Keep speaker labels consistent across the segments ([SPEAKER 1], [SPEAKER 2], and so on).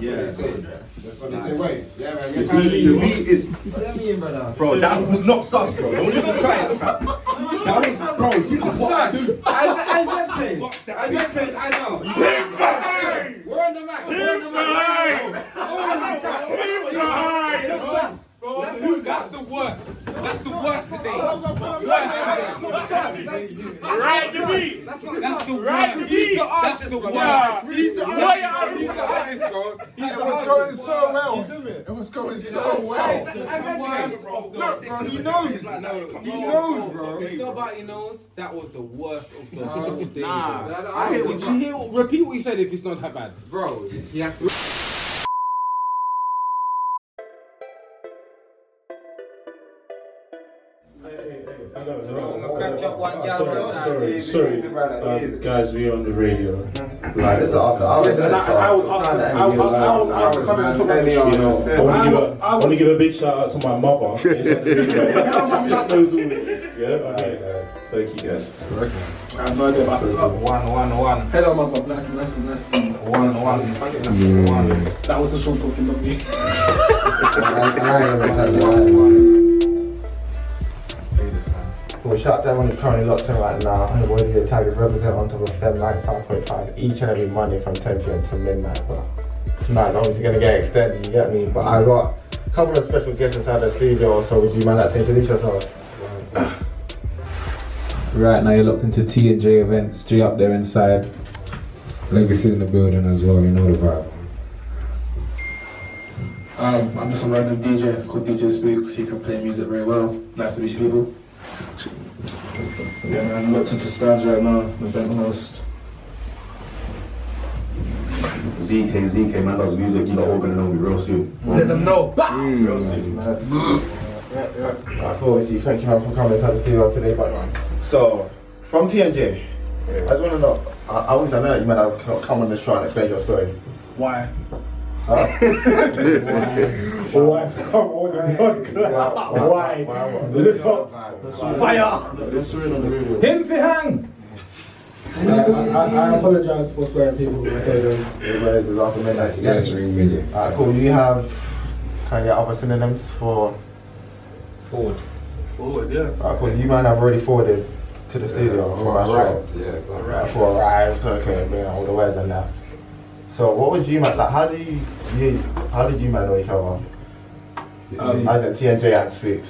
[SPEAKER 1] That's what they say. That's what they say. Wait, yeah, man.
[SPEAKER 2] The beat is.
[SPEAKER 1] What do you mean, brother?
[SPEAKER 2] Bro, that was not sus, bro. Don't even try it, fam. That was, bro, this is what I do.
[SPEAKER 1] I don't play. I know. We're on the mic. Bro, that's the worst. That's the worst today.
[SPEAKER 3] Right the beat.
[SPEAKER 1] That's the worst.
[SPEAKER 3] He's the
[SPEAKER 1] artist, bro. He's the artist, bro.
[SPEAKER 4] It was going so well. It was going so well.
[SPEAKER 1] Look, bro, he knows. He knows, bro. It's not about he knows. That was the worst of the whole day. Nah. I hear what you hear. Repeat what you said if it's not that bad. Bro, he has to.
[SPEAKER 3] Sorry, guys, we're on the radio.
[SPEAKER 4] Right, it's after. I was coming to talk
[SPEAKER 3] I want to give a big shout out to my mother. Yeah, okay. Thank you, guys.
[SPEAKER 4] I have no idea about the top.
[SPEAKER 5] 1-1-1.
[SPEAKER 4] Hello, mother, black, let's see.
[SPEAKER 5] 1-1.
[SPEAKER 4] That was the short talking, not me.
[SPEAKER 6] Well, shout out to everyone who's currently locked in right now. Everybody here tag is represented on top of FM 95.5 each and every Monday from 10 PM to midnight. But tonight's obviously going to get extended, you get me? But I got a couple of special guests inside the studio, so would you mind like to introduce yourselves?
[SPEAKER 5] Right now you're locked into T&J events, J up there inside. Legacy in the building as well, you know the vibe.
[SPEAKER 4] I'm just a random DJ called DJ Spookz. He can play music very well. Nice to meet people. Yeah, man, I'm locked into Stanz right now, event host.
[SPEAKER 2] ZK, man does music, you lot all gonna know me real soon.
[SPEAKER 4] Let them know.
[SPEAKER 2] Real soon.
[SPEAKER 6] Cool, thank you for coming inside the studio today. But so, from TNJ, I just want to know, I know that you might have come on this show and explain your story.
[SPEAKER 4] Why?
[SPEAKER 6] Huh?
[SPEAKER 4] Why come on the blood clot? Why? Fire!
[SPEAKER 5] Him for hang!
[SPEAKER 4] I apologize for swearing people.
[SPEAKER 6] It's after midnight.
[SPEAKER 5] Yes, ring million.
[SPEAKER 6] Alright, cool. You have, can I get other synonyms for?
[SPEAKER 4] Forward, yeah.
[SPEAKER 6] Alright, cool. You might have already forwarded to the studio for our show.
[SPEAKER 5] Yeah,
[SPEAKER 6] For arrived, okay, bring out all the words and that. So what was you man like? How did you man know each other? As in TNJ and Spookz.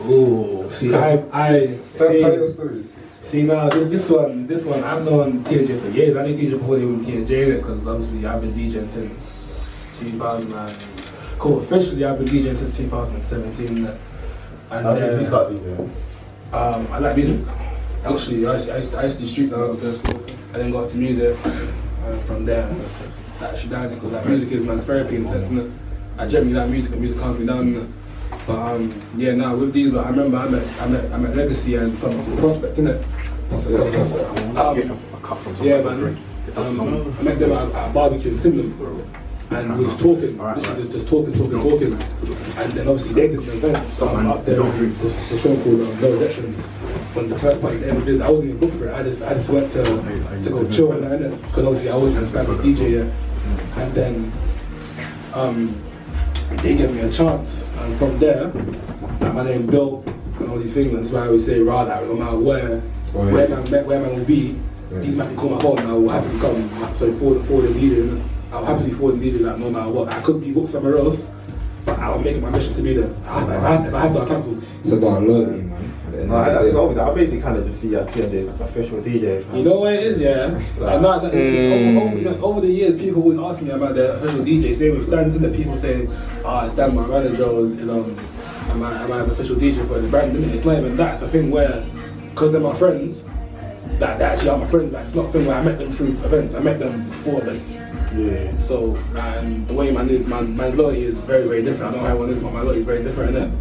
[SPEAKER 4] Ooh, see, see now this one I've known TNJ for years. I knew TNJ before they were TNJ because obviously I've been DJing since 2000. Cool, officially I've been DJing since 2017. And
[SPEAKER 6] How did you start DJing?
[SPEAKER 4] I like music. Actually, I used to do street dance. I then got into music. From there, that actually died because like music is man's therapy in a sense, innit? I generally like music and music calms me down, innit? But yeah, now with these, like, I remember I met Legacy and some Prospect, innit? Yeah, man. I met them at a barbecue in Simlin, and we was talking, literally just talking, and then obviously they did an event up there with the show called No Rejections. When the first party they ever did, I wasn't even booked for it. I just went to go chill and that, because obviously I wasn't as as DJ yet. And then they gave me a chance, and from there, like, my name built and all these things. And that's why I always say, rather, no matter where man will be, these man can call my phone and I will happily come. So for the DJ, I'll happily forward the DJ like no matter what. I could be booked somewhere else, but I'll make it my mission to be there. If I have to, I'll cancel.
[SPEAKER 5] It's about loyalty, man.
[SPEAKER 6] I basically kind of just see you as TNJ's official DJ.
[SPEAKER 4] You know what it is, yeah? Over the years, people always ask me about the official DJ. Same with Stanz, that people say, Stan, my manager is, am I an official DJ for the brand? It's not even that. It's a thing where, because they're my friends, that they actually are my friends. Like, it's not a thing where I met them through events. I met them before events.
[SPEAKER 6] Yeah.
[SPEAKER 4] So, and the way man's loyalty is very, very different. I don't know how everyone is, but my loyalty is very different, innit?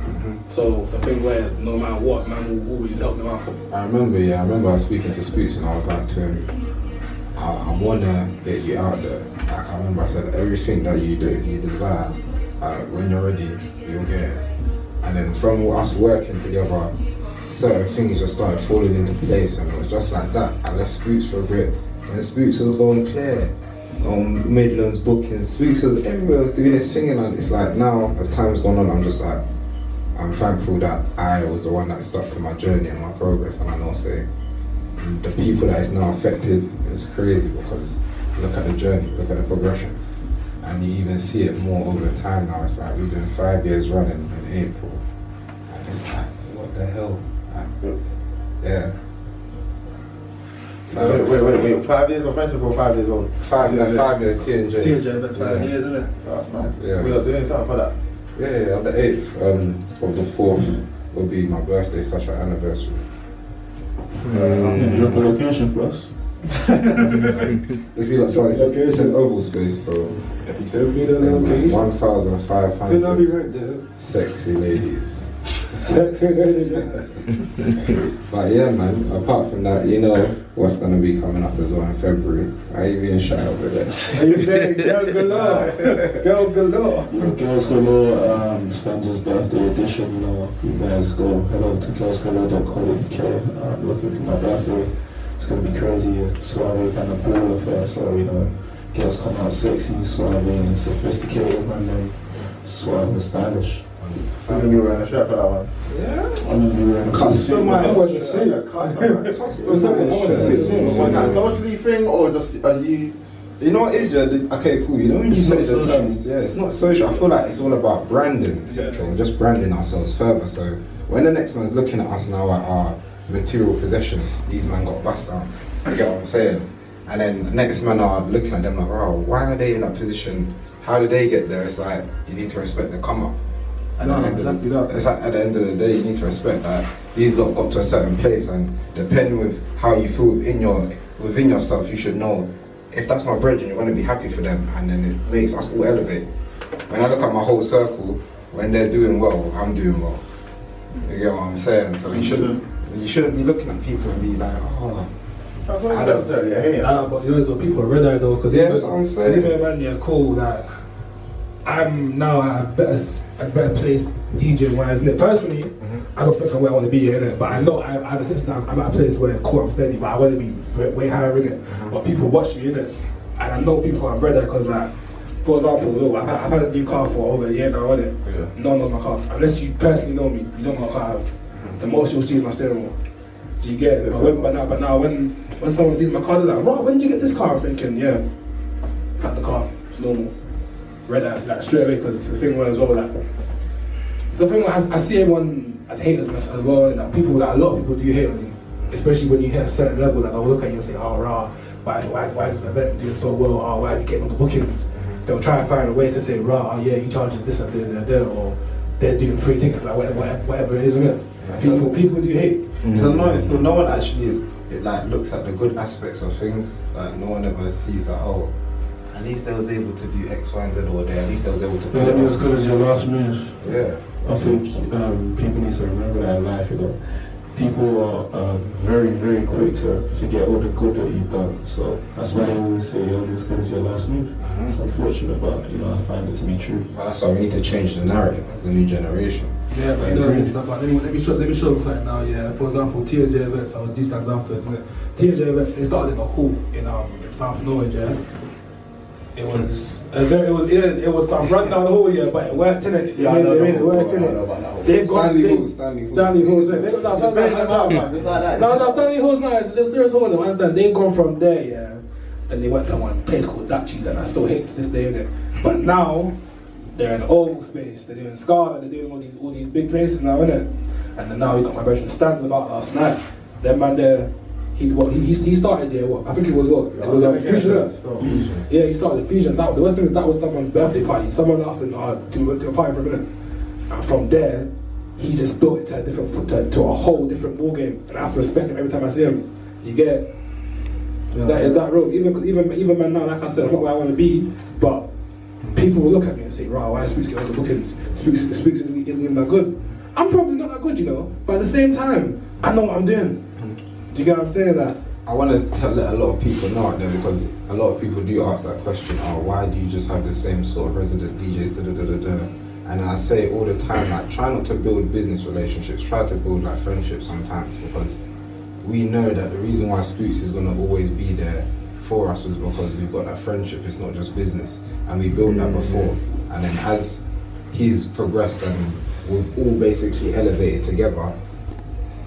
[SPEAKER 4] So it's a thing where no matter what, man will always help them out.
[SPEAKER 5] I remember I was speaking to Spookz and I was like to him, I wanna get you out there. Like, I remember I said, everything that you do, you desire, when you're ready, you'll get it. And then from us working together, certain things just started falling into place, and it was just like that. I left Spookz for a bit, and Spookz was going clear. made loads bookings. Spookz was everywhere, was doing this thing, and it's like now, as time's gone on, I'm just like, I'm thankful that I was the one that stuck to my journey and my progress, and I know, say, the people that is now affected is crazy because look at the journey, look at the progression, and you even see it more over time now. It's like we're doing 5 years running in April, and it's like, what the hell? Yeah.
[SPEAKER 6] Wait, 5 years of friendship or 5 years old?
[SPEAKER 5] 5 years, TNJ.
[SPEAKER 4] TNJ, that's 5 years, isn't it?
[SPEAKER 6] That's mad.
[SPEAKER 5] Yeah.
[SPEAKER 6] We are doing something for that.
[SPEAKER 5] Yeah, on the 8th of the 4th will be my birthday slash our anniversary.
[SPEAKER 3] Drop a location for us.
[SPEAKER 5] If you like, sorry, it's an oval space, so
[SPEAKER 4] You said me the location.
[SPEAKER 5] 1,500
[SPEAKER 4] Then I'll be right there.
[SPEAKER 5] sexy ladies.
[SPEAKER 4] Sexy ladies.
[SPEAKER 5] But yeah, man, apart from that, you know what's going to be coming up as well in February. I ain't being shy over that.
[SPEAKER 6] Are you saying girls galore? Girls galore.
[SPEAKER 3] Girls Galore, Stanz's birthday edition. You guys go head over to girlsgalore.co.uk. I'm looking for my birthday. It's going to be crazy, suave, kind of ball affair. So, you know, girls come out sexy, suave, and sophisticated, and then suave and stylish.
[SPEAKER 6] I'm going to be wearing a shirt for that one.
[SPEAKER 5] Yeah?
[SPEAKER 3] I'm going to be wearing a
[SPEAKER 5] Custom,
[SPEAKER 4] I
[SPEAKER 5] man.
[SPEAKER 4] want to see it.
[SPEAKER 6] Was that a socially thing or just are you?
[SPEAKER 5] You know what is, yeah? Okay, cool. You know when you say the terms, yeah, it's not social. I feel like it's all about branding. We're just branding ourselves further. So when the next man's looking at us now at our material possessions, these men got bust downs. You get what I'm saying? And then the next man are looking at them like, oh, why are they in that position? How did they get there? It's like you need to respect the come up. It's like at the end of the day, you need to respect that these lot got to a certain place, and depending with how you feel within yourself, you should know if that's my brethren, you're going to be happy for them, and then it makes us all elevate. When I look at my whole circle, when they're doing well, I'm doing well. You get what I'm saying? So you shouldn't be looking at people and be like, oh. I don't
[SPEAKER 4] But you know, people are red eye though, because
[SPEAKER 5] that's what I'm saying.
[SPEAKER 4] Even man, yeah, cool. Like I'm now at a better place DJ wise. Personally, I don't think I'm where I want to be in it, but I know I have a sense that I'm at a place where cool, I'm steady, but I want to be way higher in it. But people watch me in it, and I know people are red eye because, like, for example, look, I've had a new car for over a year now, innit? Yeah. No one knows my car. Unless you personally know me, you don't know what car I have. The most you'll see is my steering wheel. Do you get it? But now when someone sees my car, they're like, "Right, when did you get this car?" I'm thinking, yeah, had the car. It's normal. Red eye, like straight away, because it's the thing where as well, like, it's the thing where I see everyone as haters as well, and like, people, like, a lot of people do hate on you, especially when you hit a certain level. Like, they'll look at you and say, "Oh, rah, why is this event doing so well? Oh, why is he getting on the bookings?" They'll try and find a way to say, "Rah, oh yeah, he charges this and there, or they're doing free tickets, like whatever it is, isn't it?" People do hate.
[SPEAKER 5] So no one actually looks at the good aspects of things. Like no one ever sees that, oh, at least they was able to do X, Y, and Z, or at least they was able to
[SPEAKER 3] It'll be as good as your last move.
[SPEAKER 5] Yeah.
[SPEAKER 3] I think people need to remember that in life, you know. People are very, very quick to forget all the good that you've done. So that's why I always say you're only as good as your last move. It's unfortunate, but you know, I find it to be true.
[SPEAKER 5] Well, that's why we need to change the narrative as a new generation.
[SPEAKER 4] Yeah, but you know, but let me show you something now. Yeah, for example, TNJ events. I would do Stanz afterwards. Isn't it? TNJ events. They started in a hall in South Norwich. Yeah, it was some run down the hall. Yeah, but it worked in it. Yeah, they made it work in it. They've got Stanley Halls. No, Stanley Halls. No, it's a serious hall. I understand. They've gone from there. Yeah, then they went to one place called Dutchies, and I still hate to this day in it. But now they're in old space, they're doing Scarlet, they're doing all these big places now, innit? And then now we got my version Stanz about last night. That man there, he started there, what? I think it was what? It was Fusion. Yeah, he started Fusion. The worst thing is that was someone's birthday party. Someone asked him to a party for a minute. And from there, he just built it to a whole different ball game. And I have to respect him every time I see him. You get it? Is that real? Even man now, like I said, I'm not where I want to be, but people will look at me and say, "Right, why is Spookz getting all the bookings? Spookz isn't even that good." I'm probably not that good, you know, but at the same time, I know what I'm doing. Do you get what I'm saying? That
[SPEAKER 5] I want to let a lot of people know out there, because a lot of people do ask that question, oh, why do you just have the same sort of resident DJs, And I say all the time, like, try not to build business relationships, try to build like friendships sometimes, because we know that the reason why Spookz is going to always be there for us was because we've got that friendship. It's not just business, and we built that before. And then as he's progressed and we've all basically elevated together,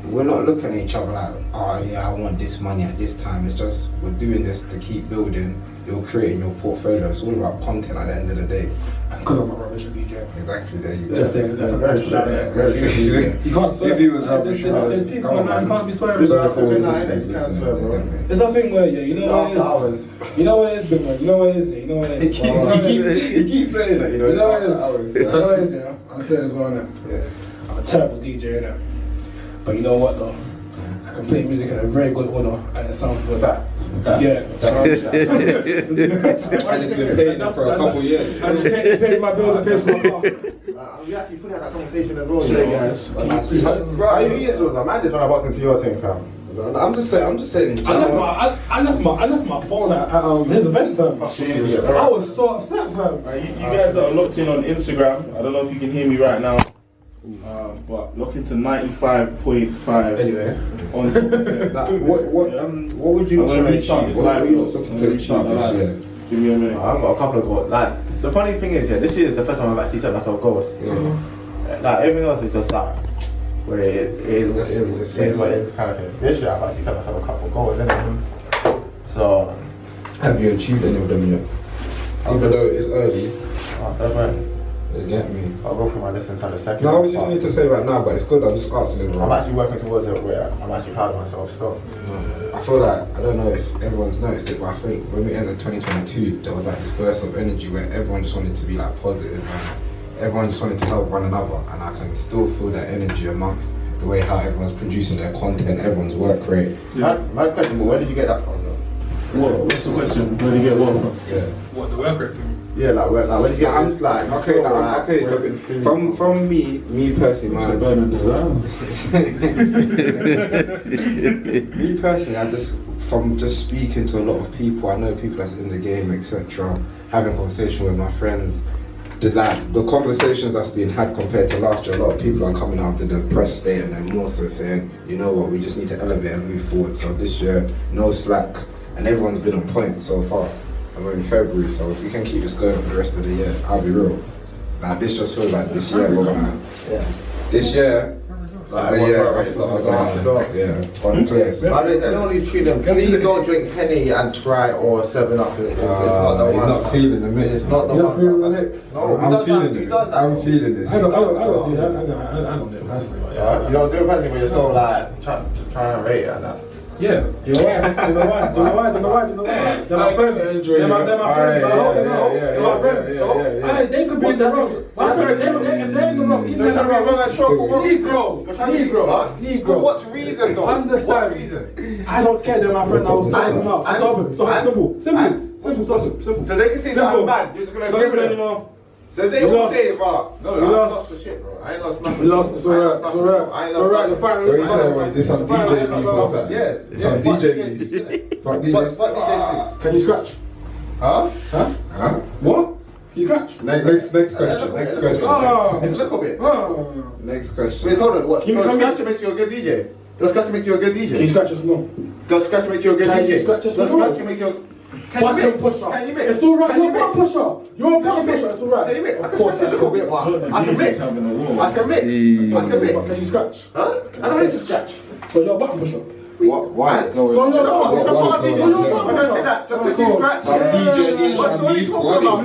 [SPEAKER 5] we're not looking at each other like, oh yeah, I want this money at this time. It's just we're doing this to keep building. You're creating your portfolio. It's all about content at the end of the day.
[SPEAKER 4] Because I'm a rubbish DJ.
[SPEAKER 5] Exactly, there you go.
[SPEAKER 4] Just saying, that's a very shout out. You can't swear.
[SPEAKER 5] If he was rubbish,
[SPEAKER 4] there's people now, you can't be swearing.
[SPEAKER 5] Sorry for all the
[SPEAKER 6] It's
[SPEAKER 5] listeners
[SPEAKER 6] swear, bro.
[SPEAKER 5] listening.
[SPEAKER 4] It's nothing where, yeah, you know what it is. You know what it is, big man. You know what it is, yeah. You know what it is.
[SPEAKER 5] He keeps saying that, you know.
[SPEAKER 4] You know what it is. You know what it is, yeah. I'm saying as well, innit?
[SPEAKER 5] Yeah.
[SPEAKER 4] I'm a terrible DJ, innit? But you know what, though? I can play music in a very good order, and it sounds good. Yeah.
[SPEAKER 5] And it's been paying for a couple years.
[SPEAKER 4] And it pays my bills and pays for my car.
[SPEAKER 6] We actually put that conversation as well.
[SPEAKER 4] Yeah, guys.
[SPEAKER 6] Bro, how many years was that? Man, just ran about into your team, fam.
[SPEAKER 5] I'm just saying.
[SPEAKER 4] I left my phone at his event, fam. I was so upset, fam.
[SPEAKER 7] You guys are locked in on Instagram. I don't know if you can hear me right now. But look into 95.5.
[SPEAKER 4] Anyway,
[SPEAKER 7] on
[SPEAKER 5] what would you also
[SPEAKER 7] restart this live?
[SPEAKER 5] looking to achieve this year?
[SPEAKER 7] Give me a minute.
[SPEAKER 6] I've got a couple of goals. Like, the funny thing is, yeah, this year is the first time I've actually set myself goals. Like, everything else is just like, where it is what it is kind of thing. This year I've actually set myself a couple of goals, innit? So,
[SPEAKER 5] Have you achieved any of them yet? Even though it's early,
[SPEAKER 6] that's right.
[SPEAKER 5] you get me.
[SPEAKER 6] I'll go through my list inside a second.
[SPEAKER 5] No, obviously you don't need to say right now, but it's good. I'm just asking everyone.
[SPEAKER 6] I'm actually working towards it where I'm actually proud of myself still.
[SPEAKER 5] I feel like, I don't know if everyone's noticed it, but I think when we entered 2022, there was like this burst of energy where everyone just wanted to be like positive and everyone just wanted to help one another, and I can still feel that energy amongst the way how everyone's producing their content, everyone's work rate.
[SPEAKER 6] My question, but where did you get that from though?
[SPEAKER 7] What's the question? Where do you get what from?
[SPEAKER 5] Yeah.
[SPEAKER 4] what the work rate?
[SPEAKER 6] Yeah, like where did you get this like?
[SPEAKER 5] Okay, so from me personally, me personally, I just from just speaking to a lot of people, I know people that's in the game, etc. Having conversation with my friends, the conversations that's being had compared to last year, a lot of people are coming out of the depressed state and then more so saying, you know what, we just need to elevate and move forward. So this year, no slack, and everyone's been on point so far. And we're in February, so if we can keep this going for the rest of the year, I'll be real. Like, this just feels like this year we're gonna. This year. On place.
[SPEAKER 6] I don't need to treat them. Please don't drink Henny and Sprite or 7-Up. It's not the one.
[SPEAKER 5] You're not feeling the mix.
[SPEAKER 6] It's not the one.
[SPEAKER 4] You're not feeling the mix.
[SPEAKER 6] No,
[SPEAKER 5] I'm feeling it. I'm feeling this.
[SPEAKER 4] I don't do that. I don't do it personally.
[SPEAKER 6] You don't do it personally, but you're still like trying to rate it and that.
[SPEAKER 4] Yeah, you're right. You know why? They're my friends. They're my friends. I hope they know. They're my friends. They could be in the wrong. My friend, if they're in the wrong, he's in the wrong. Negro.
[SPEAKER 6] For what reason though?
[SPEAKER 4] Understand.
[SPEAKER 6] What reason?
[SPEAKER 4] I don't care. They're my friend. I was talking about. Simple.
[SPEAKER 6] So they can say something bad. You're just gonna agree with them.
[SPEAKER 4] Anymore.
[SPEAKER 6] So they will say, bro. No, I lost the shit, bro. I ain't lost nothing.
[SPEAKER 4] We lost. It's alright. You're fighting.
[SPEAKER 5] This some DJ beef or something.
[SPEAKER 6] Yeah.
[SPEAKER 5] It's some DJ beef. Fuck DJ sticks.
[SPEAKER 4] Can you scratch?
[SPEAKER 6] Huh?
[SPEAKER 4] What? Can you scratch?
[SPEAKER 5] Next question.
[SPEAKER 6] Oh, look a bit.
[SPEAKER 5] Next question.
[SPEAKER 6] Wait, hold on. What? So scratch makes you a good DJ? Does scratch make you a good DJ?
[SPEAKER 4] Can you scratch us? No.
[SPEAKER 6] Does scratch make you a good DJ?
[SPEAKER 4] Can you scratch us?
[SPEAKER 6] Does scratch make you
[SPEAKER 4] Button pusher.
[SPEAKER 6] Can you mix?
[SPEAKER 4] It's alright. You're a button pusher. It's alright.
[SPEAKER 6] Can you mix? I can scratch a little bit, but I can mix. I can mix.
[SPEAKER 4] Can you scratch?
[SPEAKER 6] Huh? I don't need to scratch.
[SPEAKER 4] So you're a button pusher.
[SPEAKER 5] Why?
[SPEAKER 6] So you're a button pusher. Just you scratch. What are you talking about?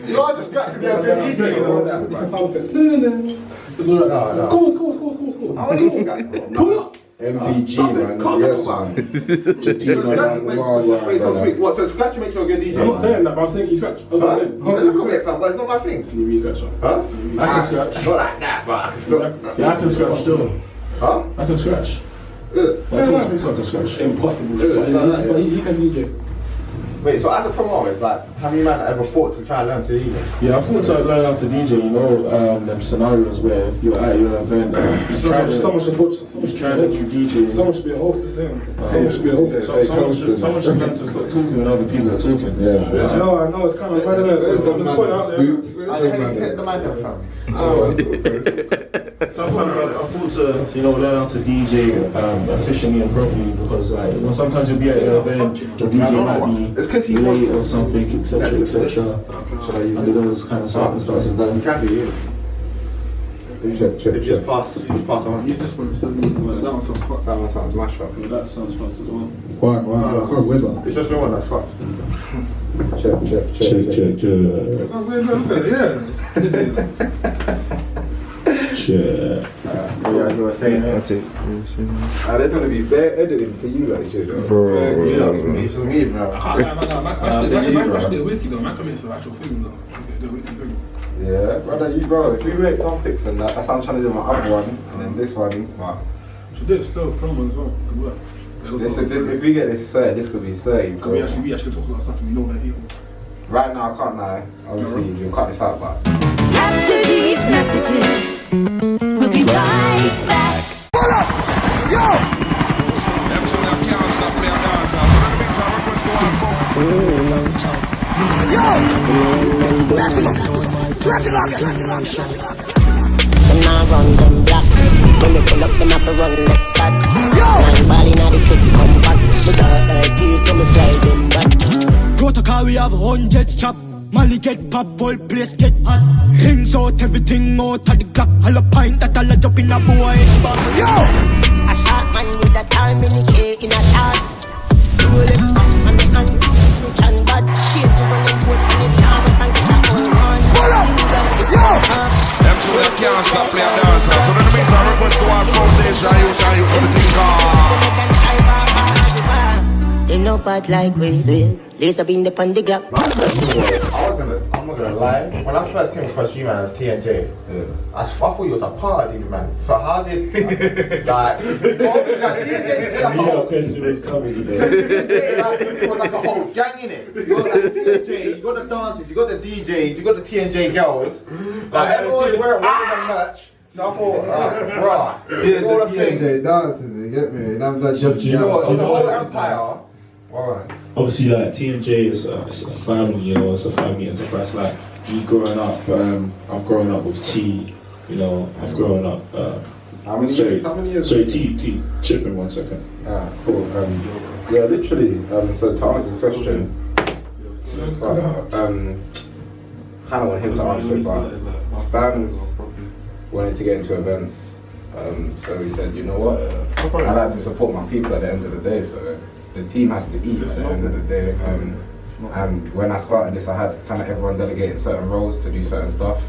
[SPEAKER 6] You are just scratching me a good DJ.
[SPEAKER 4] Because sound effects. No. It's alright. It's cool.
[SPEAKER 6] I want to scratch, bro.
[SPEAKER 5] MBG, man. Yes, man.
[SPEAKER 6] Wait, so sweet. What? So scratch makes you a good DJ?
[SPEAKER 4] I'm not saying that, but I'm saying can you scratch? That's what I'm saying.
[SPEAKER 6] Look at me, fam, but it's not my thing.
[SPEAKER 4] Can you re-scratch?
[SPEAKER 6] Huh?
[SPEAKER 4] I can scratch.
[SPEAKER 6] Not like that, but
[SPEAKER 4] Yeah, I can scratch still.
[SPEAKER 6] Huh?
[SPEAKER 4] I can scratch.
[SPEAKER 6] Good.
[SPEAKER 4] I can scratch. Impossible. But he can DJ.
[SPEAKER 6] Wait, so as a promoter, like, have you man ever thought to try and learn to DJ?
[SPEAKER 8] Yeah, I thought to learn how to DJ, you know, them scenarios where you're at your event,
[SPEAKER 4] Someone should be a host the same. Someone should be a host.
[SPEAKER 8] Someone should learn to stop talking when other people are talking.
[SPEAKER 4] I know, it's kind of mad.
[SPEAKER 8] Sometimes I thought to, you know, learn how to DJ efficiently and properly because, like, you know, sometimes you'll be at an event, the DJ might be late or something, etc., etc. So, like, under those kind of circumstances, then you can be,
[SPEAKER 6] Just pass on.
[SPEAKER 4] Use this one instead. That one sounds
[SPEAKER 6] mashed up.
[SPEAKER 4] That sounds fun as well.
[SPEAKER 5] Why? That sounds way better.
[SPEAKER 6] It's just the one that's fucked.
[SPEAKER 8] check.
[SPEAKER 4] That sounds way better, yeah.
[SPEAKER 8] Check.
[SPEAKER 6] You were saying
[SPEAKER 2] there's gonna be bare editing for you, like shit,
[SPEAKER 5] Bro.
[SPEAKER 6] it's for me, bro.
[SPEAKER 4] I can't do a wiki though. Man, commits to the actual thing though. The wiki thing.
[SPEAKER 2] Yeah, brother, if we make topics and that's how I'm trying to do my other one, and then this one, wow.
[SPEAKER 4] Should do it still, promo as well. Good work.
[SPEAKER 2] If we get this set, this could be 30.
[SPEAKER 4] We actually talk about stuff and we know that people.
[SPEAKER 2] Right now, I can't lie. Obviously, you'll cut this out, but.
[SPEAKER 9] After these messages, we'll be right back.
[SPEAKER 10] Pull up! Yo! Them two that can't stop playing dance. So that means I request to our phone. Yo! Let's go!
[SPEAKER 11] Them now run them black. When they pull up, them have to run left back. Yo! Nine ball inna the quick come back. We got RP, so me fly them back.
[SPEAKER 12] Protocol, we have 100 chop. Molly get pop, whole place get hot. Hands out, everything out of the clock. All a pint that all a jump in a boy.
[SPEAKER 11] Yo! A shot man with a time in the K in a shots. Rolex watch on the hand. Can bad shit to run and put on the Thomas and get that all on.
[SPEAKER 10] Pull up! Yo! Them two that can't stop playing dance. So that means I request to our foundation. You for the thing called.
[SPEAKER 11] They know bad like we swear. Laser beam the on the Glock.
[SPEAKER 6] I'm not gonna lie. When I first came across you, man, as TNJ, I thought you was a part of these, man. So how did obviously like TNJ is like a whole
[SPEAKER 8] question was coming today.
[SPEAKER 6] It was like a whole gang in it. You got like TNJ, you got the dancers, you got the DJs, you got the TNJ girls. Like everyone's wearing the merch. So I thought, it's all a thing.
[SPEAKER 2] TNJ dances, you get me? And I'm like,
[SPEAKER 6] So it was a whole empire.
[SPEAKER 8] Obviously, like TNJ is a family, you know, it's a family enterprise. Like me growing up, I've grown up with T, you know, I've grown up.
[SPEAKER 2] How many years?
[SPEAKER 8] Sorry, T. Chip in 1 second.
[SPEAKER 2] Cool. Yeah, literally. So to answer the question, kind of want him to answer it, but Stanz wanted to get into events. So he said, you know what? I like to support my people at the end of the day. So the team has to eat at the end of the day. And when I started this, I had kind of everyone delegating certain roles to do certain stuff.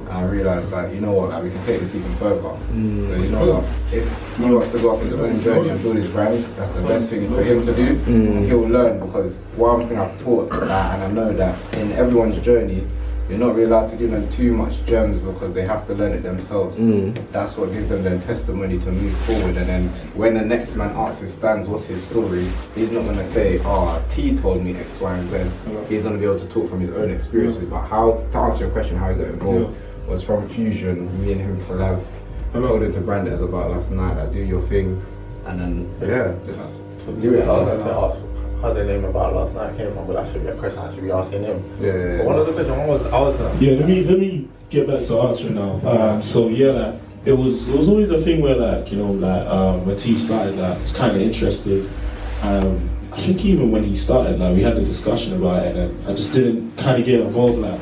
[SPEAKER 2] And I realised that, you know what, like we can take this even further. So you know what, if he wants to go off his own journey and build his brand, that's the best thing for him to do. And he'll learn, because one thing I've taught that, and I know that in everyone's journey, you're not really allowed to give them too much gems because they have to learn it themselves. That's what gives them their testimony to move forward. And then when the next man asks his Stanz what's his story, he's not going to say, T told me X, Y, and Z. He's going to be able to talk from his own experiences. But how, to answer your question, how he got involved was from Fusion. Me and him collab. I told him to brand it as about last night, like do your thing. And then, just do it.
[SPEAKER 6] How the name about last night came from, but that should be a question I should be asking him. But one of the questions
[SPEAKER 8] let me get back to answering now. Like, it was always a thing where, like, you know, like when T started, like, I was kind of interested. I think even when he started, like, we had a discussion about it, and I just didn't kind of get involved. Like,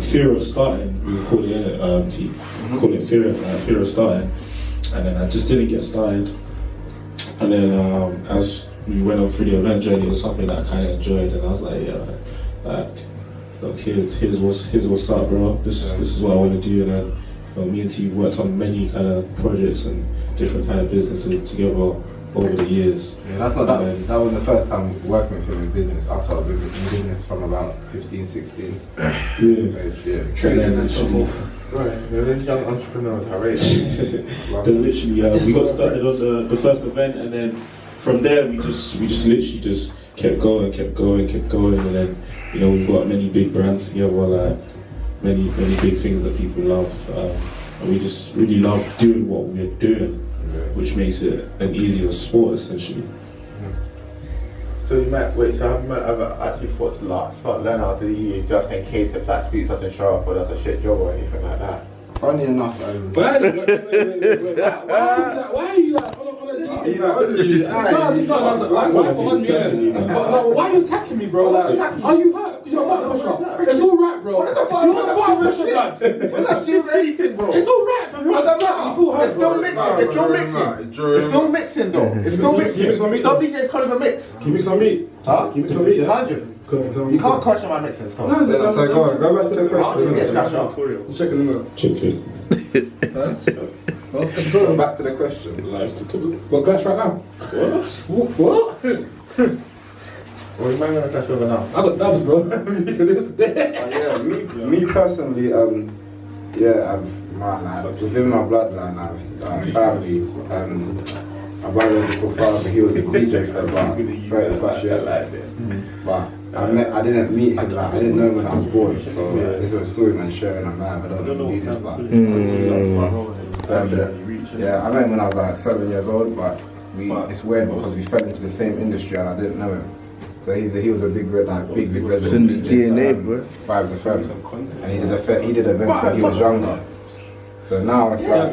[SPEAKER 8] fear of starting, we call it T, call it fear of starting, and then I just didn't get started. And then as we went on through the event journey, it was something that I kind of enjoyed, and I was like, look, here's what's up, bro. This is what I want to do. And then, you know, me and T worked on many kind of projects and different kind of businesses together over the years.
[SPEAKER 2] Yeah, that's not that. That was the first time working with him in business. I started in business from about 15, 16.
[SPEAKER 8] Trading and so forth.
[SPEAKER 6] Right, you're a young entrepreneur at our age.
[SPEAKER 8] Then literally, we got started on the first event, and then from there we just literally just kept going, and then we've got many big brands together, like many big things that people love, and we just really love doing what we're doing, which makes it an easier sport essentially.
[SPEAKER 6] So you might wait. So have you ever actually thought to start learning how to use just in case if like Spookz doesn't show up or does a shit job or anything like that?
[SPEAKER 2] Funny enough,
[SPEAKER 4] why are you like on why are you attacking me, bro? Like, are you hurt? Because you're a butt pusher. It's all right, bro. You're a butt pusher, blood. We're not doing anything, bro. It's all right, fam.
[SPEAKER 6] It's still mixing. It's still mixing. It's still mixing, though. It's still mixing. Some DJs can't even mix.
[SPEAKER 4] Can you mix on meat?
[SPEAKER 6] Huh?
[SPEAKER 4] Can you mix on meat?
[SPEAKER 6] 100. You can't question my mixing stuff.
[SPEAKER 2] So go back to the question.
[SPEAKER 6] Yes, catch up.
[SPEAKER 4] Checking them out.
[SPEAKER 8] Check it.
[SPEAKER 2] Back to the question.
[SPEAKER 4] What clash right now? What?
[SPEAKER 6] What are you going to clash over now?
[SPEAKER 4] That was bro.
[SPEAKER 2] Me personally, I've within my bloodline, family, my biological father, he was a DJ for about 30 plus years. But I didn't meet him, I didn't know him when I was born. So this is a story man sharing. I'm mad, I don't do this, but I met him when I was like 7 years old. But it's weird because we fell into the same industry and I didn't know him. So he was a big resident DJ.
[SPEAKER 6] DNA, bro.
[SPEAKER 2] Vibes FM, and he did events when he was younger. So now it's like,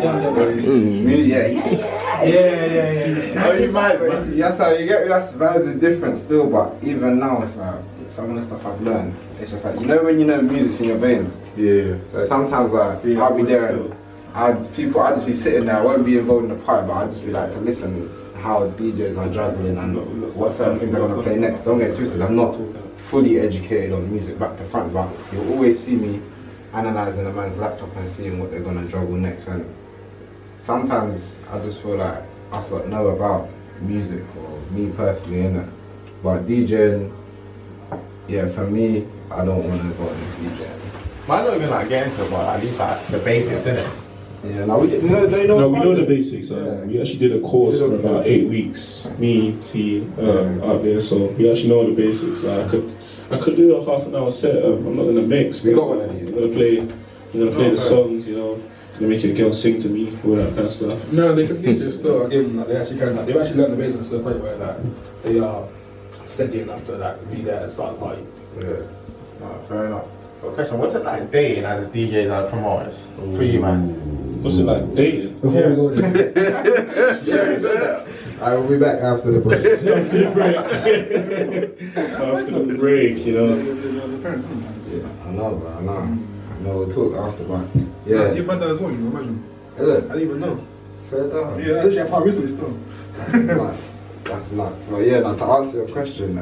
[SPEAKER 6] How you mad, man?
[SPEAKER 2] That's how you get. That's vibes are different still, but even now it's like some of the stuff I've learned. It's just like when music's in your veins.
[SPEAKER 6] Yeah.
[SPEAKER 2] So sometimes like I'll be there and I'll just be sitting there. I won't be involved in the party, but I'll just be like to listen how DJs are juggling and what certain things are gonna play next. Don't get twisted. I'm not fully educated on music back to front, but you'll always see me analysing a man's laptop and seeing what they're gonna juggle next. And sometimes I just feel like I don't know about music, or me personally, innit? But DJing, for me, I don't want to go into DJing.
[SPEAKER 6] Might not even like get into it, but at least like the basics, innit?
[SPEAKER 2] Yeah, no, we know
[SPEAKER 8] the basics. We actually did a course for about 8 weeks. Me, T, out there. So we actually know the basics. Like I could do a half an hour set. I'm not gonna mix.
[SPEAKER 2] We got one of these.
[SPEAKER 8] I'm gonna play the songs. Gonna make your girl sing to me, all that kind of stuff.
[SPEAKER 4] No, they can just still. I give them they actually can. They've actually learned the basics to the point where they are steady enough to be there and start the party.
[SPEAKER 6] Yeah. No, fair enough. So question, what's it like dating as a DJs and promoters? For you, man?
[SPEAKER 8] What's it like dating?
[SPEAKER 4] Before we go to
[SPEAKER 2] I will be back after the break.
[SPEAKER 8] After the break,
[SPEAKER 2] Yeah, I know, bro. I know we'll talk after, but yeah.
[SPEAKER 4] Your brother as well, you imagine.
[SPEAKER 2] Is it?
[SPEAKER 4] I didn't even know.
[SPEAKER 2] Say that.
[SPEAKER 4] Yeah, actually I found recently still.
[SPEAKER 2] That's nuts. But yeah, now to answer your question,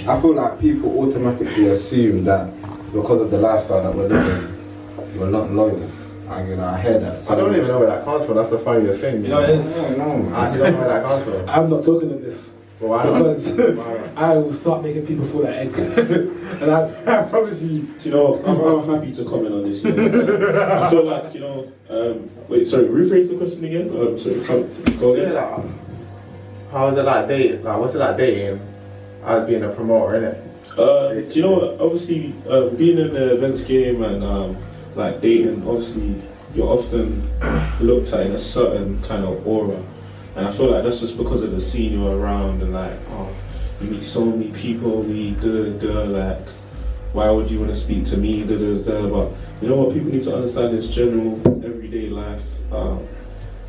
[SPEAKER 2] I feel like people automatically assume that because of the lifestyle that we're living, we're not loyal. I hear that.
[SPEAKER 6] I don't even know where that comes from. That's the funniest thing.
[SPEAKER 4] You know it is.
[SPEAKER 2] I don't know, man.
[SPEAKER 6] I actually don't know where that comes from.
[SPEAKER 4] I'm not talking of this.
[SPEAKER 6] Well, why
[SPEAKER 4] because I will start making people feel like egg. And I promise you.
[SPEAKER 8] I'm happy to comment on this. I feel like, wait, sorry, rephrase the question again? Sorry, go again.
[SPEAKER 6] Yeah, how is it like dating? Like, what's it like dating as being a promoter, innit?
[SPEAKER 8] Do you know what? Obviously, being in the events game and like dating, obviously, you're often looked at in a certain kind of aura. And I feel like that's just because of the scene you're around and like, you meet so many people, like, why would you want to speak to me, But you know what people need to understand is general, everyday life.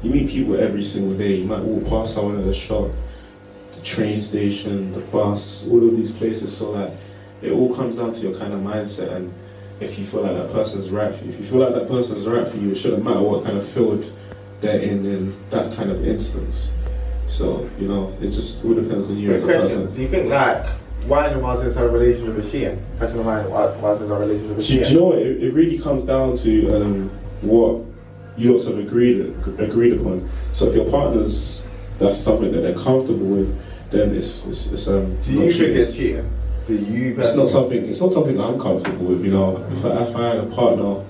[SPEAKER 8] You meet people every single day. You might walk past someone at a shop, the train station, the bus, all of these places. So like, it all comes down to your kind of mindset and if you feel like that person's right for you. If you feel like that person's right for you, it shouldn't matter what kind of field they're in that kind of instance. So, it just all depends on you as a person.
[SPEAKER 6] Do you think like Wine was in a relationship with Sheehan? Question of mine, was in a relationship with Sheehan?
[SPEAKER 8] Do you know what? It really comes down to what you lots have agreed upon. So if your partner's, that's something that they're comfortable with, then it's
[SPEAKER 6] Do you think it's cheating?
[SPEAKER 8] It's not something I'm comfortable with. If I had a partner,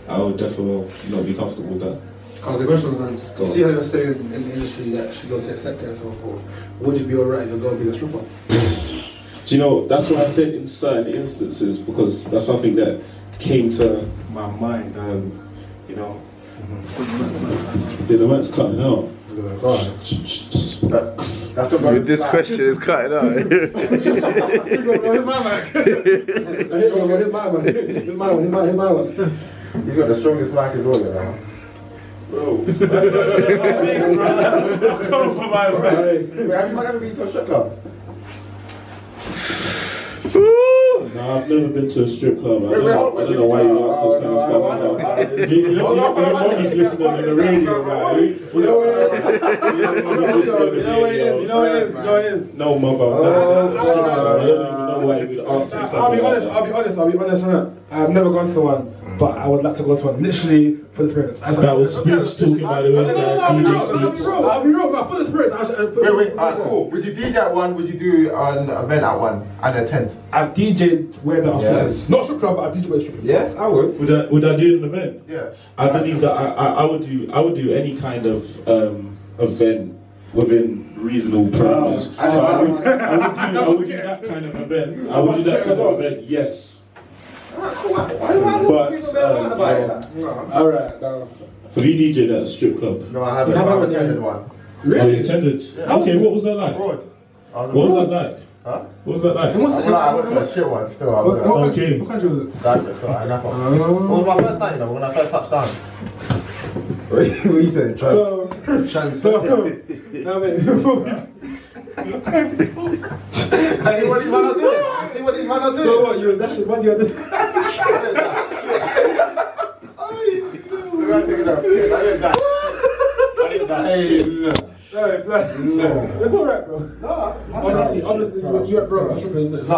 [SPEAKER 8] I would definitely not be comfortable with that.
[SPEAKER 4] Because the question was like, you see how you're saying in the industry that she don't accept it and so forth. Would you be alright if your girl being a stripper?
[SPEAKER 8] Do you know, that's what I said in certain instances, because that's something that came to my mind, you know. Yeah, the man's cutting out.
[SPEAKER 6] With this question, it's cutting out.
[SPEAKER 4] Here's my one.
[SPEAKER 6] You got the strongest mic as well, you know.
[SPEAKER 7] Bro, that's not come for my bro.
[SPEAKER 6] Have you ever been to a strip club?
[SPEAKER 8] No, I've never been to a strip club. I don't know why you asked this kind of stuff. Nobody's listening on the radio, right? You know what it is. No, mother. I don't even know why you would ask me something.
[SPEAKER 4] I'll be honest, innit? I've never gone to one, but I would like to go to one, literally for the experience.
[SPEAKER 8] That was Spookz talking about the way that
[SPEAKER 4] I'll be real, but for the experience.
[SPEAKER 6] Wait, alright, cool. Would you DJ at one? Would you do an event at one and attend?
[SPEAKER 4] I've DJ'd where the Australians. Not strip club, but I've DJ'd where strip club.
[SPEAKER 5] Yes, I would.
[SPEAKER 8] Would I do an event?
[SPEAKER 6] Yeah.
[SPEAKER 8] I believe that I would do any kind of event within reasonable parameters. I would do that kind of event. I would do that kind of event, yes.
[SPEAKER 6] Alright,
[SPEAKER 8] have you DJ'd at a strip club?
[SPEAKER 6] no, I haven't attended one.
[SPEAKER 8] Really? Oh, you attended?
[SPEAKER 6] Yeah.
[SPEAKER 8] Okay, what was that like?
[SPEAKER 6] Abroad.
[SPEAKER 8] What was that like?
[SPEAKER 6] Huh?
[SPEAKER 8] What was that like?
[SPEAKER 6] I went to a shit one still.
[SPEAKER 8] Okay.
[SPEAKER 4] What country was it?
[SPEAKER 6] Cyprus, so I It was my first night, you know, when I first touched down.
[SPEAKER 5] What are you saying?
[SPEAKER 4] No, mate.
[SPEAKER 6] See what these man are doing? You see what these man are doing?
[SPEAKER 4] So what, you was dashing one the other day? It's alright, bro. Honestly, you went broke for strippers, isn't it?
[SPEAKER 6] I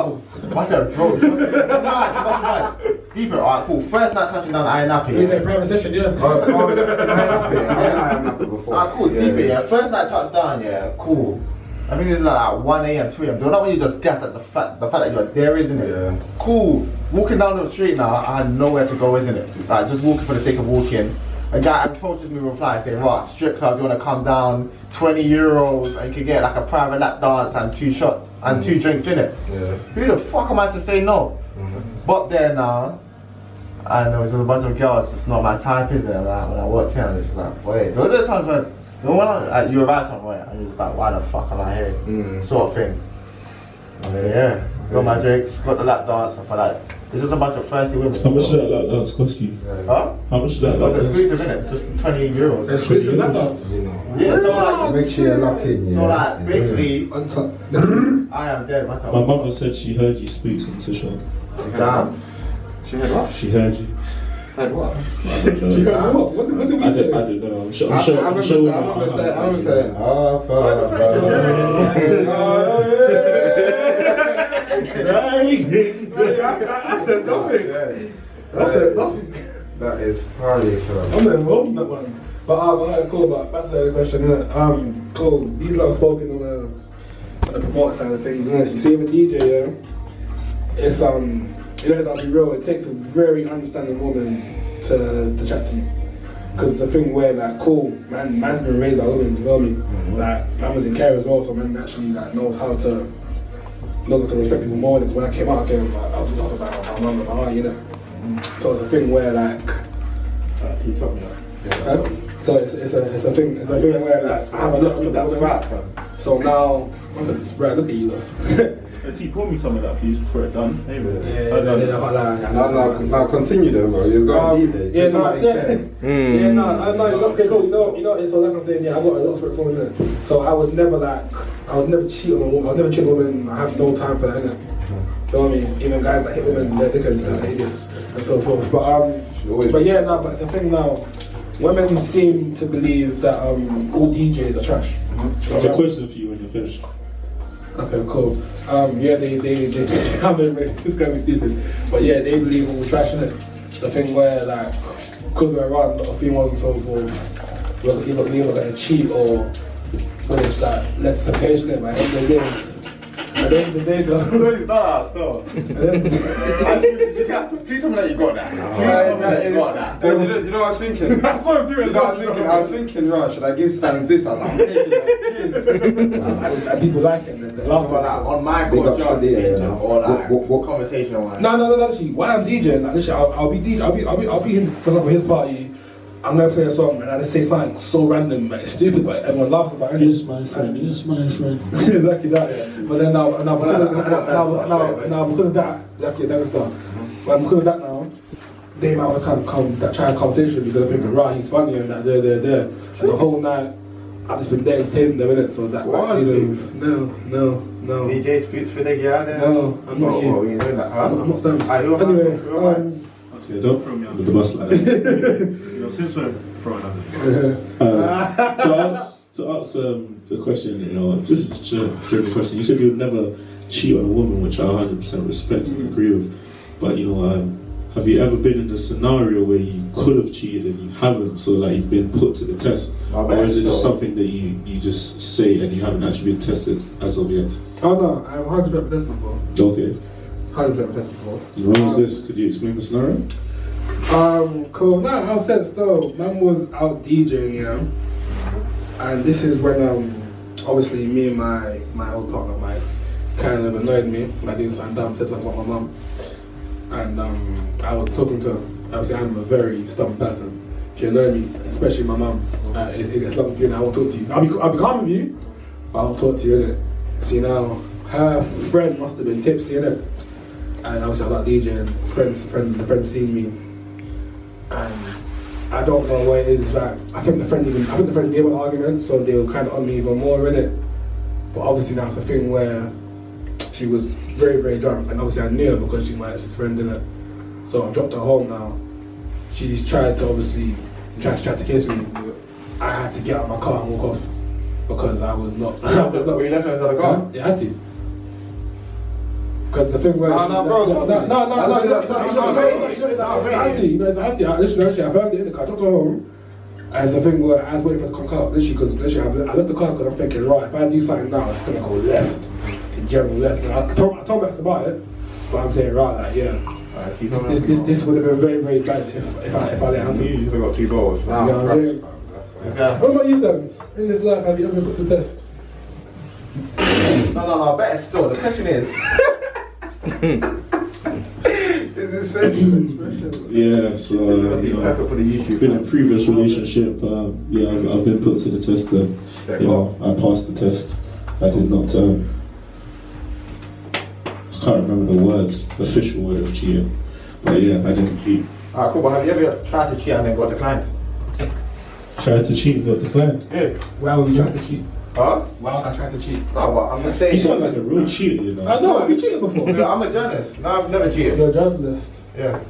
[SPEAKER 6] said, bro, you must be mad. Deeper, alright, cool. First night touching down, I ain't happy.
[SPEAKER 4] It's a private session, yeah.
[SPEAKER 6] Alright, cool, deeper, yeah. First night touchdown, yeah, cool. I mean, it's like 1 a.m., 2 a.m. Don't know when you just guess at the fact that you're there, isn't it? Yeah. Cool. Walking down the street now, I had nowhere to go, isn't it? Like, just walking for the sake of walking. A guy approaches me with a reply saying, right, strip club, you want to come down, 20 euros, and you can get like a private lap dance and 2 shots and 2 drinks in it. Yeah. Who the fuck am I to say no? But there now, and there was a bunch of girls, just not my type, is it? And like, when I walked in, I was just like, wait, those are the times when you arrive somewhere and you're just like, why the fuck am I here? Sort of thing. And then, yeah, got my drinks, got the lap dance, and for like, it's just a bunch of thirsty women.
[SPEAKER 8] How much did that lap dance cost you?
[SPEAKER 6] Huh?
[SPEAKER 8] How much did that lap dance?
[SPEAKER 6] Exclusive, innit? Just 20 euros.
[SPEAKER 4] Exclusive lap dance?
[SPEAKER 6] Yeah, so like,
[SPEAKER 5] make sure you're locked in, yeah.
[SPEAKER 6] So like, basically, I am dead myself.
[SPEAKER 8] My mother said she heard you Spookz on Tisha.
[SPEAKER 6] Damn. She heard what?
[SPEAKER 8] She heard you.
[SPEAKER 5] Heard what?
[SPEAKER 8] I don't know.
[SPEAKER 4] What did we say?
[SPEAKER 8] I don't know. I'm sure.
[SPEAKER 5] I remember saying, oh, fuck.
[SPEAKER 4] I said nothing. I said nothing.
[SPEAKER 5] That is probably fun.
[SPEAKER 4] I'm not involved in that one. But alright, cool. But that's the question, innit? Cool. These lot have spoken on the promoter side of things, innit? You see, with DJ, yeah, it's you know, I'll be real. It takes a very understanding woman to chat to me. Because it's a thing where, like, cool, man's been raised by women, you know me? Like, man was in care as well, so man actually like knows how to respect people more. When I came out again, like, I was talking about my mum and my aunt, you know. So it's a thing where, like,
[SPEAKER 7] He taught me that.
[SPEAKER 4] so it's a thing where, like, I have a lot of
[SPEAKER 6] That's right, fam.
[SPEAKER 4] So now, I said, right, look at you guys.
[SPEAKER 7] T, pour me some of that, please, before it's done. Hey,
[SPEAKER 5] Now continue though, bro. You've got to leave it.
[SPEAKER 4] Okay, cool. You know, so like I'm saying, yeah, I've got a lot of respect for women. So I would never cheat on a woman. I would never cheat on a woman. I have no time for that, innit? You know what I mean? Even guys that hit women, they're dickheads and idiots and so forth. But yeah, no, but it's a thing now. Women seem to believe that all DJs are trash.
[SPEAKER 8] I have a question for you when you're finished.
[SPEAKER 4] Okay, cool. Yeah, they this guy be stupid. But yeah, they believe all trash in it. The thing where, like, because we're around a lot of females and so forth, you're not gonna cheat or when it's like, let's separation it, but at the end of the day, At the end of the day, though.
[SPEAKER 6] Stop. Please tell me that you got that.
[SPEAKER 2] Do you know what I was thinking?
[SPEAKER 6] That's what I'm doing.
[SPEAKER 2] I was thinking, right, should I give Stanz this? I'm taking it.
[SPEAKER 4] And people like it, they love it.
[SPEAKER 6] On my
[SPEAKER 2] Big up
[SPEAKER 6] court,
[SPEAKER 2] Shadi,
[SPEAKER 6] or like what conversation on
[SPEAKER 4] No, actually, while I'm DJing, like, literally, I'll be DJ, I'll be in for his party. I'm gonna play a song and I just say something so random, like it's stupid, but everyone laughs about it.
[SPEAKER 8] Yes, my friend.
[SPEAKER 4] Exactly that. Yeah. But then now because of that, exactly that stuff. But because of that now, they might want to come that try a conversation because they're thinking, right, he's funny and that there. And the whole night, I've just been there entertaining them, innit? So that no.
[SPEAKER 6] DJ Spookz for the guy there.
[SPEAKER 4] No, I'm not here. I'm not Stanz. Anyway,
[SPEAKER 8] okay, don't throw me under the bus like that.
[SPEAKER 13] Since we're throwing under
[SPEAKER 8] to ask the question, just a straight question. You said you would never cheat on a woman, which I 100% respect and agree with. But have you ever been in a scenario where you could have cheated and you haven't? So like you've been put to the test, or is it just something that you just say and you haven't actually been tested as of yet?
[SPEAKER 4] Oh no, I've 100% been tested before.
[SPEAKER 8] Okay.
[SPEAKER 4] 100% been tested before.
[SPEAKER 8] What was this? Could you explain the scenario?
[SPEAKER 4] Cool. No, I'll say it though. Man was out DJing, and this is when obviously me and my old partner Mike's kind of annoyed me. I did something dumb, said something about my mum, and I was talking to her. Obviously, I'm a very stubborn person. She annoyed me, especially my mum. It gets long for you, and I won't talk to you. I'll be calm with you, but I won't talk to you, innit? See now, her friend must have been tipsy, innit? And obviously I was out DJing. The friend seen me. And I don't know what it is, like I think the friend gave an argument, so they were kind of on me even more in it. But obviously now it's a thing where she was very, very drunk, and obviously I knew her because she's my ex's friend in it. So I dropped her home now. She's tried to kiss me. I had to get out of my car and walk off because I was not.
[SPEAKER 6] Were you left inside the car?
[SPEAKER 4] Yeah, I had to. Because the thing where
[SPEAKER 2] No,
[SPEAKER 4] it's a hattie. Literally, I found it in the car, dropped her home. And it's the thing where I was waiting for it to come out. Literally, because I left the car because I'm thinking, right, if I do something now, it's gonna go left. In general left. And I told Max about it, but I'm saying, right, like, yeah. This would have been very, very bad if I let it happen.
[SPEAKER 6] You should have got 2 goals.
[SPEAKER 4] You know what I'm saying? What about you, Stanz? In this life, have you ever been put to test?
[SPEAKER 6] No, better still. The question is. Is this expression?
[SPEAKER 8] Yeah, so been in a previous relationship. I've been put to the test. I passed the test. I did not. I can't remember the official word of cheating, but yeah, I didn't cheat.
[SPEAKER 6] Alright, cool. But have you ever tried to cheat and then got declined?
[SPEAKER 8] Tried to cheat and got declined?
[SPEAKER 6] Yeah.
[SPEAKER 4] Why would you try to cheat?
[SPEAKER 6] Huh?
[SPEAKER 4] Why would I try to cheat?
[SPEAKER 6] No, but I'm just saying.
[SPEAKER 8] You sound like a real cheater,
[SPEAKER 4] I know, have you cheated before?
[SPEAKER 6] Yeah, I'm a journalist. No, I've never cheated.
[SPEAKER 4] You're a journalist.
[SPEAKER 6] Yeah.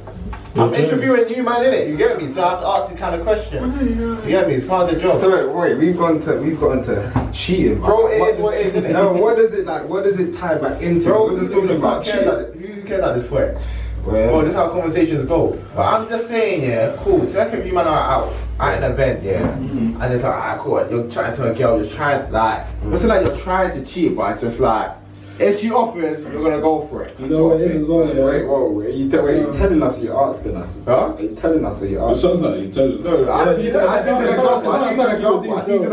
[SPEAKER 6] I'm interviewing you, man, innit? You get me? So I have to ask this kind of question. You get me? It's part of the job.
[SPEAKER 2] So wait, we've got into cheating.
[SPEAKER 6] Bro, it is what it is, innit?
[SPEAKER 2] No, what does it tie back into?
[SPEAKER 6] Bro,
[SPEAKER 2] we're just talking about cheating.
[SPEAKER 6] Who cares at this point? Well, this is how conversations go. But I'm just saying, yeah, cool. So if you man are out at an event, yeah, and it's like, cool, you're chatting to a girl, you're trying, like, it's like you're trying to cheat, but it's just like, if she offers, you're gonna go for it.
[SPEAKER 4] You know what it is as well, yeah.
[SPEAKER 2] Wait, are you telling us or you're asking us?
[SPEAKER 6] Huh?
[SPEAKER 2] Are you telling us or you're
[SPEAKER 8] It
[SPEAKER 2] asking?
[SPEAKER 8] sounds like you're telling us.
[SPEAKER 6] No, I use an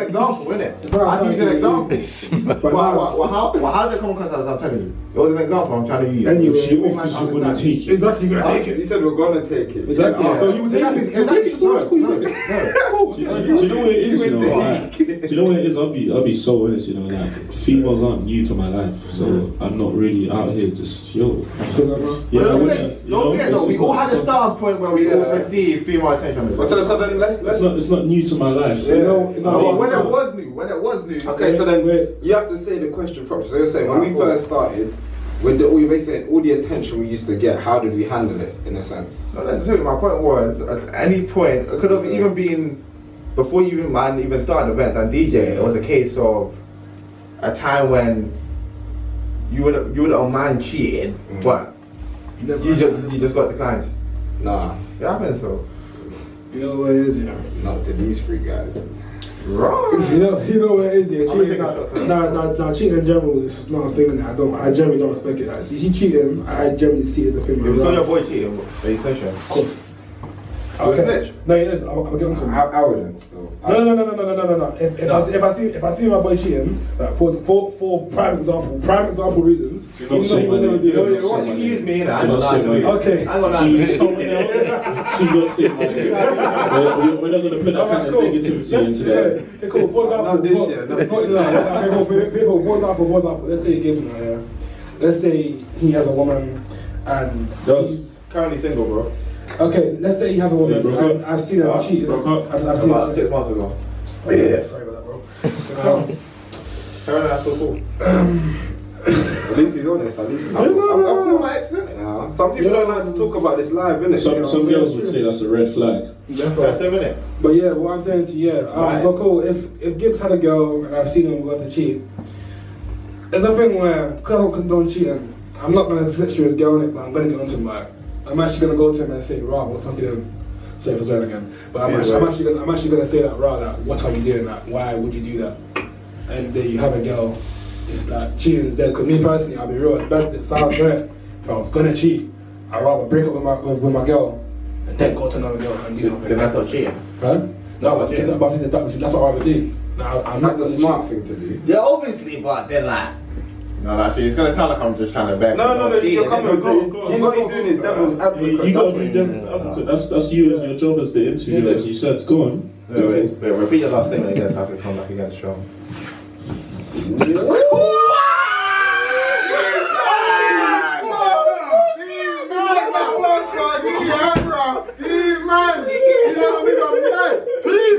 [SPEAKER 6] example, innit? I use an example. Well, how did it come across as I'm telling you? It was an example I'm trying to use.
[SPEAKER 8] Anyway, she offers, you're gonna take it.
[SPEAKER 4] Exactly, you're gonna take it.
[SPEAKER 2] You said we're gonna take it.
[SPEAKER 4] Exactly. So you would take it. You take it.
[SPEAKER 6] No.
[SPEAKER 8] Do you know what it is? Do you know what it is? I'll be so honest. Like females aren't new to my life, so I'm not really out here just
[SPEAKER 6] Don't forget, we all had a starting point where we all received female attention.
[SPEAKER 2] So then let's.
[SPEAKER 8] It's not new to my life. So
[SPEAKER 6] when it was new.
[SPEAKER 2] Okay, so then you have to say the question properly. So you're saying when we first started, with all the attention we used to get, how did we handle it in a sense?
[SPEAKER 6] Not necessarily. My point was, at any point, it could have even been before you even started events and DJ. It was a case of a time when you wouldn't mind cheating, but you just got declined.
[SPEAKER 2] Nah,
[SPEAKER 6] it happens so.
[SPEAKER 4] You know what it is,
[SPEAKER 2] Not to these 3 guys. Right.
[SPEAKER 4] You know what it is, yeah. Cheating, nah, cheating in general is just not a thing that I generally don't respect it. Like, see cheating, I generally see it as a thing.
[SPEAKER 2] You saw your boy cheating, are you session?
[SPEAKER 4] Of course.
[SPEAKER 2] Okay. Snitch?
[SPEAKER 4] No, it is. I'll get onto it.
[SPEAKER 2] Have evidence though.
[SPEAKER 4] No. If I see my boy cheating, like for prime example reasons,
[SPEAKER 2] You know what? You use me, innit? I'm not lying to you.
[SPEAKER 4] Okay.
[SPEAKER 2] I'm not lying to you.
[SPEAKER 8] We're not going to put that kind of negativity into there.
[SPEAKER 4] Okay, cool. For example,
[SPEAKER 2] Not this year.
[SPEAKER 4] for example, let's say Gibz now, yeah. Let's say he has a woman and
[SPEAKER 2] He's currently single, bro.
[SPEAKER 4] okay, let's say he has a woman and I've seen her cheat. I've seen
[SPEAKER 2] About
[SPEAKER 4] her
[SPEAKER 2] 6 months ago.
[SPEAKER 4] Yeah, sorry about that, bro.
[SPEAKER 2] Apparently that's so cool. At least he's honest. At least I'm cool my ex, innit? Some people don't like to talk about this live, innit?
[SPEAKER 8] Some girls would say that's a red flag.
[SPEAKER 2] That's them, innit?
[SPEAKER 4] But yeah, what I'm saying to you, so cool. If Gibz had a girl and I've seen him go to cheat, there's a thing where because I don't condone cheating, I'm not gonna sexual his girl in it, but I'm gonna get onto him. Like, I'm actually gonna go to him and say, "Rah, what the fuck are you doing?" Say it for Zane again. But I'm actually gonna say that, "Rah, like, what are you doing? Like, why would you do that?" And then you have a girl. It's like cheating is dead. Cause me personally, I'll be real. As bad as it sounds, right? If I was gonna cheat, I'd rather break up with my girl and then go to another girl and do something.
[SPEAKER 2] Then that's not cheating.
[SPEAKER 4] Right? No, but that's what I'd rather do. Now, I'm not
[SPEAKER 2] That's a smart thing to do.
[SPEAKER 6] Yeah, obviously, but then like.
[SPEAKER 2] No, actually, it's gonna sound like I'm just trying to beg.
[SPEAKER 1] No, you're coming. What you're doing is devil's advocate.
[SPEAKER 8] You got to be devil's advocate. That's you. Your job as the interviewer, as you said. Go on.
[SPEAKER 2] Wait, repeat your last statement again so I can come back again strong.
[SPEAKER 10] Please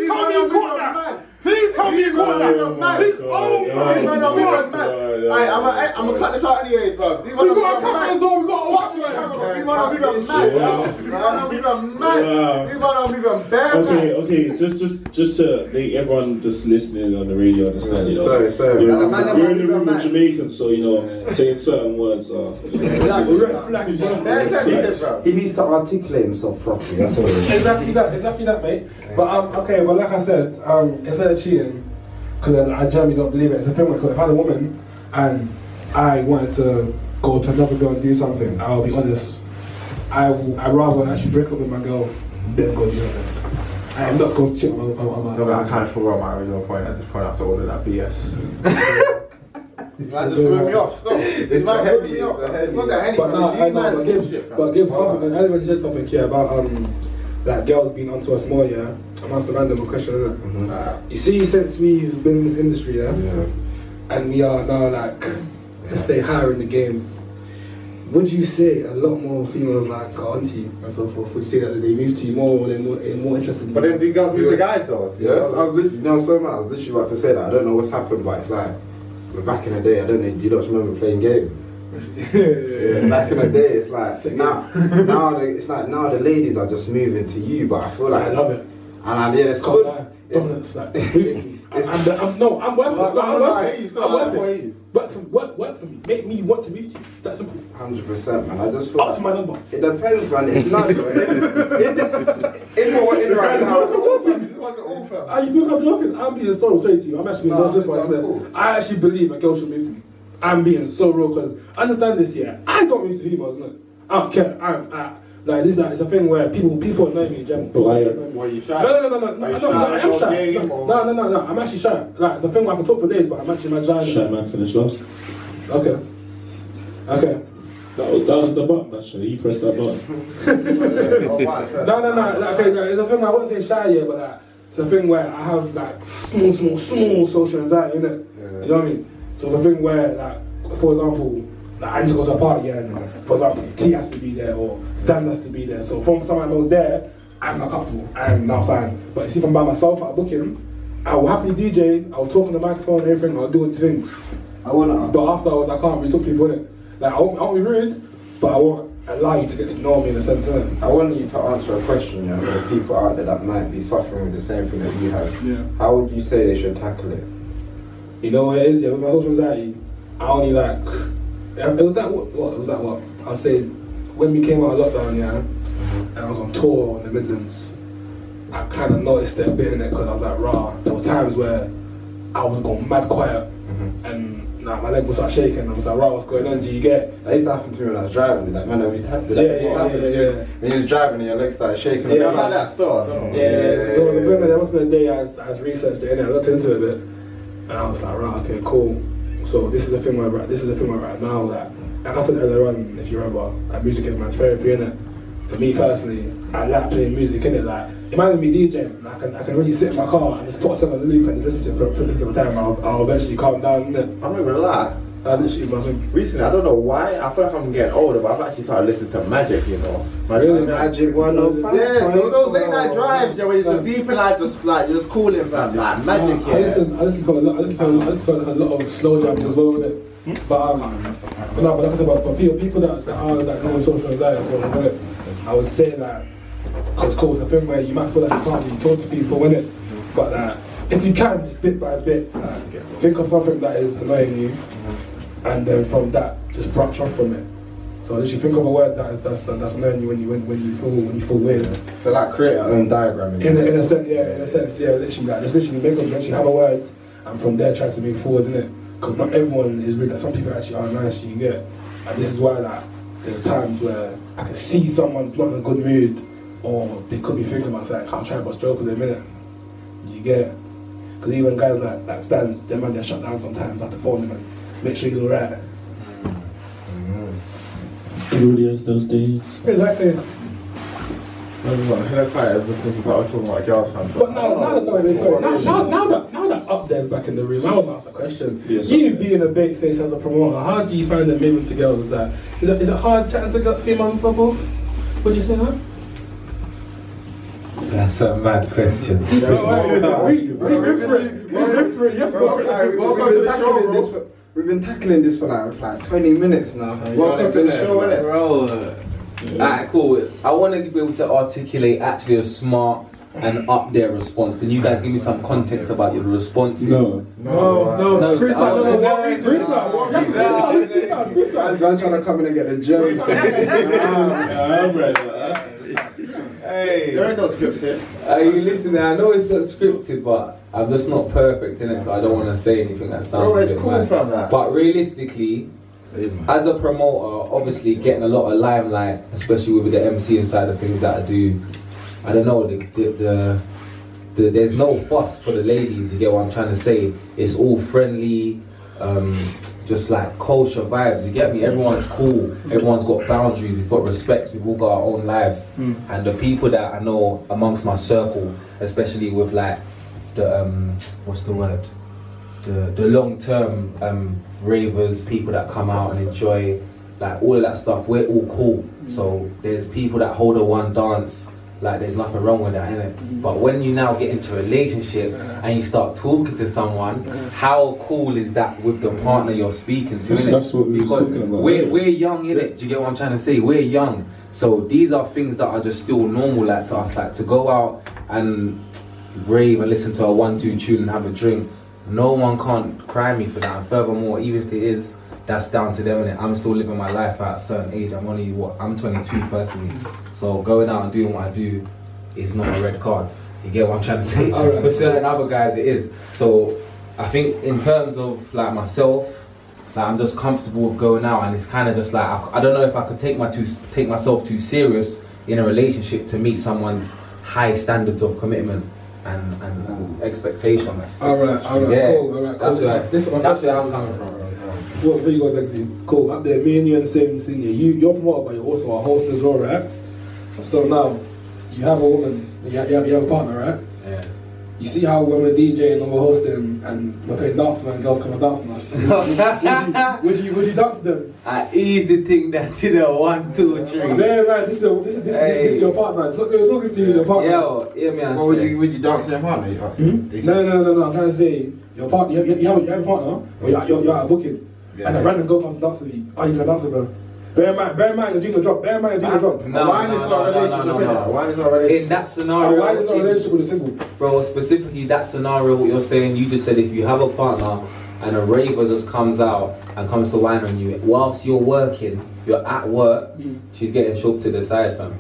[SPEAKER 10] tell me you caught that. Please tell me you caught that. Oh my God.
[SPEAKER 2] I'm gonna cut this out anyway, bro.
[SPEAKER 10] We got a camera as well. We got a watch. These man are even mad. These man are even bad.
[SPEAKER 8] Okay. Just to make everyone just listening on the radio understand.
[SPEAKER 2] Sorry.
[SPEAKER 8] You're in the room with Jamaicans, so saying certain words are.
[SPEAKER 5] He needs to articulate himself properly. That's all.
[SPEAKER 4] Exactly that, mate. But okay, but like I said, instead of cheating, because then I generally don't believe it. It's a thing where if I had a woman and I wanted to go to another girl and do something, I'll be honest, I'd rather actually break up with my girl than go do something. I'm not going to cheat on my.
[SPEAKER 2] No, but I kind of forgot my original point at this point after all of that BS. That just threw me off. Stop. It's not heavy. It's not that heavy.
[SPEAKER 4] But Gibz, something. I already said something here about that girls being onto us more. Yeah, I'm asking a random question, isn't it? You see, since we've been in this industry, and we are now like, let's say, higher in the game. Would you say a lot more females like are onto you and so forth? Would you say that they move to you more, or they're more interested in you?
[SPEAKER 2] But then do you guys move to guys though? Yes, I was literally, I was literally about to say that. I don't know what's happened, but it's like, back in the day, I don't know, you don't remember playing game? Yeah, back in the day, it's like, now the ladies are just moving to you, but I feel like
[SPEAKER 4] I love it.
[SPEAKER 2] And it's good.
[SPEAKER 4] I'm worth it. Work for me. Make me want to move to you. That's simple.
[SPEAKER 2] 100%, man. I just feel
[SPEAKER 4] Ask my number.
[SPEAKER 2] It depends, man. It's not. In what we're in right now.
[SPEAKER 4] You think I'm joking? I'm being so real to you. I'm actually being so serious. I actually believe a girl should move to me. I'm being so real because understand this, yeah. I don't move to females, no. I don't care. Like this, it's a thing where people annoy me in general.
[SPEAKER 2] Were you shy?
[SPEAKER 4] No. I am shy. No. I'm actually shy. Like it's a thing where I can talk for days, but I'm actually shy.
[SPEAKER 8] Shy man finish last.
[SPEAKER 4] Okay.
[SPEAKER 8] That was the button, actually. You pressed that button.
[SPEAKER 4] No. Okay, it's a thing where I wouldn't say shy yet, but like, it's a thing where I have like small social anxiety, innit? You know what I mean? So it's a thing where, like, for example, like I need to go to a party, and for example, T has to be there or Stanz has to be there. So from someone who's there, I'm not comfortable. I'm not fine. But if I'm by myself at a booking, I will happily DJ. I will talk on the microphone and everything. I'll do these things. But afterwards, I can't really talk to people, innit? Like I won't be rude, but I won't allow you to get to know me in a sense, innit?
[SPEAKER 2] I want you to answer a question, for the people out there that might be suffering with the same thing that you have.
[SPEAKER 4] Yeah.
[SPEAKER 2] How would you say they should tackle it?
[SPEAKER 4] You know what it is, yeah, with my social anxiety, I only like, it was like what? I'll say, when we came out of lockdown, and I was on tour in the Midlands, I kind of noticed it a bit in it because I was like, rah. There was times where I was going mad quiet, and my leg would start shaking. I was like, rah, what's going on? Do you get?
[SPEAKER 2] That used to happen to me when I was driving. Like, man, I used to happen.
[SPEAKER 4] Yeah.
[SPEAKER 2] When you was driving and your legs started shaking.
[SPEAKER 6] Yeah, like that store.
[SPEAKER 4] Yeah. So there must have been a day I researched it and I looked into it a bit, and I was like, right, okay, cool. So this is the thing where right now, like I said earlier on, if you remember, like music is my therapy, innit? For me personally, I like playing music, innit? Like, imagine me DJing, I can really sit in my car and just put a song on the loop and just listen to it for the time. I'll eventually calm down, innit?
[SPEAKER 6] I'm not gonna lie.
[SPEAKER 4] Recently,
[SPEAKER 6] I don't know why, I feel like I'm getting older, but I've actually started listening to Magic, you know.
[SPEAKER 2] Magic 105.
[SPEAKER 6] Yeah, those late night drives, where you're just deep in life, just like, you're just cooling, fam. Like, Magic, yeah.
[SPEAKER 4] I listen to a lot of slow jams as well, innit? But like I said, for people that are like on social anxiety, so I would say that, because it's a thing where you might feel like you can't really talk to people, innit? But if you can, just bit by bit, think of something that is annoying you, and then from that, just branch off from it. So literally think of a word that's annoying you when you feel weird.
[SPEAKER 2] So like create your own diagram.
[SPEAKER 4] In a sense, literally like just literally have a word, and from there try to move forward, innit? Because not everyone is rude. Like, some people actually are nice, you get. And this is why like there's times where I can see someone's not in a good mood, or they could be thinking about something, I can't try but stroke with them, innit? You get. Because even guys like Stanz, them man, they're shut down sometimes. I have to phone him and make sure he's alright.
[SPEAKER 8] Everybody has those days.
[SPEAKER 4] Exactly.
[SPEAKER 6] But
[SPEAKER 4] now that Updeh's back in the room, I want to ask a question. You being a bait face as a promoter, how do you find it moving to girls? That is it hard chatting to females and so forth? Would you say that?
[SPEAKER 2] That's a mad question.
[SPEAKER 4] We've been through it. Yes, welcome to the show, bro.
[SPEAKER 2] We've been tackling this for like 20 minutes now.
[SPEAKER 6] Welcome to the show, innit?
[SPEAKER 14] Bro. Alright, cool. I want to be able to articulate actually a smart and up there response. Can you guys give me some context about your responses?
[SPEAKER 4] No. Freestyle.
[SPEAKER 2] I'm trying to come in and get the gems.
[SPEAKER 14] Hey,
[SPEAKER 6] there ain't no scripts here.
[SPEAKER 14] You listening? I know it's not scripted, but I'm just not perfect in it, so I don't want to say anything that sounds a bit mad. But realistically, as a promoter, obviously getting a lot of limelight, especially with the MC side of things that I do. I don't know, there's no fuss for the ladies, you get what I'm trying to say? It's all friendly, just like culture vibes, you get me? Everyone's cool, everyone's got boundaries, we've got respect, we've all got our own lives. And the people that I know amongst my circle, especially with like the, what's the word? The long-term ravers, people that come out and enjoy, like all of that stuff, we're all cool. So there's people that hold a one dance, like there's nothing wrong with that, innit? But when you now get into a relationship and you start talking to someone, how cool is that with the partner you're speaking to, innit?
[SPEAKER 8] That's what we was talking about.
[SPEAKER 14] We're young, innit? Do you get what I'm trying to say? We're young. So these are things that are just still normal, like to us, like to go out and rave and listen to a 1-2 tune and have a drink. No one can't cry me for that, and furthermore, even if it is, that's down to them, innit? I'm still living my life at a certain age. I'm 22 personally. So going out and doing what I do is not a red card. You get what I'm trying to say? For certain other guys it is. So I think in terms of like myself, like I'm just comfortable with going out, and it's kind of just like, I don't know if I could take myself too serious in a relationship to meet someone's high standards of commitment and expectations.
[SPEAKER 4] Alright,
[SPEAKER 14] yeah,
[SPEAKER 4] cool.
[SPEAKER 14] That's where I'm coming from.
[SPEAKER 4] Before you go, Lexi, cool. Up there, me and you in the same scene here. You're a promoter, but you're also a host as well, right? So now, you have a woman, you have a partner, right?
[SPEAKER 14] Yeah.
[SPEAKER 4] You see how when we're DJing and we're hosting and we're playing dance and girls come and dance on us. would you dance to them?
[SPEAKER 14] I easy thing that to the 1, 2, 3.
[SPEAKER 4] Yeah, man, this is your partner. It's not you're talking to you, your partner.
[SPEAKER 14] Yo, hear me.
[SPEAKER 2] Would you dance to your partner?
[SPEAKER 4] No. I'm trying to say your partner. You have a partner, or you're at a booking, and a random girl comes to dance with you. Are you gonna dance with her? Bear in mind, you're doing the job.
[SPEAKER 6] Wine is not a relationship.
[SPEAKER 14] In that scenario,
[SPEAKER 4] wine is not a relationship with a single.
[SPEAKER 14] Bro, specifically that scenario, what you're saying, you just said if you have a partner and a raver just comes out and comes to wine on you whilst you're working, you're at work, she's getting shook to the side, fam.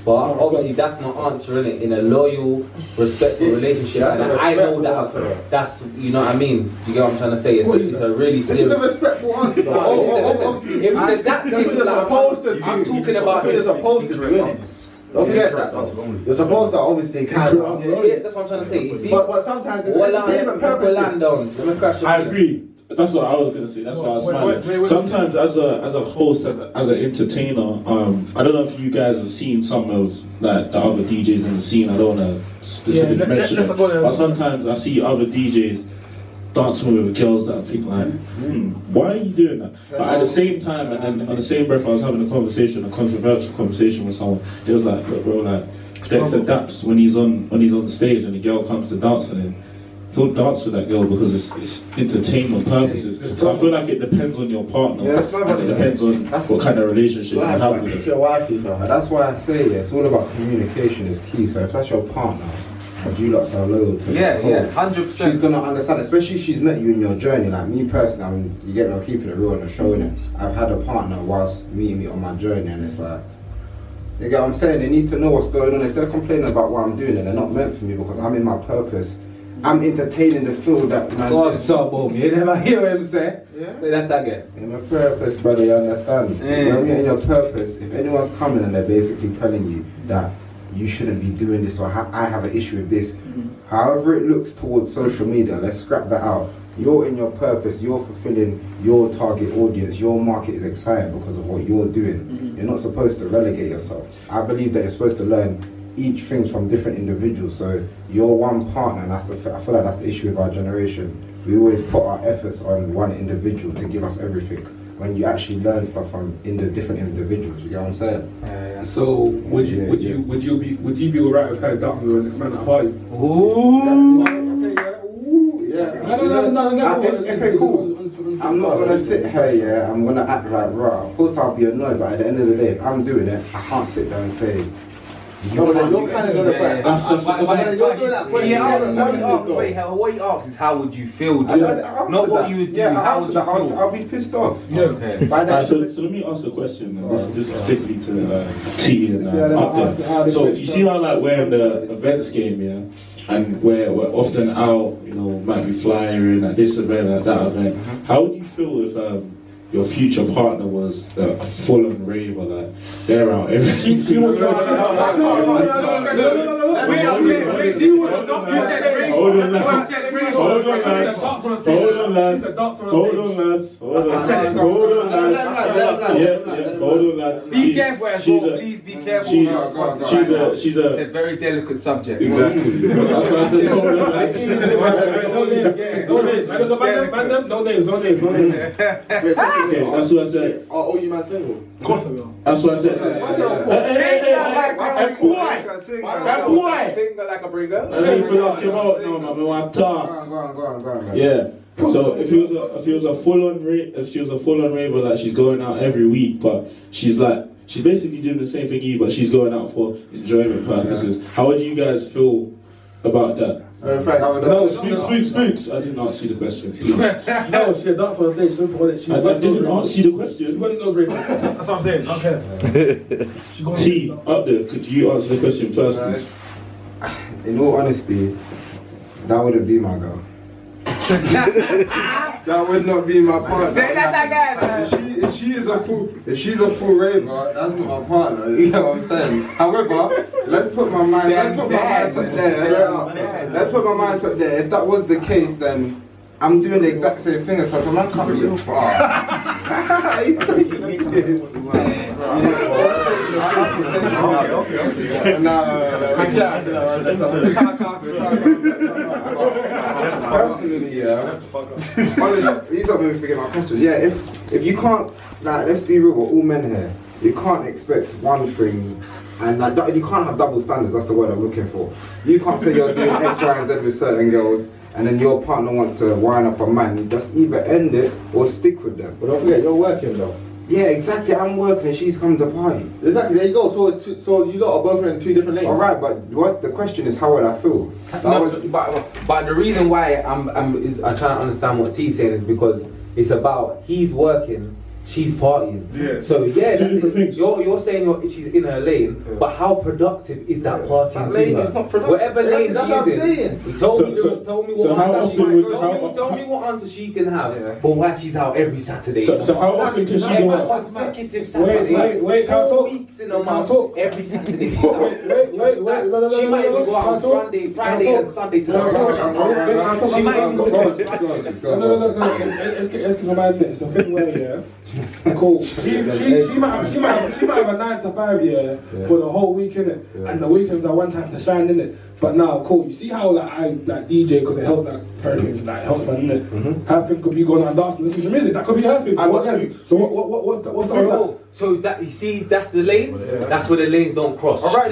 [SPEAKER 14] But obviously that's not answering it in a loyal, respectful relationship. And I know that's, you know what I mean? Do you get what I'm trying to say? It's a really serious...
[SPEAKER 6] This is a respectful answer though.
[SPEAKER 14] If we said that thing that I'm talking about...
[SPEAKER 6] You're supposed to do it. Don't forget that. You're supposed to obviously carry on.
[SPEAKER 14] Yeah, that's what I'm trying to say. You see?
[SPEAKER 6] But sometimes it's entertainment purposes.
[SPEAKER 8] I agree. That's what I was gonna say. That's why I was smiling. Sometimes, as a host, as an entertainer, I don't know if you guys have seen some of like the other DJs in the scene. I don't want to specifically mention it, but sometimes I see other DJs dancing with girls that I think like, why are you doing that? But at the same time, and then on the same breath, I was having a controversial conversation with someone. It was like, look, bro, like Dexter Daps when he's on the stage and the girl comes to dance on him. He'll dance with that girl because it's entertainment purposes. So I feel like it depends on your partner, and it depends on what kind of relationship you have with them.
[SPEAKER 2] That's why I say it's all about communication is key. So if that's your partner, and you lots are loyal to
[SPEAKER 14] 100%.
[SPEAKER 2] She's gonna understand, especially if she's met you in your journey. Like me personally, I mean, you get me, I'm keeping it real and showing it. I've had a partner whilst meeting me on my journey, and it's like, you get what I'm saying? They need to know what's going on. If they're complaining about what I'm doing, then they're not meant for me because I'm in my purpose. I'm entertaining the field that man.
[SPEAKER 14] God, so boom. You never hear him say? Yeah. Say that again.
[SPEAKER 2] In my purpose, brother, you understand? When you're in your purpose, if anyone's coming and they're basically telling you that you shouldn't be doing this or I have an issue with this, however it looks towards social media, let's scrap that out. You're in your purpose, you're fulfilling your target audience, your market is excited because of what you're doing. You're not supposed to relegate yourself. I believe that you're supposed to learn each thing from different individuals. So you're one partner, and I feel like that's the issue with our generation. We always put our efforts on one individual to give us everything, when you actually learn stuff from different individuals. You get what I'm saying?
[SPEAKER 4] So would you be alright with her dancing with the next man at a party?
[SPEAKER 2] Ooh. Okay, cool. I'm not gonna sit here, I'm gonna act like raw. Of course I'll be annoyed, but at the end of the day, if I'm doing it, I can't sit there and say,
[SPEAKER 6] you're kind of gonna fight.
[SPEAKER 14] What he asks is how would you feel? Not what you would do. How would you feel?
[SPEAKER 2] I'll be pissed off.
[SPEAKER 8] Okay. So let me ask a question. This is just particularly to T and Updeh. So you see how like we're in the events game, yeah, and we're often out, you know, might be flying at this event, at that event. How would you feel if your future partner was a full-on raver, like they're out every
[SPEAKER 4] She was
[SPEAKER 8] Hold on, lads.
[SPEAKER 14] Be careful as well, please be careful.
[SPEAKER 8] She's a
[SPEAKER 14] it's a very delicate subject.
[SPEAKER 8] Exactly. That's why I said hold on, lads.
[SPEAKER 4] No names.
[SPEAKER 8] Okay, that's what I said.
[SPEAKER 6] Oh, you man single? Of
[SPEAKER 4] course I will.
[SPEAKER 8] That's what I said.
[SPEAKER 14] Boy! Single like a bringer.
[SPEAKER 8] I didn't feel like him out now, man. I talk.
[SPEAKER 2] Go on.
[SPEAKER 8] Yeah. So if she was a full-on raver, like she's going out every week, but she's basically doing the same thing you, but she's going out for enjoyment purposes. How would you guys feel about that?
[SPEAKER 4] In fact,
[SPEAKER 8] no, Spookz. I didn't answer the question.
[SPEAKER 4] No, she danced on stage.
[SPEAKER 8] I didn't answer the question.
[SPEAKER 4] She's one of those ravers. That's what I'm saying. Okay.
[SPEAKER 8] T, Updeh, could you answer the question first, please?
[SPEAKER 2] In all honesty, that wouldn't be my girl. That would not be my partner.
[SPEAKER 14] Say that again.
[SPEAKER 2] If she's a full raver, that's not my partner. You know what I'm saying? However, let's put my mindset there. If that was the case, then I'm doing the exact same thing as her. So man can't be a Personally, yeah. Honestly, he's not going to forget my question. Yeah, if you can't, like, let's be real, we're all men here. You can't expect one thing, and like you can't have double standards. That's the word I'm looking for. You can't say you're doing X, Y, and Z with certain girls, and then your partner wants to wind up a man. You just either end it or stick with them.
[SPEAKER 6] But don't forget, you're working though.
[SPEAKER 2] Yeah, exactly. I'm working and she's come to party.
[SPEAKER 6] Exactly. There you go. So you lot are both in two different lanes.
[SPEAKER 2] All right, but the question is, how would I feel?
[SPEAKER 14] But the reason why I'm trying to understand what T's saying is because it's about he's working she's partying.
[SPEAKER 13] Yeah.
[SPEAKER 14] So yeah,
[SPEAKER 8] Two different things.
[SPEAKER 14] you're saying she's in her lane, but how productive is that partying
[SPEAKER 2] That
[SPEAKER 14] to
[SPEAKER 2] lane
[SPEAKER 14] her?
[SPEAKER 2] is not productive.
[SPEAKER 14] Whatever lane
[SPEAKER 6] That's what
[SPEAKER 14] she's
[SPEAKER 6] I'm
[SPEAKER 14] in.
[SPEAKER 6] saying.
[SPEAKER 14] He told me
[SPEAKER 8] So
[SPEAKER 14] what
[SPEAKER 8] how
[SPEAKER 14] answer
[SPEAKER 8] often would
[SPEAKER 14] tell me what answer she can have for why she's out every Saturday.
[SPEAKER 8] So how often can she go out?
[SPEAKER 14] Consecutive Saturdays.
[SPEAKER 4] Wait, can't
[SPEAKER 14] 4
[SPEAKER 4] talk.
[SPEAKER 14] weeks in a month.
[SPEAKER 4] Can't talk.
[SPEAKER 14] Every Saturday she's out.
[SPEAKER 4] Wait,
[SPEAKER 14] She might even go out on Friday and Sunday to the She might even go to
[SPEAKER 4] No, let's get my idea. It's a thing where, cool. She might have a 9 to 5 for the whole week, innit? And the weekends are one time to shine, innit? But now, cool. You see how I DJ because it helps it helps man, innit? Her thing could be going out and dancing, listening to music. That could be her thing. So what's the
[SPEAKER 14] So that you see, that's the lanes. That's where the lanes don't cross.
[SPEAKER 2] All right,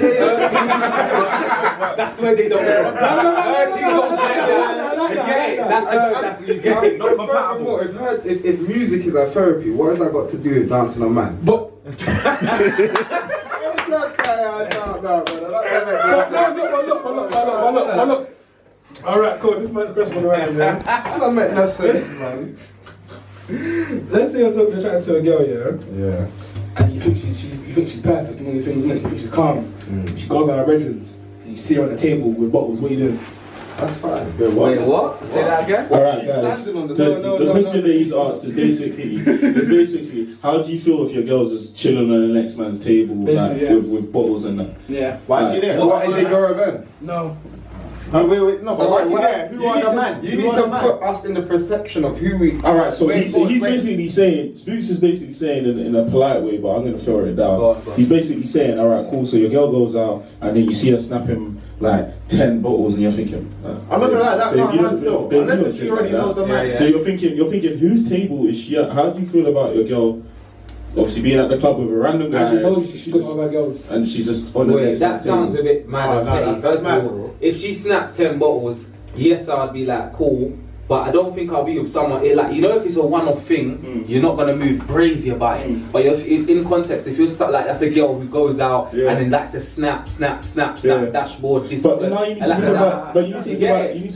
[SPEAKER 14] That's where they don't cross.
[SPEAKER 2] If music is our therapy, what has that got to do with dancing on man?
[SPEAKER 4] But look. Alright, cool. This man's question on the right, man.
[SPEAKER 2] That make no sense, man.
[SPEAKER 4] Let's say you're chatting to a girl,
[SPEAKER 2] Yeah.
[SPEAKER 4] and you think she's perfect in all these things, innit? You think she's calm. She goes on her bedrooms, and you see her on the table with bottles. What are you doing?
[SPEAKER 2] That's fine.
[SPEAKER 14] Wait, what? Say that again?
[SPEAKER 8] Alright, guys. The question that he's asked is basically, how do you feel if your girl's just chilling on the next man's table with bottles and that?
[SPEAKER 6] Yeah. Why are you there?
[SPEAKER 2] What is it your event?
[SPEAKER 6] No.
[SPEAKER 2] Wait, no, but why are you there?
[SPEAKER 6] Who are the man?
[SPEAKER 2] You need to put us in the perception of who we.
[SPEAKER 8] Alright, so he's basically saying, Spookz is basically saying in a polite way, but I'm going to throw it down.
[SPEAKER 14] Go on.
[SPEAKER 8] He's basically saying, alright, cool, so your girl goes out and then you see her snapping like 10 bottles and you're thinking,
[SPEAKER 6] I'm not gonna lie, that man still. Unless she already knows the man.
[SPEAKER 8] So you're thinking, whose table is she at? How do you feel about your girl obviously being at the club with a random guy?
[SPEAKER 4] She told you she got all her girls.
[SPEAKER 8] And she's just on the
[SPEAKER 14] Wait,
[SPEAKER 8] next
[SPEAKER 14] that
[SPEAKER 8] man's
[SPEAKER 14] sounds
[SPEAKER 8] table.
[SPEAKER 14] a bit mad and petty.
[SPEAKER 6] That's mad.
[SPEAKER 14] If she snapped 10 bottles, yes, I'd be like, cool. But I don't think I'll be with someone, like, you know, if it's a one-off thing, you're not gonna move crazy about it. But in context, if you're stuck, like, that's a girl who goes out and then that's the snap, dashboard, this.
[SPEAKER 8] But now you need to think about. But you need to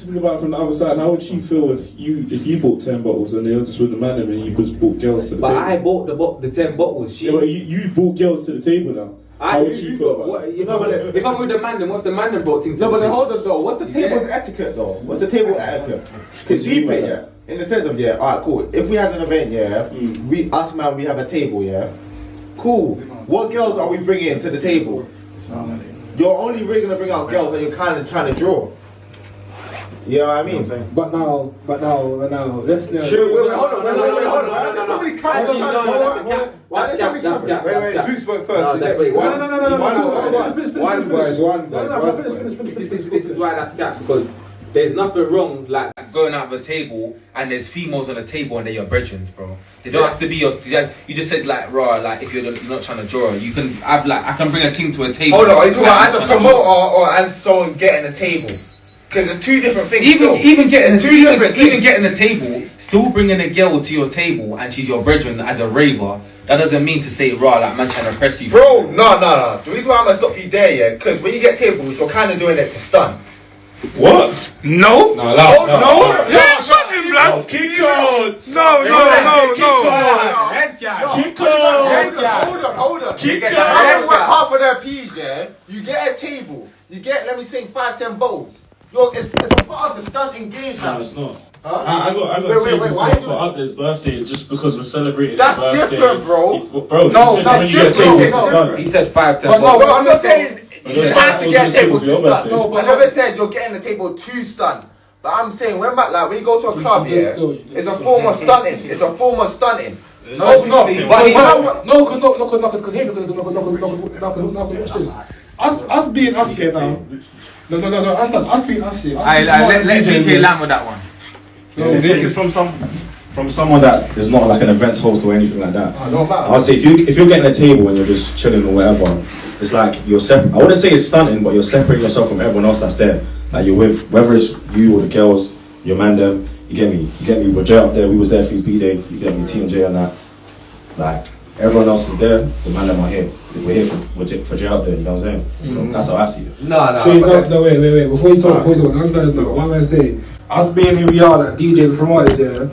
[SPEAKER 8] think about it from the other side. How would she feel if you bought 10 bottles and they were just with the man and you just bought girls to the table?
[SPEAKER 14] But I bought the 10 bottles.
[SPEAKER 8] Yeah, but you brought girls to the table now. How would she feel about it?
[SPEAKER 14] If I'm with the man, then what if the man then brought things?
[SPEAKER 6] No, but then hold on though. What's the table's etiquette though? What's the table etiquette? Because you pay, in the sense of alright, cool. If we had an event, we have a table, cool. What girls are we bringing to the table? You're only really gonna bring out girls that you're kind of trying to draw. You know what I mean?
[SPEAKER 4] But now, let's
[SPEAKER 6] Wait, hold on. There's so many cameras.
[SPEAKER 2] Spookz went first.
[SPEAKER 14] This is why that's cap, because there's nothing wrong like going out of a table and there's females on the table and they're your brethren, bro. They don't have to be your. You just said like raw, like if you're not trying to draw, you can have like I can bring a thing to a table.
[SPEAKER 6] Hold on, are you talking about as a promoter or as someone getting a table? Because there's two different things.
[SPEAKER 14] Even getting a table, still bringing a girl to your table and she's your brethren as a raver. That doesn't mean to say raw like man trying to press you.
[SPEAKER 6] Bro, no. The reason why I'm gonna stop you there, because when you get tables, you're kind of doing it to stun.
[SPEAKER 13] What? No.
[SPEAKER 6] No.
[SPEAKER 13] Yeah, shut him, blood. Kick on. No.
[SPEAKER 14] Head guy.
[SPEAKER 13] Kick on.
[SPEAKER 6] Hold on.
[SPEAKER 13] Kick on.
[SPEAKER 6] Half of their peas, you get a table. You get, let me say, 5-10 bowls. It's a part of the stunt engagement.
[SPEAKER 8] No, it's not.
[SPEAKER 6] Huh?
[SPEAKER 8] I got a table for Updeh's birthday just because we're celebrating
[SPEAKER 6] That's
[SPEAKER 8] his birthday.
[SPEAKER 6] different, bro.
[SPEAKER 8] Bro,
[SPEAKER 6] No, that's
[SPEAKER 8] when you get a table, it's a
[SPEAKER 6] different.
[SPEAKER 8] stunt.
[SPEAKER 14] He said 5-10.
[SPEAKER 6] But no, but I'm not saying you have to get a table to
[SPEAKER 8] your
[SPEAKER 6] stun.
[SPEAKER 8] birthday.
[SPEAKER 6] No, but I never said you're getting a table to stun. But I'm saying when you go to a club, it's a form of stunting. It's a form of stunting.
[SPEAKER 4] No, it's not. Because watch this. Us being us here now. No. Us being us here.
[SPEAKER 14] Let's see land with that one.
[SPEAKER 13] This is from someone that is not like an events host or anything like that.
[SPEAKER 6] No matter.
[SPEAKER 13] I would say if you're getting a table and you're just chilling or whatever, it's like you're separate. I wouldn't say it's stunting, but you're separating yourself from everyone else that's there. Like you're with, whether it's you or the girls, your man them. You get me. With Jay up there, we was there for his B-Day. You get me, T and J and that. Like everyone else is there, the man them are here. We're here for Jay out there. You know what I'm saying? So that's how I see it.
[SPEAKER 4] No. Wait. Before you talk, one gonna say, us being who we are, like DJs and promoters,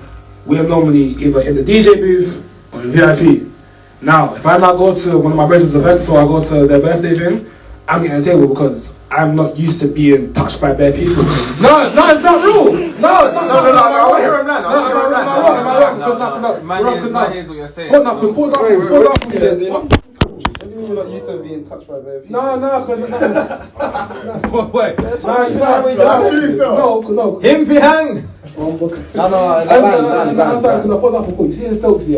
[SPEAKER 4] we are normally either in the DJ booth or in VIP. Now, if I now go to one of my brethren's events or I go to their birthday thing, I'm getting a table because I'm not used to being touched by bare people. No, it's not real. No, I want to hear him now. Am I wrong?
[SPEAKER 14] Man, here's what you're saying.
[SPEAKER 4] Hold on, wait.
[SPEAKER 2] You're not used to being touched by bare people.
[SPEAKER 4] No,
[SPEAKER 14] Wait.
[SPEAKER 4] No.
[SPEAKER 14] Him behang.
[SPEAKER 4] For example, you see in Spookz, we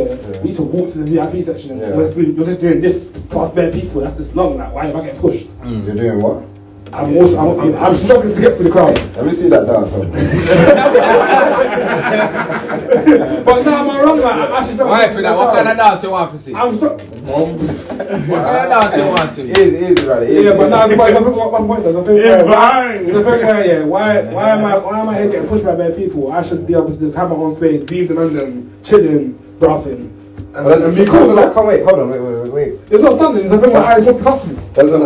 [SPEAKER 4] need to walk to the VIP section and you're just doing this past bare people. That's just long. Like, why am I getting pushed?
[SPEAKER 2] You're doing what?
[SPEAKER 4] I'm struggling to get through the crowd.
[SPEAKER 2] Let me see that dance.
[SPEAKER 4] But now am I wrong? Like, I'm actually struggling.
[SPEAKER 14] What kind of dance you want to see?
[SPEAKER 4] I'm stuck.
[SPEAKER 14] What kind of dance you want to see?
[SPEAKER 2] Easy, right?
[SPEAKER 4] Yeah, but now I think what my point is. I think why am I here getting pushed by bad people? I should be able to just have my own space, be with them and them, chilling, laughing. And be cool.
[SPEAKER 2] Hold on, wait.
[SPEAKER 4] It's not standing. It's a thing where I just want to cuss me.
[SPEAKER 2] Doesn't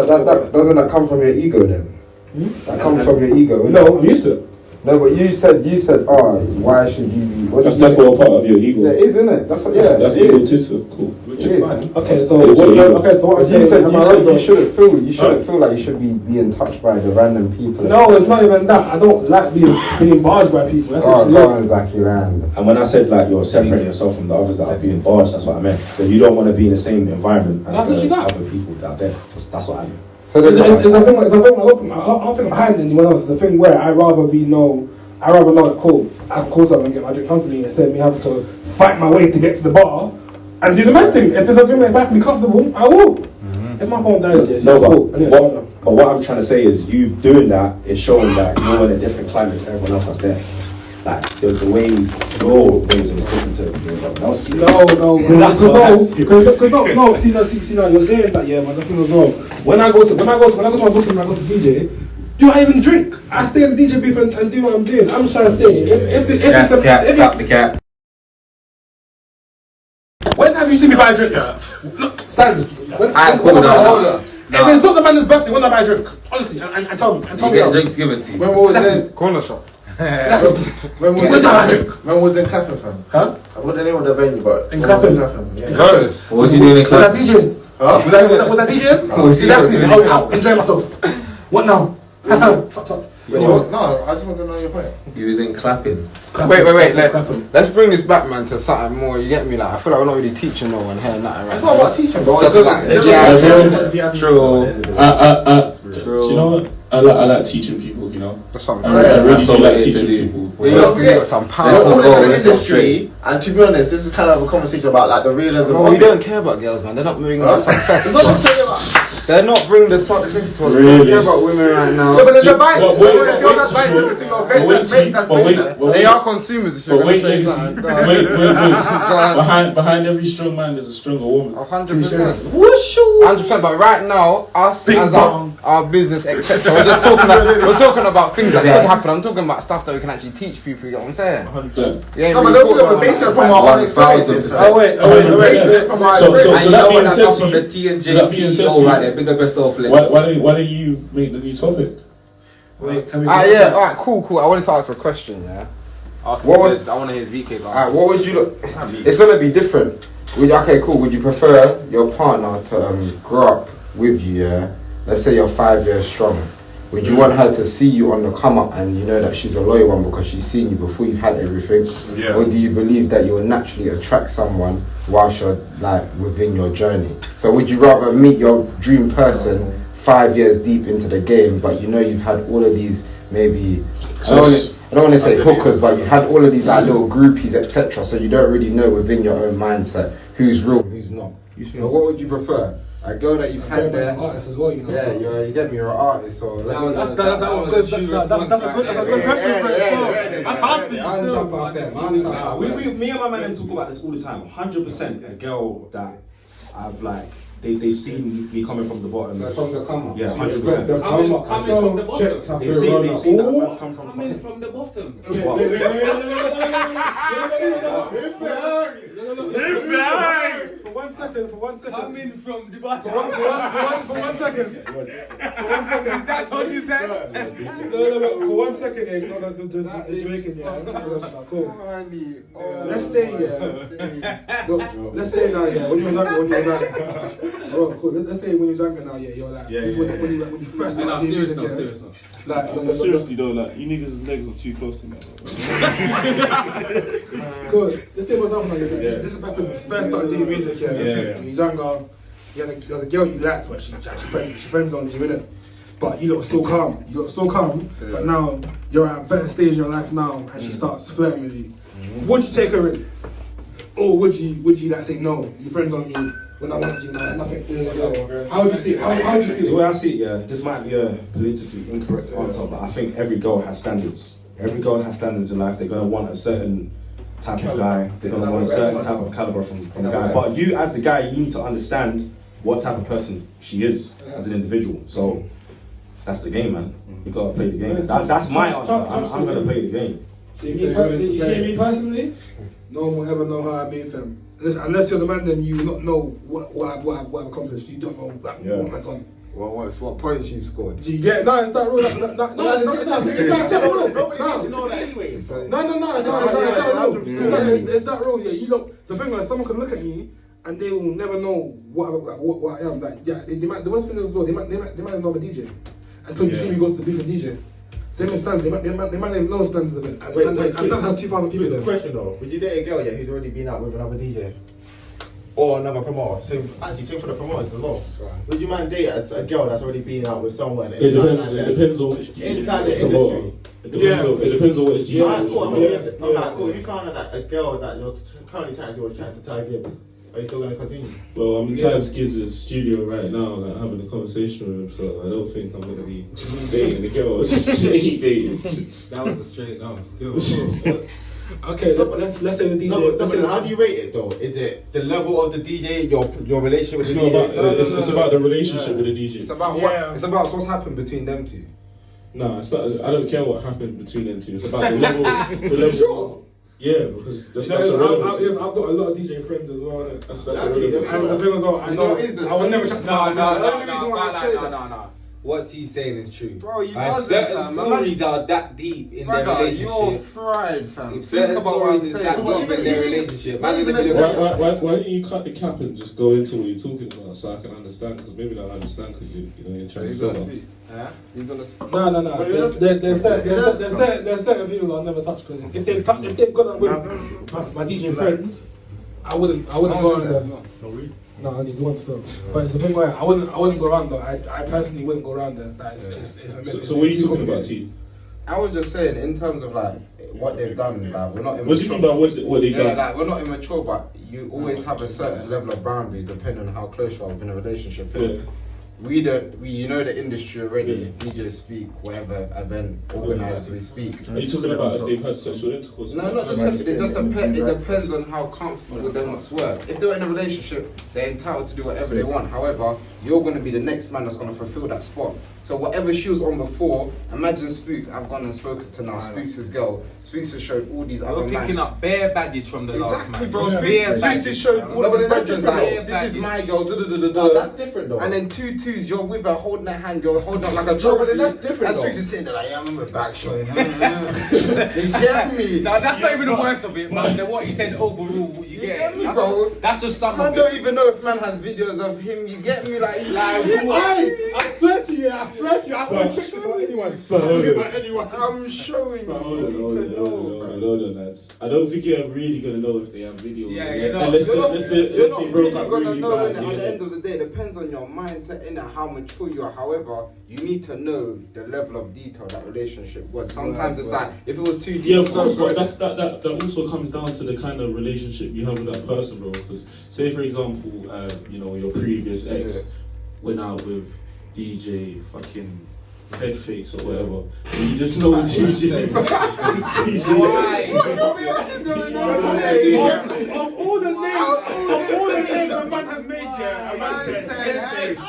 [SPEAKER 2] that come from your ego then? That comes from your ego.
[SPEAKER 4] No, I'm used to it.
[SPEAKER 2] No, but you said, why should you be?
[SPEAKER 8] That's definitely part of your ego.
[SPEAKER 2] Yeah, it is, isn't it? That's
[SPEAKER 8] egotistical. Cool.
[SPEAKER 2] Which is fine.
[SPEAKER 4] Okay, so what
[SPEAKER 2] you said you shouldn't feel like you should be being touched by the random people.
[SPEAKER 4] No, it's not even that. I don't like being barged by people. That's
[SPEAKER 2] exactly land.
[SPEAKER 13] And when I said like you're separating yourself from the others that are being barged, that's what I meant. So you don't want to be in the same environment as the other people out there. That's what I mean.
[SPEAKER 4] So it's a thing. I don't think I'm hiding anyone else. It's a thing where I rather know that cool. I can call someone and get my drink come to me instead of me having to fight my way to get to the bar and do the mad thing. If there's a thing that if I can be comfortable, I will. If my phone dies,
[SPEAKER 13] but what I'm trying to say is you doing that is showing that you're in a different climate to everyone else that's there. Like the way your waves is different to everyone else.
[SPEAKER 4] No. See now, you're saying that, yeah, but I think as well. When I go to my booking, I go to DJ. Do I even drink? I stay in the DJ booth and do what I'm doing. I'm just trying to say, if
[SPEAKER 14] Stop the cat.
[SPEAKER 4] When have you seen me buy a drink? Look, Stanz.
[SPEAKER 14] Hold on.
[SPEAKER 4] If it's not the man's birthday, when I buy a drink? Honestly, and tell me.
[SPEAKER 14] You get drinks given to you.
[SPEAKER 6] When was it?
[SPEAKER 2] Corner shop.
[SPEAKER 6] When was it in Clapham, fam?
[SPEAKER 4] Huh?
[SPEAKER 6] What's the name of the venue? But
[SPEAKER 4] in Clapham.
[SPEAKER 6] Yeah.
[SPEAKER 14] What was you doing in Clapham?
[SPEAKER 4] Was I DJing?
[SPEAKER 6] Huh?
[SPEAKER 4] Was I DJing? Exactly. Oh, enjoy myself. What now? Fucked up.
[SPEAKER 6] No, I just want to know your point.
[SPEAKER 14] You was in clapping.
[SPEAKER 2] Wait. Let's bring this back, man, to something more. You get me? Like, I feel like we're not really teaching no one here, nothing right.
[SPEAKER 6] It's not about teaching, bro.
[SPEAKER 8] True. Do you know what? I like teaching people, you know.
[SPEAKER 2] That's what I'm
[SPEAKER 8] saying. I really do like teaching people.
[SPEAKER 2] You got some power.
[SPEAKER 6] All this in the industry, and to be honest, this is kind of a conversation about like the realism.
[SPEAKER 2] No, we don't care about girls, man. They're not bringing the success. They're not bringing the success to us. We don't care about women right now.
[SPEAKER 6] Yeah, but there's a bind.
[SPEAKER 2] They are consumers.
[SPEAKER 8] But wait, behind every strong man there's a stronger woman.
[SPEAKER 2] 100%. 100%. But right now, us as our business, etc. We're talking about things that can happen. I'm talking about stuff that we can actually teach people. You know what I'm saying?
[SPEAKER 8] 100%.
[SPEAKER 6] No, but don't feel we're basing it from our own experiences.
[SPEAKER 8] Wait. So that being said,
[SPEAKER 14] from the T&J CEO right there. Big up yourself,
[SPEAKER 8] why don't you make the new topic?
[SPEAKER 2] Alright, cool. I wanted to ask a question, yeah?
[SPEAKER 14] I want to hear ZK's answer.
[SPEAKER 2] Alright, what would you look? It's gonna be different. Would you prefer your partner to grow up with you, yeah? Let's say you're 5 years strong. Would you want her to see you on the come up and you know that she's a loyal one because she's seen you before you've had everything? Yeah. Or do you believe that you'll naturally attract someone whilst you're like within your journey? So would you rather meet your dream person 5 years deep into the game, but you know you've had all of these maybe I don't want to say hookers, but you've had all of these like little groupies, etc. So you don't really know within your own mindset who's real and who's not. So what would you prefer? A girl that you've had there,
[SPEAKER 4] artist as well, you know.
[SPEAKER 2] Yeah,
[SPEAKER 4] so.
[SPEAKER 2] you get me, you're an artist, so
[SPEAKER 4] that's a good question for it. That's hard for you.
[SPEAKER 15] Me and my man talk about this all the time. 100% a girl that I've like they've seen me coming from the bottom.
[SPEAKER 2] So from the come up.
[SPEAKER 15] Yeah, 100%.
[SPEAKER 1] Coming from the bottom.
[SPEAKER 15] They've seen that come from
[SPEAKER 1] the bottom.
[SPEAKER 4] for 1 second.
[SPEAKER 1] Coming from the bottom.
[SPEAKER 4] For one second.
[SPEAKER 1] Is that what you said?
[SPEAKER 4] No. For 1 second, yeah, you know the Jamaican, yeah. Cool. Let's say, let's say now, when you was younger, bro, cool. Let's say when you was younger now, you're like, this is when you first started doing music.
[SPEAKER 1] Serious now.
[SPEAKER 7] Like, seriously though, like, you niggas' legs are too close to me.
[SPEAKER 4] Good. Let's say what's up now. This is back when you first started doing music, yeah. You was younger, there was a girl you liked, but she friends on you, innit? But you lot still calm. But now you're at a better stage in your life now, and she starts flirting with you. Would you take her in? Or would you like say no? Your friends on you when I wanted you, like, nothing. How would you see it? How would you see it?
[SPEAKER 13] The way I see it, this might be a politically incorrect answer, but I think every girl has standards. Every girl has standards in life. They're gonna want a certain type of guy. They're gonna want a certain type of caliber from the guy. But you, as the guy, you need to understand what type of person she is as an individual. So that's the game, man. You gotta play the game. That's my answer. I'm gonna play the game.
[SPEAKER 4] You see me personally? No one will ever know how I made them. Unless you're the man, then you not know what I've accomplished. You don't know what I've done.
[SPEAKER 2] What points you've scored?
[SPEAKER 4] Do you get? No, it's that rule. It's that rule.
[SPEAKER 6] Nobody needs to know that anyway.
[SPEAKER 4] No. It's that rule. Yeah, you look. The thing is, someone can look at me and they will never know what I am. Like, yeah, the worst thing is as well. They might know I'm a DJ until you see me goes to be a DJ. Same with Stanz. They might know Stanz event. Stanz has 2,000 people there.
[SPEAKER 6] Question though, would you date a girl who's already been out with another DJ? Or another promoter? So actually, same for the promoters as well. Right. Would you mind date a girl that's already been out with someone?
[SPEAKER 8] It depends on which DJ.
[SPEAKER 6] Inside the industry.
[SPEAKER 8] It depends on which DJ.
[SPEAKER 6] Cool. If you found out that a girl that you're currently chatting to was chatting to Ty Gibz, are you still going to continue?
[SPEAKER 8] Well, I'm in Gibz's studio right now, like having a conversation with him, so I don't think I'm going to be dating the girl. Dating.
[SPEAKER 1] That was a straight no, still.
[SPEAKER 4] Okay, but let's say the DJ.
[SPEAKER 6] How do you rate it though? Is it the level of the DJ, your relationship with the DJ?
[SPEAKER 8] It's about the relationship with the DJ.
[SPEAKER 2] It's about what's happened between them two.
[SPEAKER 8] No, it's not. I don't care what happened between them two. It's about the level.
[SPEAKER 6] Sure.
[SPEAKER 8] Yeah, because that's
[SPEAKER 4] I've got a lot of DJ friends as well.
[SPEAKER 8] That's irrelevant.
[SPEAKER 4] And the thing as well, I would never chat to
[SPEAKER 14] No. What he's saying is true.
[SPEAKER 1] Bro, you
[SPEAKER 14] certain stories are that deep in their relationship.
[SPEAKER 1] You're fried, fam.
[SPEAKER 14] If certain stories is that deep in their relationship,
[SPEAKER 8] why don't you cut the cap and just go into what you're talking about so I can understand? Because maybe they'll understand because you're trying to fill up.
[SPEAKER 4] No. There's certain people I'll never touch because if they've gone out with my DJ friends, I wouldn't go on there. No, I need one still. But it's the thing where I wouldn't go around though. I personally wouldn't go around there. It's a myth.
[SPEAKER 8] So what are you talking about, T?
[SPEAKER 2] I was just saying in terms of like what they've done. Like we're not immature.
[SPEAKER 8] What do you mean by what they've done?
[SPEAKER 2] Like we're not immature, but you always have a certain level of boundaries depending on how close you are within a relationship.
[SPEAKER 8] Yeah.
[SPEAKER 2] We know the industry already. DJs speak, whatever event organisers we speak.
[SPEAKER 8] Are you talking about if they've had sexual intercourse?
[SPEAKER 2] No, not necessarily. It just depends on how comfortable they want to work. If they're in a relationship, they're entitled to do whatever they want. However, you're going to be the next man that's going to fulfill that spot. So whatever she was on before, imagine Spookz. I've gone and spoken to now Spookz' girl. Spookz has showed all these other men.
[SPEAKER 1] You're picking up bare baggage from the last man.
[SPEAKER 2] Exactly, bro. Spookz has showed all of his badges like, this is my girl.
[SPEAKER 6] That's different though.
[SPEAKER 2] And then 2-2s, you're with her, holding her hand, you're holding up like a trophy.
[SPEAKER 6] But that's different.
[SPEAKER 2] And Spookz is sitting there like, yeah, I'm in my back showing. You get me?
[SPEAKER 1] No, that's not even the worst of it, but what he said overall, you get me, bro. That's just some
[SPEAKER 2] man
[SPEAKER 1] of it.
[SPEAKER 2] don't even know if man has videos of him, you get me? Like
[SPEAKER 4] I swear to you, I won't pick this on anyone. I'm showing you.
[SPEAKER 8] Hold on, lads. I don't think you're really gonna know if they have video.
[SPEAKER 1] Yeah,
[SPEAKER 2] you're not really gonna know. At the end of the day, it depends on your mindset and how mature you are. However, you need to know the level of detail that relationship was. Sometimes it's like if it was too deep.
[SPEAKER 8] Yeah, of course, but that also comes down to the kind of relationship you have with that person, bro. Because say for example, your previous ex went out with DJ fucking Headface or whatever. And you just know DJ.
[SPEAKER 1] Why?
[SPEAKER 4] Of all the names a man has made, a man said Headface.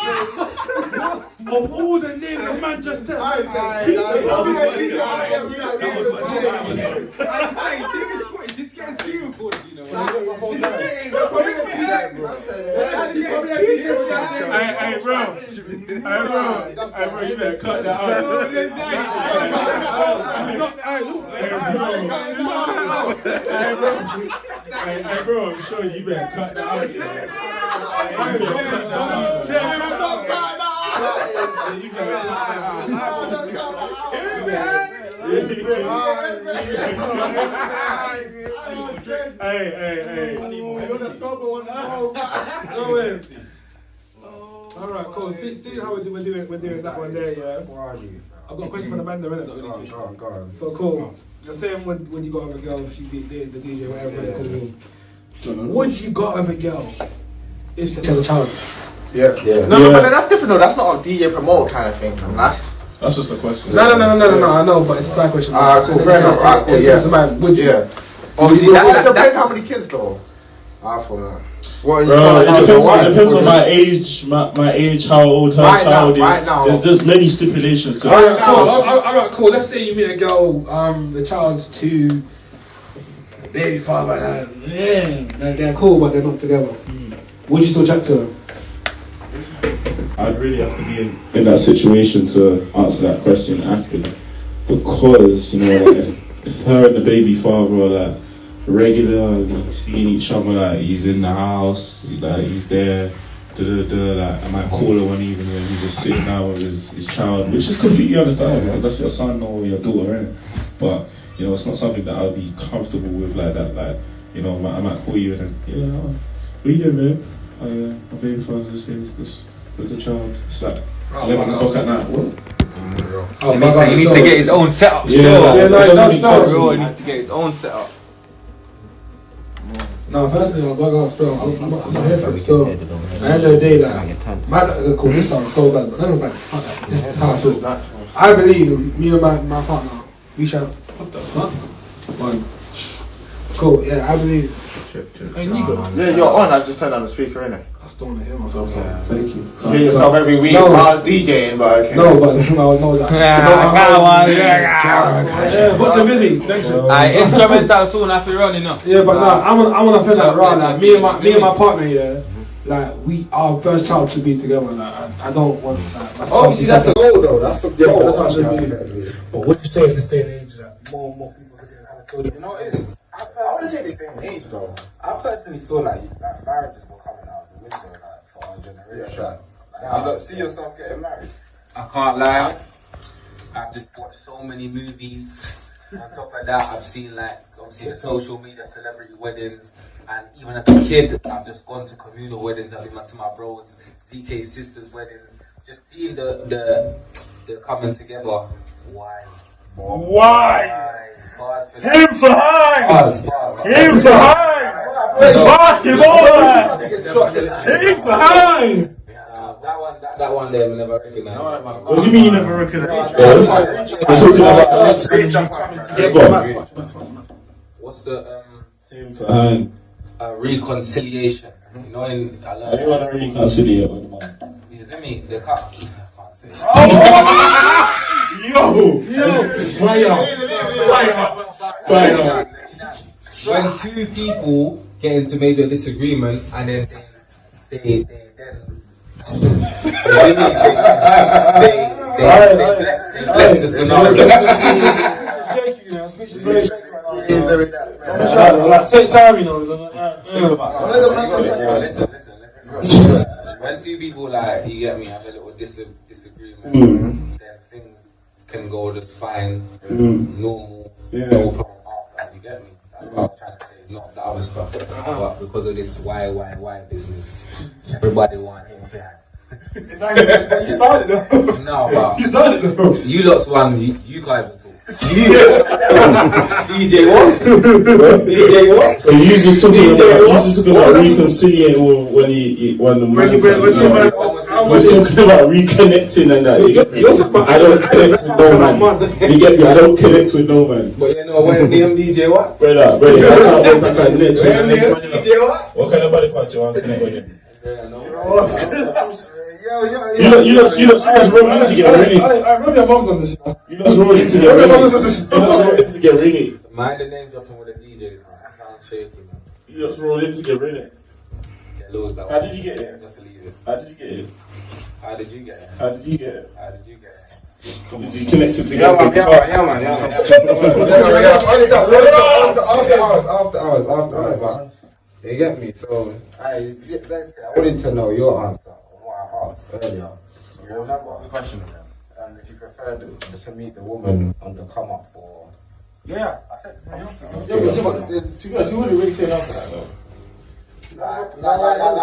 [SPEAKER 4] Of all the names a man just said,
[SPEAKER 1] I say, see this footage, this getting screen recorded, you know.
[SPEAKER 4] bro, you better cut that out. Hey, bro, I'm sure you better cut that out. Hey. You're the sober one. Go in. Alright, cool. See how we're doing that one there, yeah? I've got a question for the man there, innit?
[SPEAKER 2] Go on.
[SPEAKER 4] So cool. You're saying when you got with a girl, she be the DJ, whatever they call you. Once you got with a girl, if she has a child.
[SPEAKER 6] Yeah. No, but that's different though. That's not a DJ promoter kind of thing. That's
[SPEAKER 13] just a question.
[SPEAKER 4] No. I know, but it's a side question.
[SPEAKER 6] Cool. Fair enough. Alright, cool. Yeah.
[SPEAKER 4] Would you?
[SPEAKER 6] Yeah. Obviously, that depends how many kids though. I thought that.
[SPEAKER 13] Bro, it depends on my age, how old her child is.
[SPEAKER 6] Right now.
[SPEAKER 13] There's many stipulations to
[SPEAKER 4] it. Alright, cool. Let's say you meet a girl, the child's 2, the baby father has. They're cool, but they're not together. Would you still chat to her?
[SPEAKER 13] I'd really have to be in that situation to answer that question accurately, because it's her and the baby father are like regularly seeing each other, like he's in the house, like he's there, like I might call her one evening and he's just sitting down with his child, which is completely understandable because that's your son or your daughter, innit? But it's not something that I'll be comfortable with like that. Like I might call you and then what are you doing, babe? Oh yeah, my baby father's just here, with the child. It's like 11 o'clock at night. What?
[SPEAKER 14] He needs to get his own setup still. He needs to get his own setup.
[SPEAKER 4] No, personally, I'm not here for it still. At the end of the day, cool, this sounds so bad, but never mind. Fuck that. This is how I feel. I believe me and my partner, we shall. What the fuck? One. Cool, yeah, I believe.
[SPEAKER 6] Hey, Nico. Yeah, you're on. I just turned on the speaker, innit?
[SPEAKER 4] I still want to hear myself. Yeah. Thank you.
[SPEAKER 6] You hear yourself every week. I was DJing, but okay.
[SPEAKER 4] No, but I know that. But you're busy. Thanks.
[SPEAKER 14] Instrumental soon after running up.
[SPEAKER 4] Yeah, but I wanna feel like right. Like me and my partner, yeah. Like our first child should be together. Like I don't want that.
[SPEAKER 6] Obviously, that's the goal, though. That's the goal.
[SPEAKER 4] That's how it should be. But what you say in this day and age that more and more people are getting have children?
[SPEAKER 2] You know what it is? I wouldn't say this day and age though. I personally feel like marriages were coming out the window for our generation. You don't see yourself getting married?
[SPEAKER 14] I can't lie. I've just watched so many movies. On top of that, I've seen the social media celebrity weddings, and even as a kid, I've just gone to communal weddings. I've been to my bros, ZK's sisters' weddings. Just seeing the coming together. Why?
[SPEAKER 12] Him for high! Him for high! Fuck him over! Him for high!
[SPEAKER 14] That one there, I never recognized.
[SPEAKER 12] What do you mean you never recognized?
[SPEAKER 14] What's the reconciliation? I want to
[SPEAKER 13] reconciliate with mine.
[SPEAKER 14] You see me? The cut.
[SPEAKER 12] Fire.
[SPEAKER 14] When two people get into maybe a disagreement and then they bless the scenario.
[SPEAKER 4] Take time,
[SPEAKER 14] Listen. When two people you get me, have a little disagreement, then things can go just fine, normal, no problem after. You get me? That's what I was trying to say. Not the other stuff, but because of this why business, everybody want him behind.
[SPEAKER 4] You started though.
[SPEAKER 14] No, but
[SPEAKER 4] you started though.
[SPEAKER 14] You lot's one. You can't even talk. DJ what? DJ what?
[SPEAKER 13] You just talking about reconciliating when the man was talking about reconnecting and that. I don't connect with no man. You get me? I don't connect with no man.
[SPEAKER 14] But you know when name DJ what?
[SPEAKER 13] Brother, I can't connect with no man.
[SPEAKER 14] DJ what?
[SPEAKER 13] What kind of body part you want to connect with him? You just rolling to get ringy.
[SPEAKER 4] I rub your mums on this.
[SPEAKER 13] You just rolling to get ringy.
[SPEAKER 14] Mind the name dropping with the DJs, man. I sound shaky, man.
[SPEAKER 13] You just rolling to get ringy.
[SPEAKER 14] Yeah, laws that.
[SPEAKER 7] How did you get it?
[SPEAKER 14] Just leave it.
[SPEAKER 7] How did you get it?
[SPEAKER 14] How did you get it?
[SPEAKER 7] How did you get it?
[SPEAKER 14] How did you get it?
[SPEAKER 7] Did you connect it
[SPEAKER 2] Yeah,
[SPEAKER 7] together?
[SPEAKER 2] man. After hours, but you get me? So, I wanted to know your answer on what I asked earlier. You remember the question again? If you prefer to meet the woman on the come up or.
[SPEAKER 7] Yeah, I said.
[SPEAKER 2] To be honest, you wouldn't really say no for that though.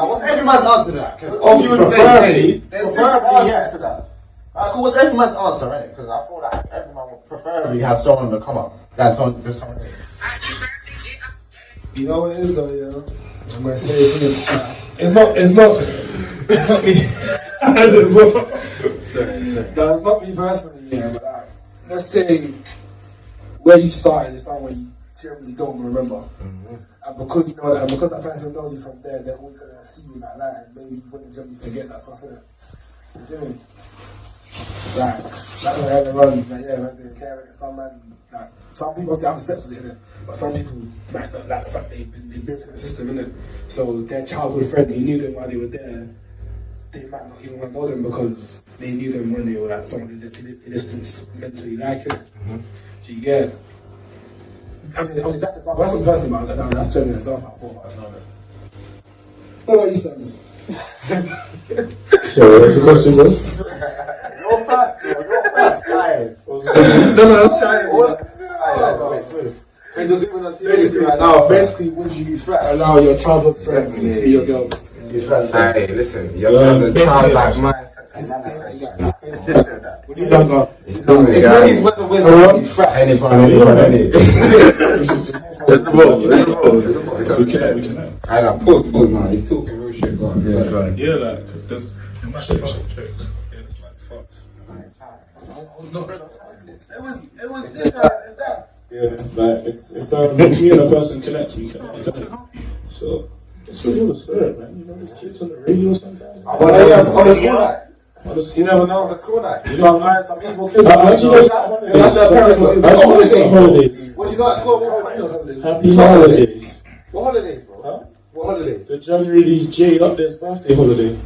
[SPEAKER 6] What's every man's answer to that? Because
[SPEAKER 2] Preferably,
[SPEAKER 6] yes to that. Cool, what's every man's answer, innit? Because I feel like everyone would preferably have someone to come up. That's someone just coming in.
[SPEAKER 4] You know what it is though, yeah. I'm gonna say it's not me. Sorry. No, it's not me personally, yeah. But let's say where you started is somewhere you generally don't remember, and because you know that, and because that person knows you from there, they're always gonna see you like that, and maybe you wouldn't generally forget that stuff, innit? You feel me? Like, that's what I had to run. Like, yeah, man, they're caring. Some man, like, some people obviously have steps in it, but some people might not like the fact they've been through the system, innit? So their childhood friend, they knew them while they were there. They might not even know them because they knew them when they were like someone they just didn't mentally like it. So you get. I mean, obviously that's example. That's what personally, but that's generally an example I thought about. What about you, Stanz?
[SPEAKER 13] So what's the question, bro?
[SPEAKER 6] You're fast, tired.
[SPEAKER 4] No, I'm tired. Basically, would you allow your childhood friend to be your girl?
[SPEAKER 2] Hey, listen, you have to have a childlike mindset.
[SPEAKER 4] When you're younger,
[SPEAKER 2] He's fat. That's the ball. We can. I got pause now. He's talking real shit. Go on.
[SPEAKER 7] Yeah, like, there's a massive check. Yeah, it's like fucked.
[SPEAKER 6] It was different. Is that?
[SPEAKER 7] Yeah, like, if me and a person connect, we connect. So, it's really the spirit, man. You know, there's kids on the radio sometimes.
[SPEAKER 6] On the school night.
[SPEAKER 7] You never know.
[SPEAKER 6] On the school night.
[SPEAKER 7] You know, man, some evil kids.
[SPEAKER 6] Holidays. What you got at school?
[SPEAKER 7] Happy holidays.
[SPEAKER 6] What holidays, bro? Huh? What holidays?
[SPEAKER 7] The Janruary J Updeh's birthday holiday.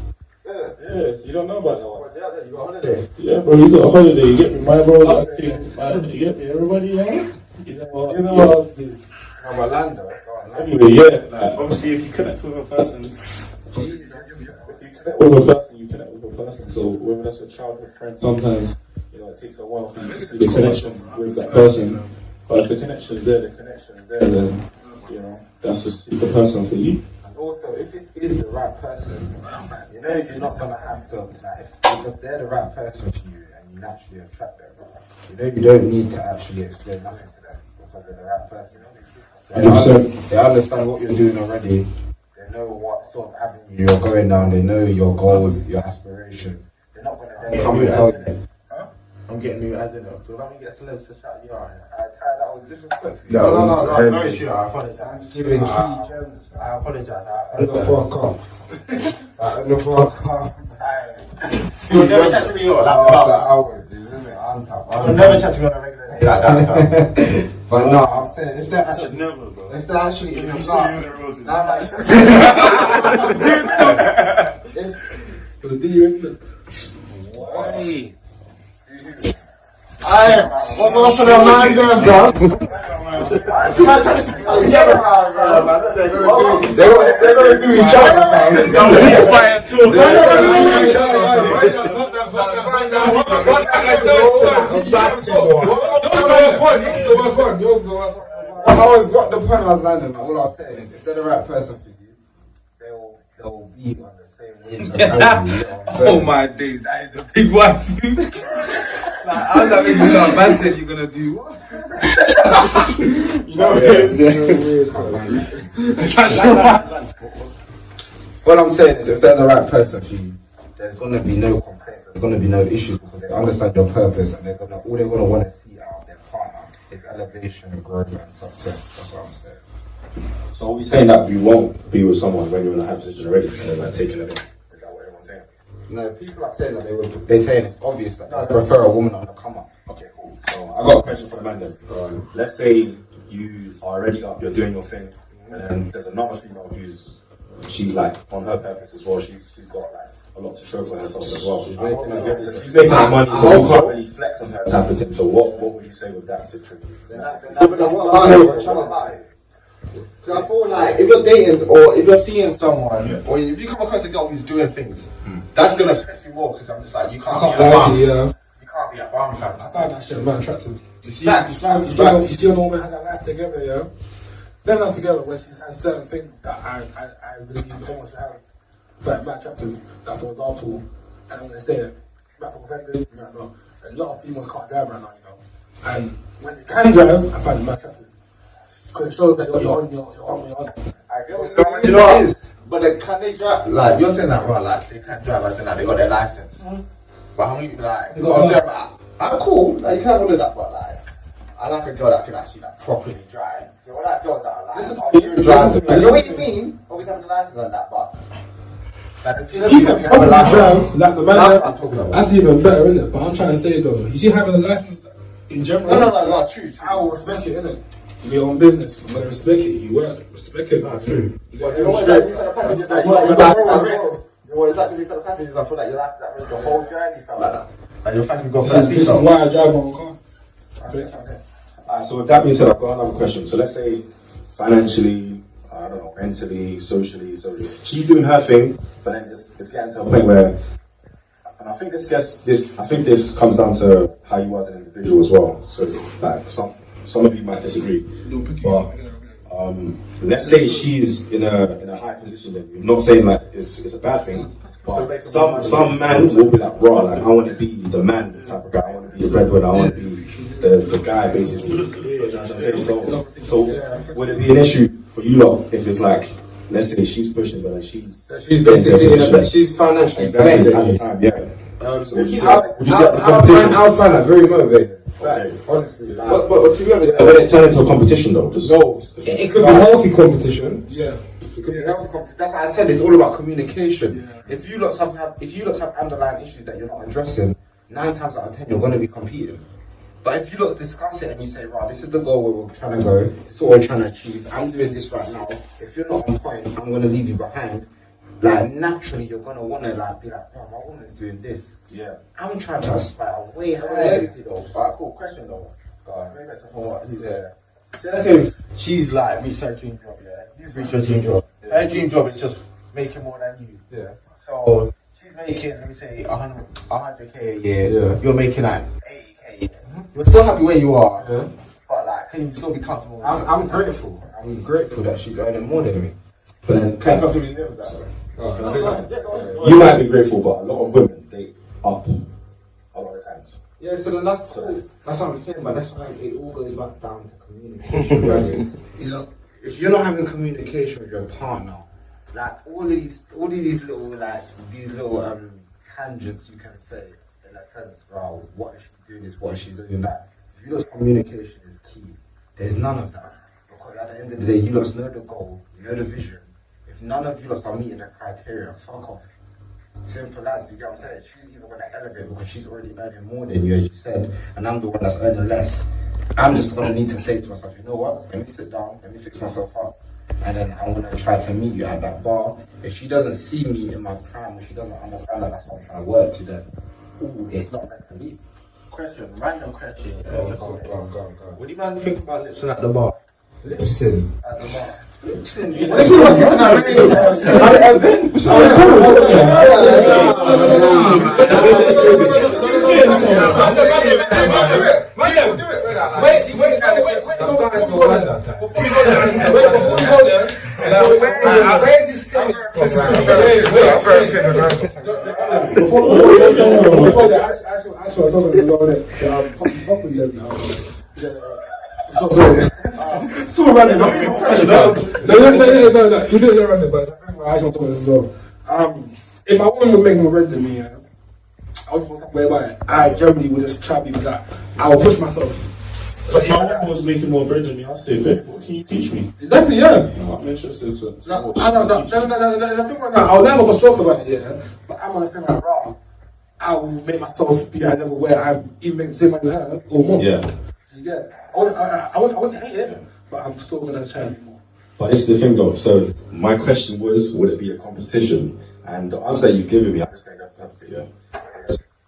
[SPEAKER 6] Yeah,
[SPEAKER 7] you don't know about that one.
[SPEAKER 6] You got a holiday?
[SPEAKER 7] Yeah, bro, you got a holiday. You get me, my bro. You get me, everybody, yeah? You know what?
[SPEAKER 2] I'm Orlando.
[SPEAKER 7] Anyway, yeah, like, obviously, if you connect with a person, you connect with a person. So whether that's a childhood friend, sometimes you know it takes a while for you to see the connection with that person. But if the connection's there, then you know that's just the person for you.
[SPEAKER 2] And also, if it is the right person, you know you're not gonna have to. Like, if they're the right person for you and you naturally attract them, you know you don't need to actually explain nothing to them because they're the right person. They understand what you're doing already. They know what sort of avenue you're going down. They know your goals, your aspirations. They're not going to then come and tell you.
[SPEAKER 6] I'm getting new ads in it. So let me get celebs to shout you out.
[SPEAKER 2] That was disrespectful.
[SPEAKER 6] No issue. I apologize.
[SPEAKER 2] I'm giving key gems.
[SPEAKER 6] I apologize.
[SPEAKER 2] The fuck up. The fuck up.
[SPEAKER 6] You'll never chat to me on that. You'll never chat to me on a regular day like that.
[SPEAKER 2] But no, I'm saying if they're actually
[SPEAKER 7] never, bro.
[SPEAKER 2] If they're actually in your
[SPEAKER 7] Why?
[SPEAKER 6] What goes for the man there, bro? They're gonna do each other, man. They're gonna do each other.
[SPEAKER 2] I always got the point I was landing. All I was saying is, if they're the right person for you, they'll be on the same wavelength as you. You know what I'm saying?
[SPEAKER 1] Oh my days, that is a big one. How's that make you sound? Man said you're gonna do what?
[SPEAKER 2] You know what it is? What I'm saying is, if they're the right person for you, there's gonna be no complaints. There's gonna be no issues because they understand your purpose and all they're gonna want to see out of their partner is elevation, growth, and success. That's what I'm saying.
[SPEAKER 13] So are we saying that you won't be with someone when you're in a high position already and then like taking it in? Is that what everyone's saying?
[SPEAKER 2] No, people are saying that they're saying it's obvious that they prefer a woman on the come up.
[SPEAKER 13] Okay, cool. So I got a question for the man then. Let's say you are already up, you're doing your thing, and then there's another female who's she's like on her purpose as well. She's got like a lot to show for herself as well. She's making her money, so you can't really flex on her type of thing. So what would you say with that situation?
[SPEAKER 6] Because I feel like if you're dating or if you're seeing someone or if you come across a girl who's doing things, that's gonna piss you more. Because I'm just like, you can't be a bum. You can't be a bum, fam.
[SPEAKER 4] I find that shit man attractive. You see,
[SPEAKER 6] Facts.
[SPEAKER 4] you see a woman has a life together, yeah. They're not together where she has certain things that I really don't want to have. But man attractive. That for example, and I'm gonna say it, you might feel offended, you might not. A lot of females can't drive right now, you know. And when they can drive, I find it man attractive. Because it shows that you're on.
[SPEAKER 6] You know what it is? But can they drive? Like, you're saying that, right? Like, they can't drive, as in like, they got their license. But how many people, like, they got to drive? I'm cool, like, you can have all of that, but like, I like a girl that can actually, like, properly drive. You know, like girls that are like, you know what you mean? Always having a license on that, but. Like,
[SPEAKER 4] if you can drive, like the man, that's even better, isn't it? But I'm trying to say though, you see having a license in general.
[SPEAKER 6] No, true.
[SPEAKER 4] I will respect it, innit? Your own business. I'm gonna respect it. You work, respect it.
[SPEAKER 6] True. You know what? It's like to be the passengers. I feel like your life is at risk the whole journey, felt like that. And you're thanking God for that.
[SPEAKER 4] This is why I drive my own car.
[SPEAKER 13] Okay. So with that being said, I've got another question. So let's say financially, I don't know, mentally, socially, she's doing her thing, but then it's getting to a point where, and I think this comes down to how you are as an individual as well. So like some of you might disagree, but let's say she's in a high position. Then I'm not saying that it's a bad thing, but some man will be like, bro, like I want to be the man type of guy. I want to be the breadwinner. I want to be the guy basically. So would it be an issue for you lot if it's like, let's say she's pushing, but she's
[SPEAKER 2] basically she's financially
[SPEAKER 13] at the time, yeah.
[SPEAKER 2] So would you find that very motivating.
[SPEAKER 13] Okay.
[SPEAKER 2] Honestly, like,
[SPEAKER 6] but to be honest,
[SPEAKER 13] when it turns into a competition though,
[SPEAKER 2] it could be healthy competition. Yeah. It could be healthy competition. That's why I said it's all about communication. Yeah. If you lot have underlying issues that you're not addressing, 9 times out of 10 you're going to be competing. But if you lot discuss it and you say, right, this is the goal where we're trying to go, this is what we're trying to achieve, I'm doing this right now, if you're not on point, I'm going to leave you behind. Like, naturally, you're going to want to like be like, oh, my woman's doing this.
[SPEAKER 13] Yeah.
[SPEAKER 2] I'm trying to aspire way higher. Alright, cool. Question though. Maybe that's what he's there. So, okay, she's like reached her dream job, yeah? You've reached your dream job. Her dream job is just making more than you. Yeah. So, she's making, let me say, 100k a year. Yeah. You're making like 80k. You're still happy where you are. Yeah. But like, can you still be comfortable?
[SPEAKER 6] I'm grateful. I'm grateful that she's earning more than me.
[SPEAKER 13] But then,
[SPEAKER 6] can you comfortably live with that?
[SPEAKER 13] Can I say something? You might be grateful, but a lot of women date up a lot of times.
[SPEAKER 2] Yeah, so then that's cool. That's what I'm saying, but that's why it all goes back down to communication. You know, if you're not having communication with your partner, like all of these little tangents you can say in a sense, bro, what is she doing this, what is she doing that? If you lose communication is key. There's none of that. Because at the end of the day, you lot know the goal, you know the vision. If none of you lot are meeting the criteria, fuck off. Simple as, you get what I'm saying? She's either going to elevate because she's already earning more than you, as you said, and I'm the one that's earning less. I'm just going to need to say to myself, you know what? Let me sit down, let me fix myself up, and then I'm going to try to meet you at that bar. If she doesn't see me in my prime, if she doesn't understand that that's what I'm trying to work to, then it's not meant to be. Question, random question. Go. What do you man think about lipsing at the bar?
[SPEAKER 6] Lipsing?
[SPEAKER 2] At the bar.
[SPEAKER 6] Lipsing?
[SPEAKER 2] What is it? Where's this thing?
[SPEAKER 4] So random. No. You did it random, but I think I actually told this as well. If my woman would make more bread than me, I would whereby I generally would just try to be with that. I will push myself.
[SPEAKER 8] So if my woman was making more bread than me, I'll say, babe, what can you teach me?
[SPEAKER 4] Exactly, yeah.
[SPEAKER 8] No, I'm interested.
[SPEAKER 4] The thing right now, I'll never talk about it, yeah. But I'm on the thing like, raw. I will make myself be at a level where I'm even making the same money as her or more.
[SPEAKER 13] Yeah.
[SPEAKER 4] Yeah. I wouldn't hate it, but I'm still gonna try to be more.
[SPEAKER 13] But this is the thing though. So my question was, would it be a competition? And the answer that you've given me, I'm just playing that up, yeah.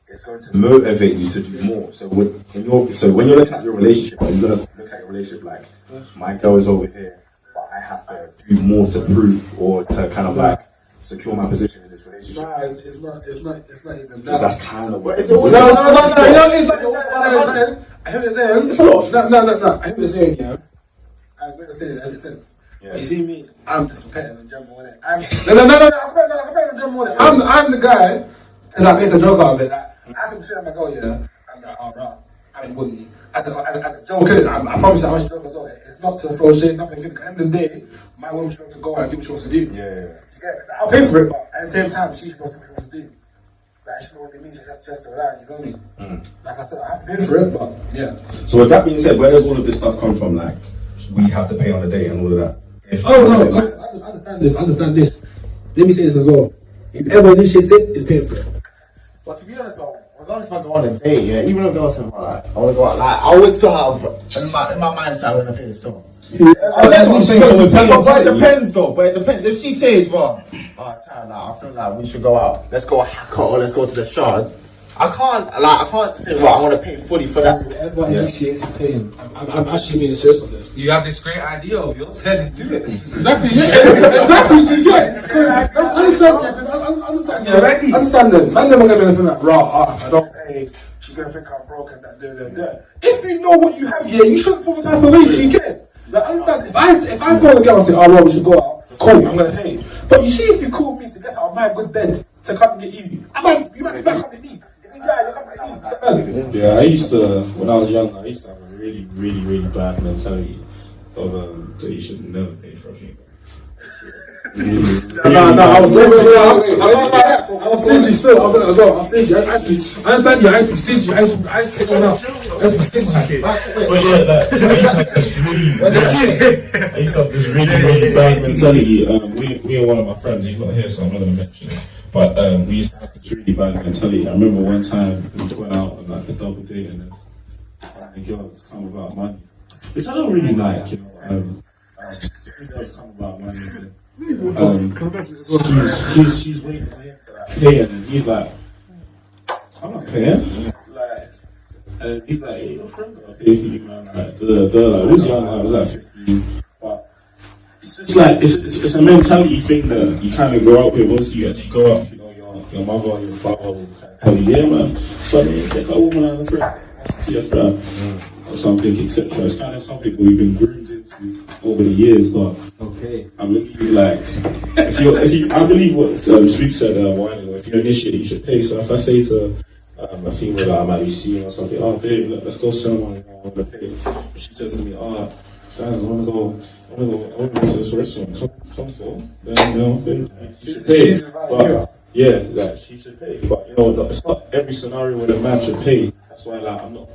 [SPEAKER 13] It's going to motivate you to do more. So when you're looking at your relationship, are you going to look at your relationship like, my girl is over here, but I have to do more to prove or to kind of like secure my position in this relationship?
[SPEAKER 4] Nah, it's not even
[SPEAKER 13] that. That's kind of what
[SPEAKER 4] it's always. No, I hear what you're saying.
[SPEAKER 13] It's a lot.
[SPEAKER 4] No. I hear what you're saying, yeah. I hear what you're saying, that makes sense. Yeah. You see me, I'm just competitive in general, innit? I'm competitive in general, innit? I'm the guy, and I make a joke out of it. Like, I can sit and I go, yeah, I'm like, oh, right. I mean, wouldn't. As a joke, I promise you, I want to joke as well. It's not to throw shit, nothing. At the end of the day, my woman should have to go out and do what she wants to do. Yeah. I'll pay for it, but at the same time, she should know what she wants to do. Like, she knows what it means, just around, you feel me? Like I said, I have to pay for it, but yeah.
[SPEAKER 13] So with that being said, where does all of this stuff come from? Like, we have to pay on the date and all of that?
[SPEAKER 4] I understand this. Let me say this as well. If ever initiates it, it's paying for it.
[SPEAKER 6] But to be honest though, regardless if I go on a date, yeah, even if girls say like, I want to go out, like, I would still have, in my mindset, I want to pay this song. That's what I'm saying. But it depends though, but it depends. If she says, well, I feel like we should go out, let's go hack or let's go to the shard. I can't say, well, I want to pay fully for that.
[SPEAKER 4] Whoever initiates is paying. I'm actually being serious on this.
[SPEAKER 1] You have this great idea of yours, let's do it.
[SPEAKER 4] Exactly, understand that. Man, never gonna think like, if I don't pay, she's gonna think I'm broke and that. If you know what you have here, you shouldn't feel the type of way you get. Like, understand, if I call a girl and say, oh, well, we should go out, call me, I'm gonna pay. But you see, if you call me to get out of my good bed to come and get you, you might be back on me.
[SPEAKER 8] Yeah, I used to, when I was young, I used to have a really, really, really bad mentality of that you should never pay for a female.
[SPEAKER 4] I was stingy still. I was stingy. I understand you. I used to be stingy. I used to take one out. I used to be stingy.
[SPEAKER 8] But yeah, like, I used to have this really, really bad mentality. Me and one of my friends, he's not here, so I'm not going to mention it. But we used to have this really bad mentality. I remember one time we went out on like a double date and then the girls come about money, which I don't really like, you know. Girls come about money. She's waiting for him to pay, and he's like, I'm not paying. And he's like, hey, your friend got to pay for you, man. Like, who's young? I was like 15. But it's just like, it's a mentality thing that you kind of grow up with. Once you actually grow up, you know, your mother or your father will kind of tell you, yeah, man, son, take a woman and a friend. Your friend. Or something, etc. It's kind of something we've been groomed into over the years, but I believe, like, if you, I believe what Spookz said a while ago. If you initiate, you should pay. So if I say to a female that I might be seeing or something, oh babe, let's go somewhere, I want to pay. If she says to me, oh, Stanz, I want to go to this restaurant. Come so, then, you know, babe, she should pay. But, yeah, like, she should pay. But you know, it's not every scenario where the man should pay. That's why, like, I'm not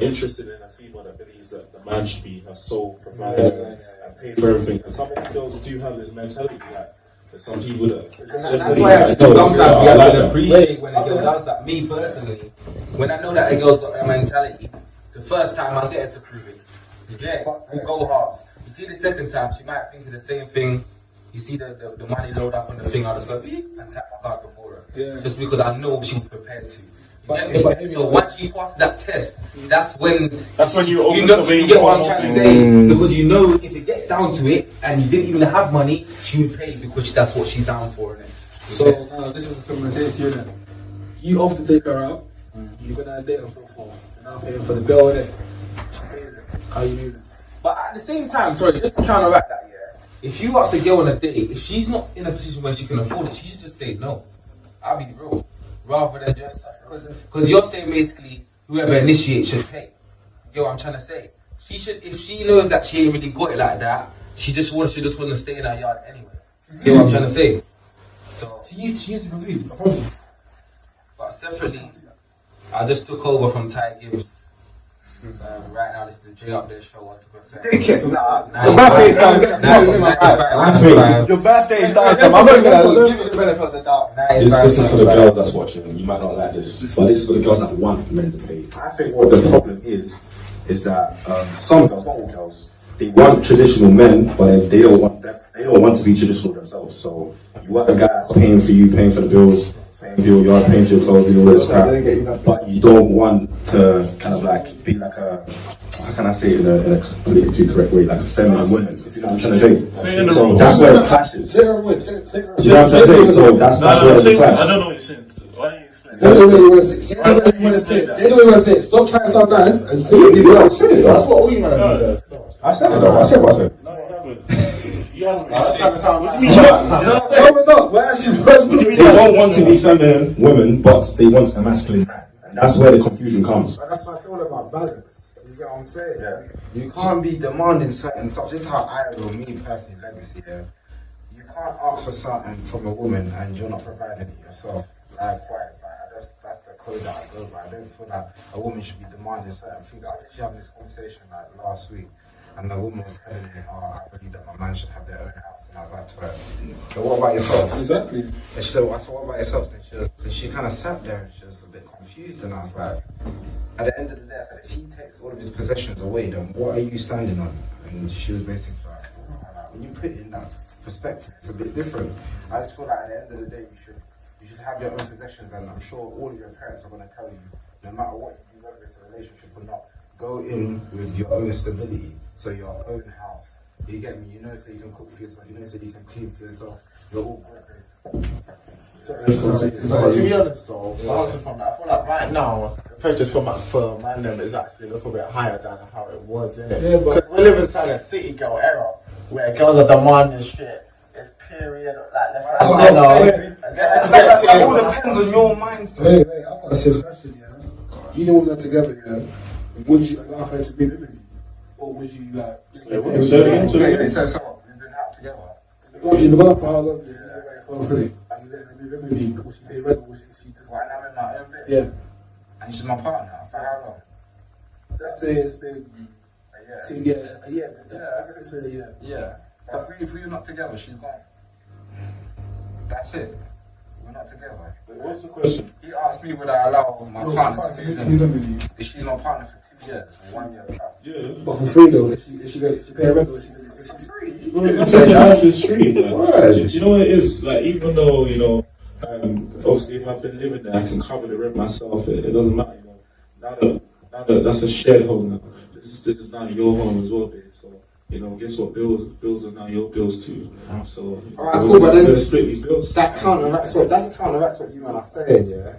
[SPEAKER 8] interested in a female that believes that the man should be her sole provider and pay for everything. And some of the girls do have this mentality, like, there's some people that.
[SPEAKER 1] And that's why sometimes we have to appreciate when a girl does that. Me personally, when I know that a girl's got a mentality, the first time I get her to prove it. You get it? We go halves. You see, the second time she might think of the same thing. You see the money load up on the thing, I'll just go beep and tap my card before her. Yeah. Just because I know she's prepared to. So once you pass that test, that's when you get what I'm trying to say. Because you know if it gets down to it and you didn't even have money, she would pay because that's what she's down for, innit?
[SPEAKER 4] So this is the thing I'm saying to you then. You often take her out, you're gonna date and so forth. You're not paying for the bill, innit? She pays it. How you do that?
[SPEAKER 1] But at the same time, sorry, just to counteract that, if you ask a girl on a date, if she's not in a position where she can afford it, she should just say no. I'll be real. Rather than just, because you're saying basically whoever initiates should pay. You get what I'm trying to say? She should, if she knows that she ain't really got it like that, she just want to stay in her yard anyway. You get what I'm trying to say? So
[SPEAKER 4] she used to compete, I promise you.
[SPEAKER 1] But separately, I just took over from Ty Gibz. Right now, this is the J Updeh show.
[SPEAKER 6] Your birthday is done. I'm not gonna give you the benefit of the doubt.
[SPEAKER 13] This is for the girls that's watching. You might not like this, but this is for the girls that want men to pay. I think what the problem is that some girls, not all girls, they want traditional men, but they don't want to be traditional themselves. So you want a guy that's paying for you, paying for the bills, paying for your yard, paying for your clothes, doing all this crap, but you don't want to kind of like be like a, how can I say it in a politically correct way, like a feminine woman, if you know what I'm trying to say. So that's where it clashes. You know what I'm trying to say? So that's where it clashes. I
[SPEAKER 8] don't know what you're saying. Why don't you explain?
[SPEAKER 4] Say the way you want to say it. Stop trying to sound nice and say what you want to say.
[SPEAKER 6] That's what all you man are doing.
[SPEAKER 13] I said it though. I said what I said.
[SPEAKER 8] You haven't.
[SPEAKER 13] They don't want to be feminine women, but they want a masculine man. And that's where the confusion comes.
[SPEAKER 2] But that's what I feel about balance. You get what I'm saying? Yeah. You can't be demanding certain stuff. This is how I feel, me personally, legacy. Yeah. You can't ask for something from a woman and you're not providing it yourself. Likewise, that's the code that I go by. I don't feel like a woman should be demanding certain things. I was actually having this conversation like last week. And the woman was telling me, I believe that my man should have their own house. And I was like to her, so what about yourself?
[SPEAKER 4] Exactly.
[SPEAKER 2] And she said, what about yourself? And she kind of sat there and she was a bit confused. And I was like, at the end of the day, I said, if he takes all of his possessions away, then what are you standing on? And she was basically like, when you put it in that perspective, it's a bit different. I just feel like at the end of the day, you should have your own possessions. And I'm sure all of your parents are going to tell you, no matter what you do, whether it's a relationship or not, go in with your own stability. So your own house, you get me? You know, so you can cook for yourself. You know, so you can clean for yourself. You're all good.
[SPEAKER 6] But to be honest though, answer from that, I feel like right now the pressure for man them is actually a little bit higher than how it was, isn't it? Yeah, because we live inside a city girl era where girls are demanding shit. It's period like left and center.
[SPEAKER 2] That's it all depends on your mindset.
[SPEAKER 4] Wait, I've got a serious question. Yeah, you know when they're together. Yeah, would you allow her to be with you? Or would you like?
[SPEAKER 2] So we've been out together.
[SPEAKER 4] You've been out for how long? For free. And you let her live with you. Will she pay rent? Will she just?
[SPEAKER 2] Right now, I'm in my own bed.
[SPEAKER 4] Yeah.
[SPEAKER 2] And she's my partner. For how long?
[SPEAKER 4] Let's say it's been a year. I guess it's been a year.
[SPEAKER 2] Yeah. But if we're not together, she's gone. That's it. We're not together.
[SPEAKER 8] What's the question?
[SPEAKER 2] He asked me would I allow my partner to live with you. If she's my partner for 2 years, for 1 year plus.
[SPEAKER 8] Yeah.
[SPEAKER 4] But for free though, if she pay rent or if she
[SPEAKER 2] free.
[SPEAKER 8] Life is free. Like, do you know what it is? Like, even though, you know, obviously if I've been living there, I can cover the rent myself. It doesn't matter, you know. Now that that's a shared home now. This is now your home as well, babe. So, you know, guess what? Bills are now your bills too. So,
[SPEAKER 2] alright, cool. But then
[SPEAKER 8] split these bills.
[SPEAKER 2] That counteracts what you man are saying, yeah.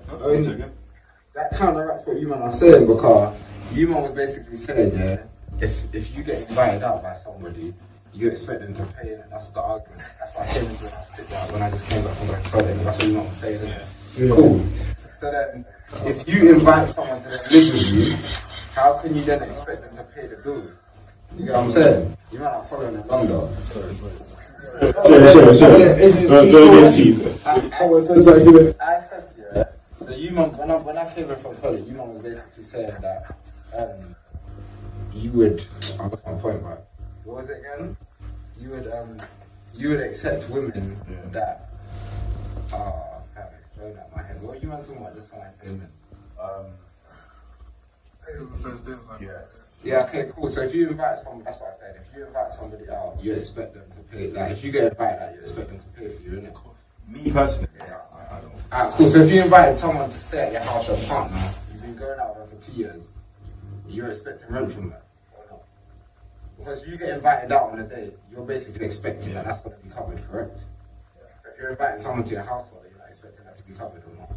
[SPEAKER 2] That counteracts what you man are saying because you man was basically saying, yeah, if you get invited out by somebody, you expect them to pay, and that's the argument. That's why I came into that when I just came back from my college. That's what you man was saying, isn't it? Yeah. Cool. So then, if you invite someone to live with you, how can you then expect them to pay the bills? You get what I'm saying? You might not follow them longer. Sorry.
[SPEAKER 4] Someone says like this.
[SPEAKER 2] I said, yeah. So you man, when I came in from college, you man was basically saying that you would. I lost my point, right? What was it again? You would accept women that. I can't explain that in my head. What are you man talking about? Just when I came in. Yes. Yeah, okay, cool. So if you invite someone, that's what I said. If you invite somebody out, you expect them to pay. Like, if you get invited out, you expect them to pay for you, innit?
[SPEAKER 13] Me personally, I don't.
[SPEAKER 2] Alright, cool. So if you invite someone to stay at your house, your partner, you've been going out with her for 2 years, you're expecting rent from her, or not? Because if you get invited out on a date, you're basically expecting that that's going to be covered, correct? So if you're inviting someone to your household, you're not expecting that to be covered, or not?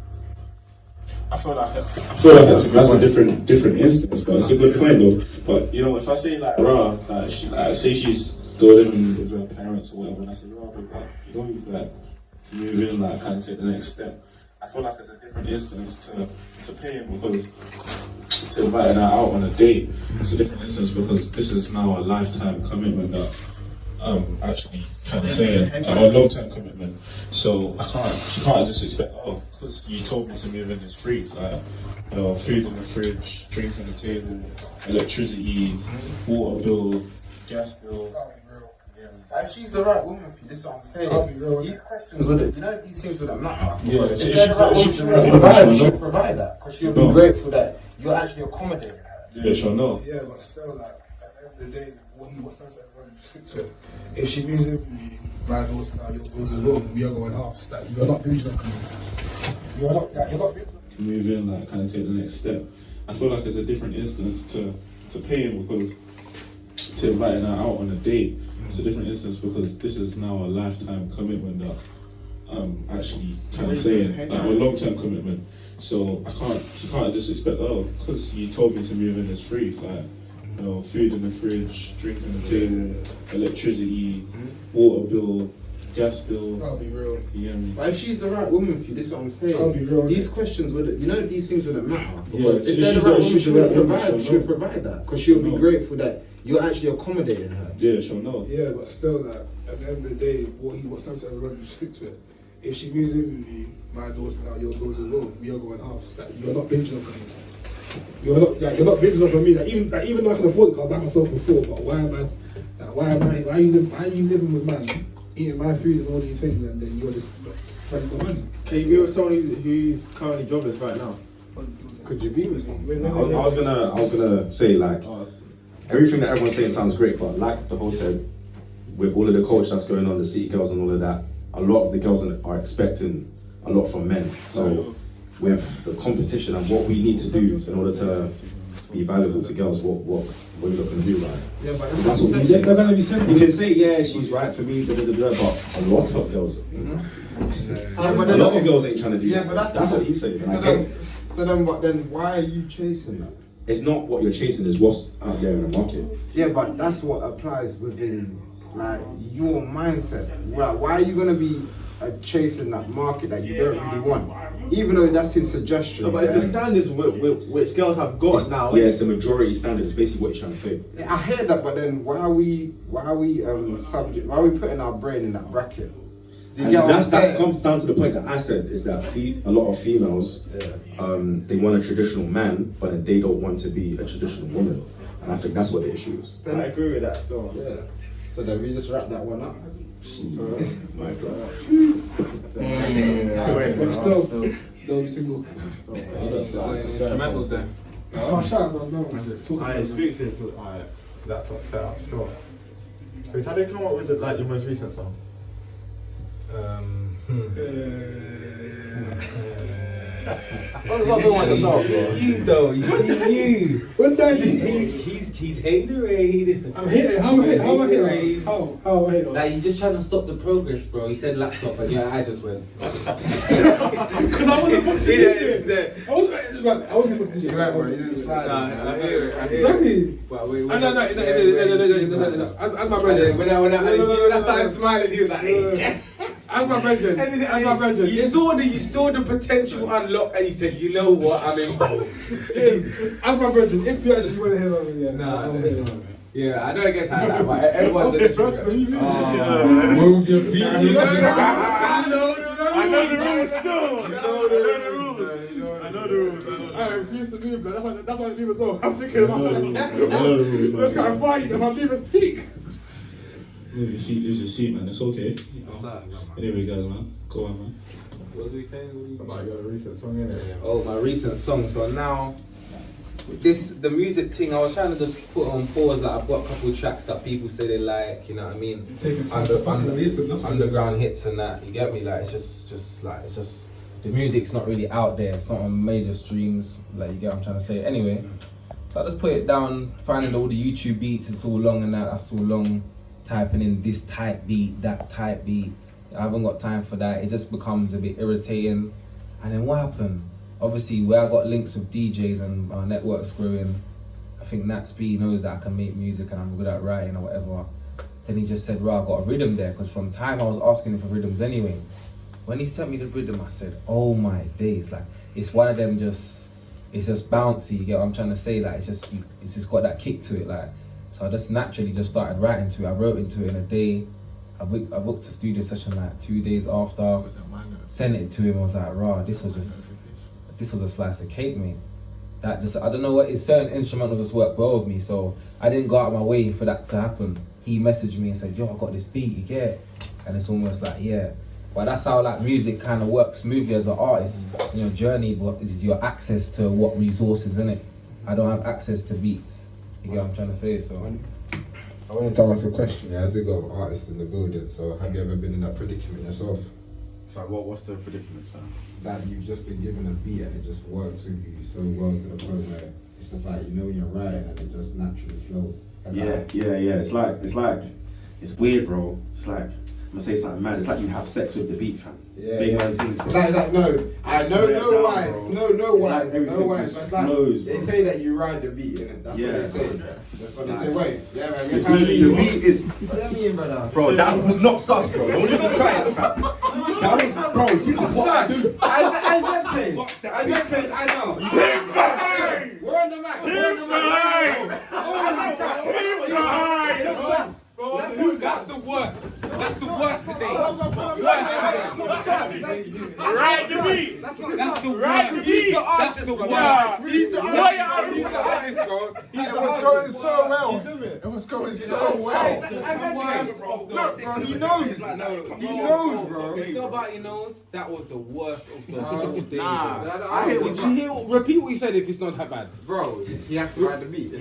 [SPEAKER 8] I feel like that's a different instance, but it's a good point though. But you know, if I say like rah, say she's still living with her parents or whatever, and I say rah, but you don't even like move in, like kind of take the next step. I feel like it's a different instance to pay him because to invite her out on a date. It's a different instance because this is now a lifetime commitment that actually kind of saying a long-term commitment. So she can't just expect, because you told me to move in is free, like, you know, food in the fridge, drink on the table, electricity, water bill, gas bill.
[SPEAKER 2] If she's the right woman for you, this is what I'm saying. These questions wouldn't, you know, these things wouldn't matter.
[SPEAKER 8] Yeah,
[SPEAKER 2] if they're the right woman, she'll provide that, because she'll be grateful that you're actually accommodating her.
[SPEAKER 8] Yeah, she'll know.
[SPEAKER 4] Yeah, but still, like, at the end of the day, what he wants to everyone stick to it. If she moves in with me, my doors now, your doors as well. We are going halves. Like, you're not binging on me. You're not binging.
[SPEAKER 8] Move in, like, kind of take the next step. I feel like it's a different instance to paying, because to inviting her out on a date, it's a different instance because this is now a lifetime commitment that I'm actually kind of saying, like a long-term commitment. So she can't just expect, oh, because you told me to move in, it's free. Like, you know, food in the fridge, drink on the table, electricity, water bill, gas bill.
[SPEAKER 1] That'll be real.
[SPEAKER 8] You get me?
[SPEAKER 1] But if she's the right woman for you, this is what I'm saying.
[SPEAKER 4] That'll be real.
[SPEAKER 1] These questions would, you know, these things wouldn't matter.
[SPEAKER 8] Yeah,
[SPEAKER 1] If they're the right woman, she would provide that. Because she'll be grateful that you're actually accommodating her.
[SPEAKER 8] Yeah, she'll know.
[SPEAKER 4] Yeah, but still, like, at the end of the day, what he wants to say, everyone stick to it. If she moves in with me, my doors now, your doors as well. We are going halves. Like, you're not binging on me. You're not binging on me. Like, even though I can afford it, 'cause I've done myself before. But why are you living with man, eating my food and all these things, and then you're just spending the money?
[SPEAKER 6] Can you be with someone who's currently jobless right now?
[SPEAKER 1] Could you be with him?
[SPEAKER 15] I was gonna say, like, everything that everyone's saying sounds great, but like the whole said, with all of the culture that's going on, the city girls and all of that, a lot of the girls are expecting a lot from men. So with the competition and what we need to do in order to be valuable to girls, what we're not going to do, right?
[SPEAKER 1] Yeah, but
[SPEAKER 15] that's what we say. They're going to be simple. You can say, yeah, she's right for me, but a lot of girls, a lot of girls ain't trying to do that.
[SPEAKER 1] Yeah, but that's
[SPEAKER 15] what he's saying.
[SPEAKER 1] But then why are you chasing that?
[SPEAKER 15] It's not what you're chasing, it's what's out there in the market.
[SPEAKER 1] Yeah, but that's what applies within, like, your mindset. Like, why are you gonna be chasing that market that you don't really want? Even though that's his suggestion.
[SPEAKER 6] No, but it's the standards which girls have got now.
[SPEAKER 15] Yeah, it's the majority standard. It's basically what you're trying to say.
[SPEAKER 1] I hear that, but then why are we putting our brain in that bracket?
[SPEAKER 15] That comes down to the point that I said, is that a lot of females, they want a traditional man, but then they don't want to be a traditional woman. And I think that's what the issue is.
[SPEAKER 6] I agree with that still.
[SPEAKER 1] Yeah. So then we just wrap that one up.
[SPEAKER 15] My God.
[SPEAKER 4] But still, they'll be single.
[SPEAKER 1] Instrumentals there.
[SPEAKER 4] Oh, shut up, no.
[SPEAKER 6] Alright, Spookz is laptop setup still. Wait, how did you come up with like your most recent song? What does that do with yourself, bro?
[SPEAKER 1] You though, you see you.
[SPEAKER 4] When that
[SPEAKER 1] He's haterade.
[SPEAKER 4] I'm hating. How am I hating? How am I hating?
[SPEAKER 1] Like, you're just trying to stop the progress, bro. He said laptop, and your eye just went.
[SPEAKER 4] Because I wasn't supposed to do it. I wasn't supposed to do it.
[SPEAKER 6] Right, bro. You didn't slide.
[SPEAKER 1] Nah, I hear it.
[SPEAKER 4] Exactly.
[SPEAKER 1] But wait.
[SPEAKER 4] No. As my brother.
[SPEAKER 1] When I started smiling, he was like,
[SPEAKER 4] As my brother.
[SPEAKER 1] You saw the potential unlock, and you said, you know what, I'm in.
[SPEAKER 4] As my brother, if you actually want to hear on me,
[SPEAKER 1] Yeah, I know it gets like that, but everyone's in the
[SPEAKER 4] move your feet.
[SPEAKER 8] I know the rules still. I know the rules.
[SPEAKER 4] I refuse to move, man. That's why I move as well. I'm thinking about that. That's kind of funny that my move is peak.
[SPEAKER 8] Lose your seat, man. It's okay. Anyway, guys, man. Go on, man.
[SPEAKER 1] What was we saying?
[SPEAKER 6] About your recent song, innit?
[SPEAKER 1] Oh, my recent song. So now, the music thing, I was trying to just put on pause. Like, I've got a couple of tracks that people say they like, you know what I mean? Underground hits and that. You get me? Like, it's just the music's not really out there. It's not on major streams. Like, you get what I'm trying to say. Anyway, so I just put it down, finding all the YouTube beats. It's all long and that's all long. Typing in this type beat, that type beat. I haven't got time for that. It just becomes a bit irritating. And then what happened? Obviously, where I got links with DJs and our network's growing, I think Nats B knows that I can make music and I'm good at writing or whatever. Then he just said, right, I got a rhythm there, because from time I was asking him for rhythms anyway. When he sent me the rhythm, I said, oh my days, like, it's one of them it's just bouncy, you get what I'm trying to say? Like, it's just got that kick to it, like. So I just naturally just started writing to it. I wrote into it in a day. I booked a studio session like 2 days after. Sent it to him. I was like, raw, this was a slice of cake, mate. I don't know what, certain instrumentals just work well with me. So I didn't go out of my way for that to happen. He messaged me and said, yo, I got this beat, you get it? And it's almost like, yeah. But that's how like music kind of works smoothly as an artist. Journey, but is your access to what resources, innit? I don't have access to beats. You get what I'm trying to say? So
[SPEAKER 5] I wanted to ask a question. Yeah, as we got artists in the building, so have you ever been in that predicament yourself?
[SPEAKER 15] So what's the predicament, sir?
[SPEAKER 5] That you've just been given a beat and it just works with you so well to the point where it's just like, you know, when you're writing and it just naturally flows.
[SPEAKER 15] Yeah. It's weird, bro. It's like, I'm gonna say something mad. It's like you have sex with the beat, fam.
[SPEAKER 5] Yeah,
[SPEAKER 15] Big man things, bro.
[SPEAKER 5] It's like, no wise. It's like,
[SPEAKER 15] flows,
[SPEAKER 5] they
[SPEAKER 15] bro.
[SPEAKER 5] say that you ride the beat, innit? That's what they say. That's what they say. Wait, yeah, man.
[SPEAKER 15] The beat is.
[SPEAKER 5] What do you mean, brother?
[SPEAKER 15] Bro, that was not sus, bro. Don't even try it, fam. That was, bro, this is what I do.
[SPEAKER 1] I know. We're on the mic. That's the worst. That's the worst today. That's not sad.
[SPEAKER 8] Right the beat.
[SPEAKER 1] That's the worst.
[SPEAKER 8] He's the
[SPEAKER 1] That's the worst.
[SPEAKER 8] He's the
[SPEAKER 1] artist, bro.
[SPEAKER 5] It was going so well. It was going so well.
[SPEAKER 1] Look, bro, he knows. He knows, bro. It's not about he knows. That was the worst of the whole day. Nah. Did you hear? Repeat what you said if it's not that bad.
[SPEAKER 2] Bro, he has to ride the beat.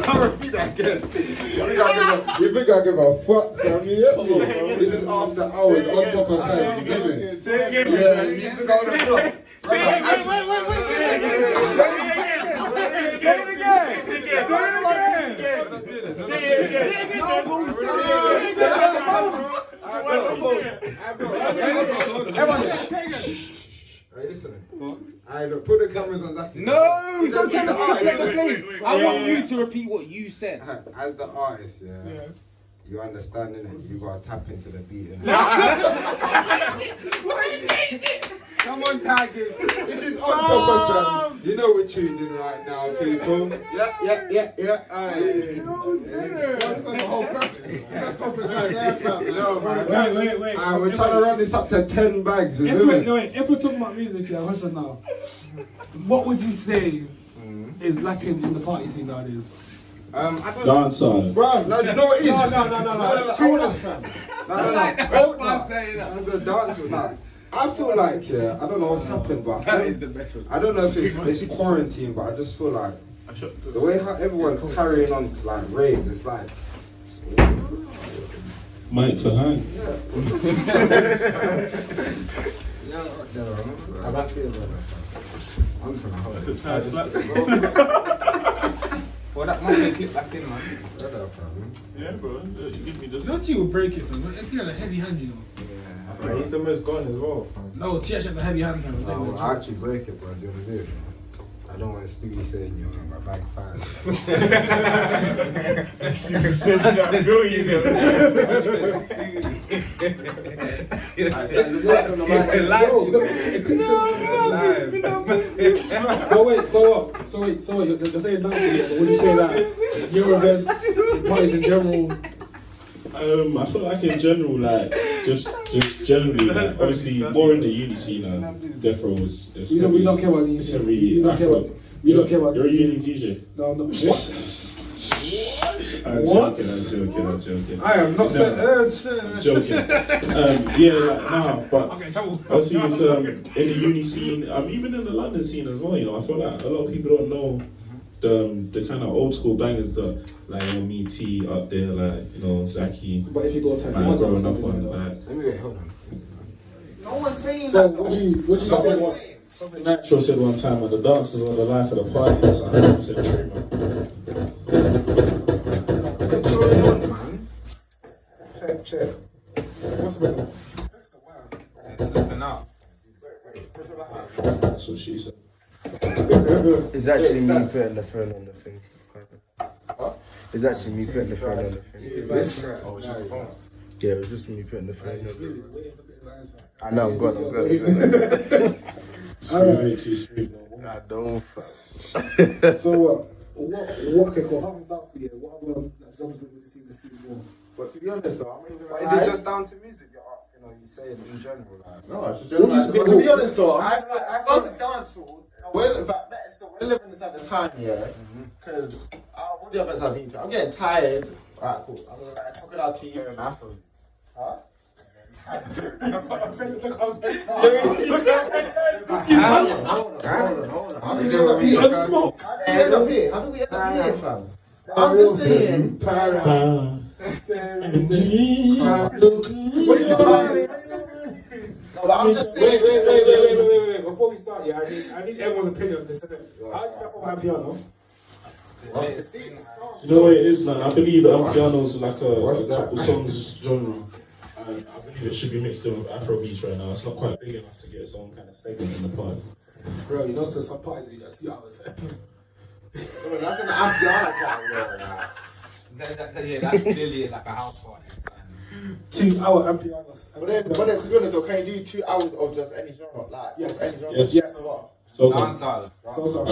[SPEAKER 5] I'll repeat that again. You think I give a fuck? I mean, yeah, bro. This is after hours on top of time.
[SPEAKER 8] Say it again.
[SPEAKER 5] Yeah, you think I want to block?
[SPEAKER 8] Say it again.
[SPEAKER 5] Hey, listen. Alright, look, put the cameras on Zach.
[SPEAKER 1] No, don't try to play the play. I want you to repeat what you said.
[SPEAKER 5] As the artist, yeah. You understand it, you gotta tap into the beat. Come on, Tiger. This is on top of them. You know we're tuned in right now, people. Yeah. Alright. That's the whole purpose. That's conference right there, fam. No, man.
[SPEAKER 16] Wait.
[SPEAKER 5] Alright, we're trying to run this up to 10 bags, isn't it?
[SPEAKER 16] If we're talking about music, yeah, question now. What would you say is lacking in the party scene nowadays?
[SPEAKER 13] Dance on.
[SPEAKER 5] Bro, no, you know what it is?
[SPEAKER 16] No.
[SPEAKER 5] It's too much, fam. No. As a dancer, like, I feel like, yeah, I don't know what's happened, but
[SPEAKER 1] That is the best response.
[SPEAKER 5] I don't know if it's quarantine, but I just feel like the way how everyone's carrying on to like raves, it's like.
[SPEAKER 13] Mike for hand.
[SPEAKER 5] How about feel about that? I'm just gonna hold it.
[SPEAKER 1] Well, that must be a clip back in, man.
[SPEAKER 8] Yeah, bro. You give me this.
[SPEAKER 16] No, T will break it, man. He has a heavy hand, you know.
[SPEAKER 5] Yeah, he's the most gone as well.
[SPEAKER 16] No, T has a heavy hand.
[SPEAKER 5] No, I actually break it, but do you want to do it? I don't want Stewie saying you're my bag fan.
[SPEAKER 8] You said you got a billion.
[SPEAKER 4] No, wait, so what? You're saying that, but would you say that your events, parties in general?
[SPEAKER 13] I feel like in general, like just generally, like, obviously more in the uni scene. Death Row is.
[SPEAKER 4] We don't care about the uni scene. We don't care about.
[SPEAKER 13] You're a uni DJ.
[SPEAKER 4] No. What?
[SPEAKER 13] I'm joking.
[SPEAKER 4] I am not saying.
[SPEAKER 13] I'm joking. But obviously it's in the uni scene, even in the London scene as well. You know, I feel like a lot of people don't know the kind of old school bangers that, like, you know, me, T, up there, like, you know, Zaki.
[SPEAKER 4] But if you go time,
[SPEAKER 13] growing up on, like.
[SPEAKER 5] Wait, hold on.
[SPEAKER 16] No one's saying
[SPEAKER 4] so that. Would you say?
[SPEAKER 13] Something Natural said one time, when the dancers are the life of the party, that's 100% true, man.
[SPEAKER 5] Check. What's the matter?
[SPEAKER 1] It's slipping out.
[SPEAKER 13] That's what she said.
[SPEAKER 6] It's actually me putting the phone on the thing. It's actually me putting the phone on the thing.
[SPEAKER 5] Oh, it's just the phone.
[SPEAKER 6] Yeah, it was just me putting the phone on the thing. I know, I'm good.
[SPEAKER 13] Smooth, too smooth.
[SPEAKER 6] I don't.
[SPEAKER 4] So what can go half about for you? What other drums would you see the scene more?
[SPEAKER 5] But to be honest though, I mean,
[SPEAKER 2] Is it just down to music you're asking, or you saying in general? Like?
[SPEAKER 5] No, it's just
[SPEAKER 6] But to be honest though,
[SPEAKER 2] I felt the dancehall. Well, in fact, better still, we're living this at the time, yeah. Because what the other time I'm getting tired. Alright, cool. I'm gonna like crocodile teeth. Huh?
[SPEAKER 6] How do we end up here, fam? I'm just saying.
[SPEAKER 16] What do you know?
[SPEAKER 6] I'm just saying.
[SPEAKER 4] Wait. Before we start, yeah, I need everyone's opinion on this. How do you feel about piano?
[SPEAKER 8] You know what it is, man? I believe piano's like a couple songs genre. And I believe it should be mixed in with Afrobeats right now. It's not quite big enough to get its own kind of segment in the pod.
[SPEAKER 16] Bro, you know, there's some party that you got 2 hours.
[SPEAKER 6] Bro, that's an piano
[SPEAKER 1] Yeah, that's clearly like a house party.
[SPEAKER 16] 2 hour pianos.
[SPEAKER 6] But then, to be honest, though, can you do 2 hours of just any genre? Like,
[SPEAKER 16] yes.
[SPEAKER 6] Any genre?
[SPEAKER 8] Yes.
[SPEAKER 6] What?
[SPEAKER 8] Soca. I